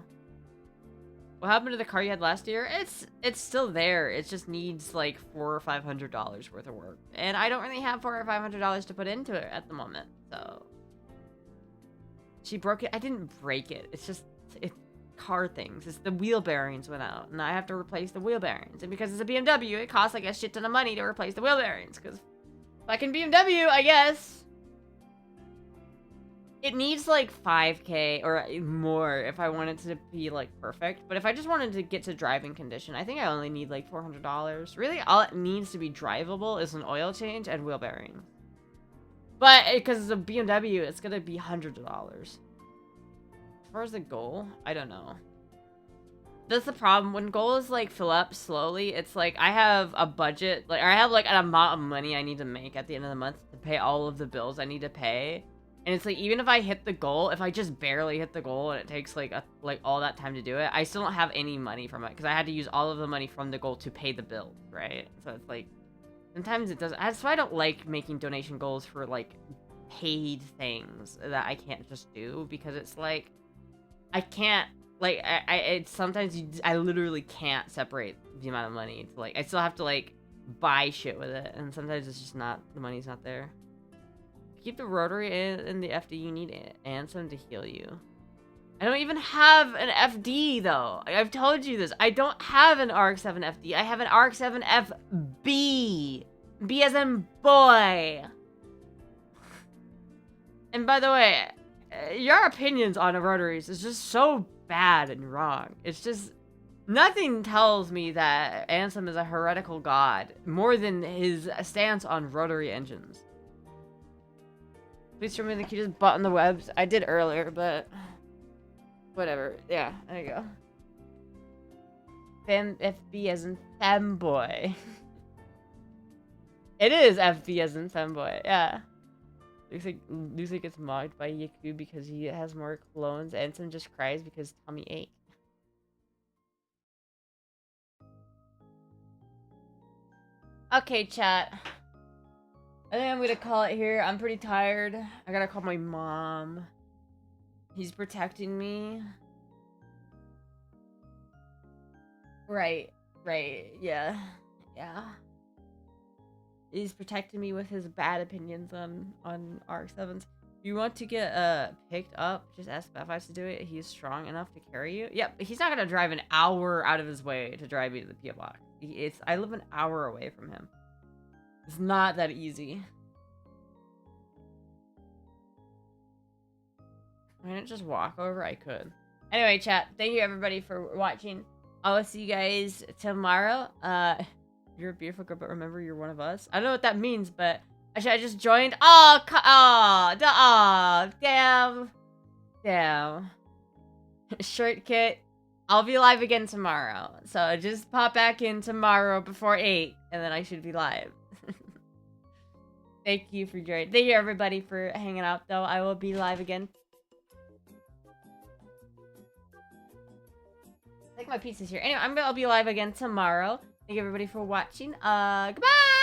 What happened to the car you had last year? It's still there. It just needs like $400 or $500 worth of work, and I don't really have $400 or $500 to put into it at the moment. So she broke it. I didn't break it. It's just car things. It's the wheel bearings went out, and I have to replace the wheel bearings. And because it's a BMW, it costs like a shit ton of money to replace the wheel bearings because Fucking BMW, I guess. It needs like 5K or more if I want it to be like perfect. But if I just wanted to get to driving condition, I think I only need like $400. Really, all it needs to be drivable is an oil change and wheel bearings. But because it's a BMW, it's gonna be $100. As far as the goal, I don't know. That's the problem. When goals like fill up slowly, it's like I have a budget, like, or I have like an amount of money I need to make at the end of the month to pay all of the bills I need to pay. And it's like, even if I hit the goal, if I just barely hit the goal and it takes like all that time to do it, I still don't have any money from it because I had to use all of the money from the goal to pay the bill, right? So it's like, sometimes it doesn't. That's why I don't like making donation goals for like paid things that I can't just do, because it's like, I can't, like, it's sometimes I literally can't separate the amount of money to like, I still have to like buy shit with it, and sometimes it's just not, the money's not there. Keep the rotary in the FD, you need Ansem to heal you. I don't even have an FD though. I've told you this. I don't have an RX-7 FD. I have an RX-7 FB. B as in boy. And by the way, your opinions on rotaries is just so bad and wrong. It's just, nothing tells me that Ansem is a heretical god more than his stance on rotary engines. Please show me the cutest butt on the webs. I did earlier, but whatever. Yeah, there you go. FB as in femboy. It is FB as in femboy, yeah. Looks like gets mocked by Yaku because he has more clones. Ansem just cries because tummy ache. Okay, chat. I think I'm gonna call it here. I'm pretty tired. I gotta call my mom. He's protecting me. Right, yeah. He's protecting me with his bad opinions on RX-7s. If you want to get picked up, just ask Baptiste to do it. He's strong enough to carry you. Yep, he's not gonna drive an hour out of his way to drive me to the PO block. I live an hour away from him. It's not that easy. Why didn't just walk over? I could. Anyway, chat, thank you everybody for watching. I will see you guys tomorrow. You're a beautiful girl, but remember, you're one of us. I don't know what that means, but actually, I just joined. Damn. Shirt kit. I'll be live again tomorrow. So just pop back in tomorrow before 8, and then I should be live. Thank you for joining. Thank you everybody for hanging out, though. I will be live again. I think my pizza's here. Anyway, I'll be live again tomorrow. Thank you everybody for watching. Goodbye!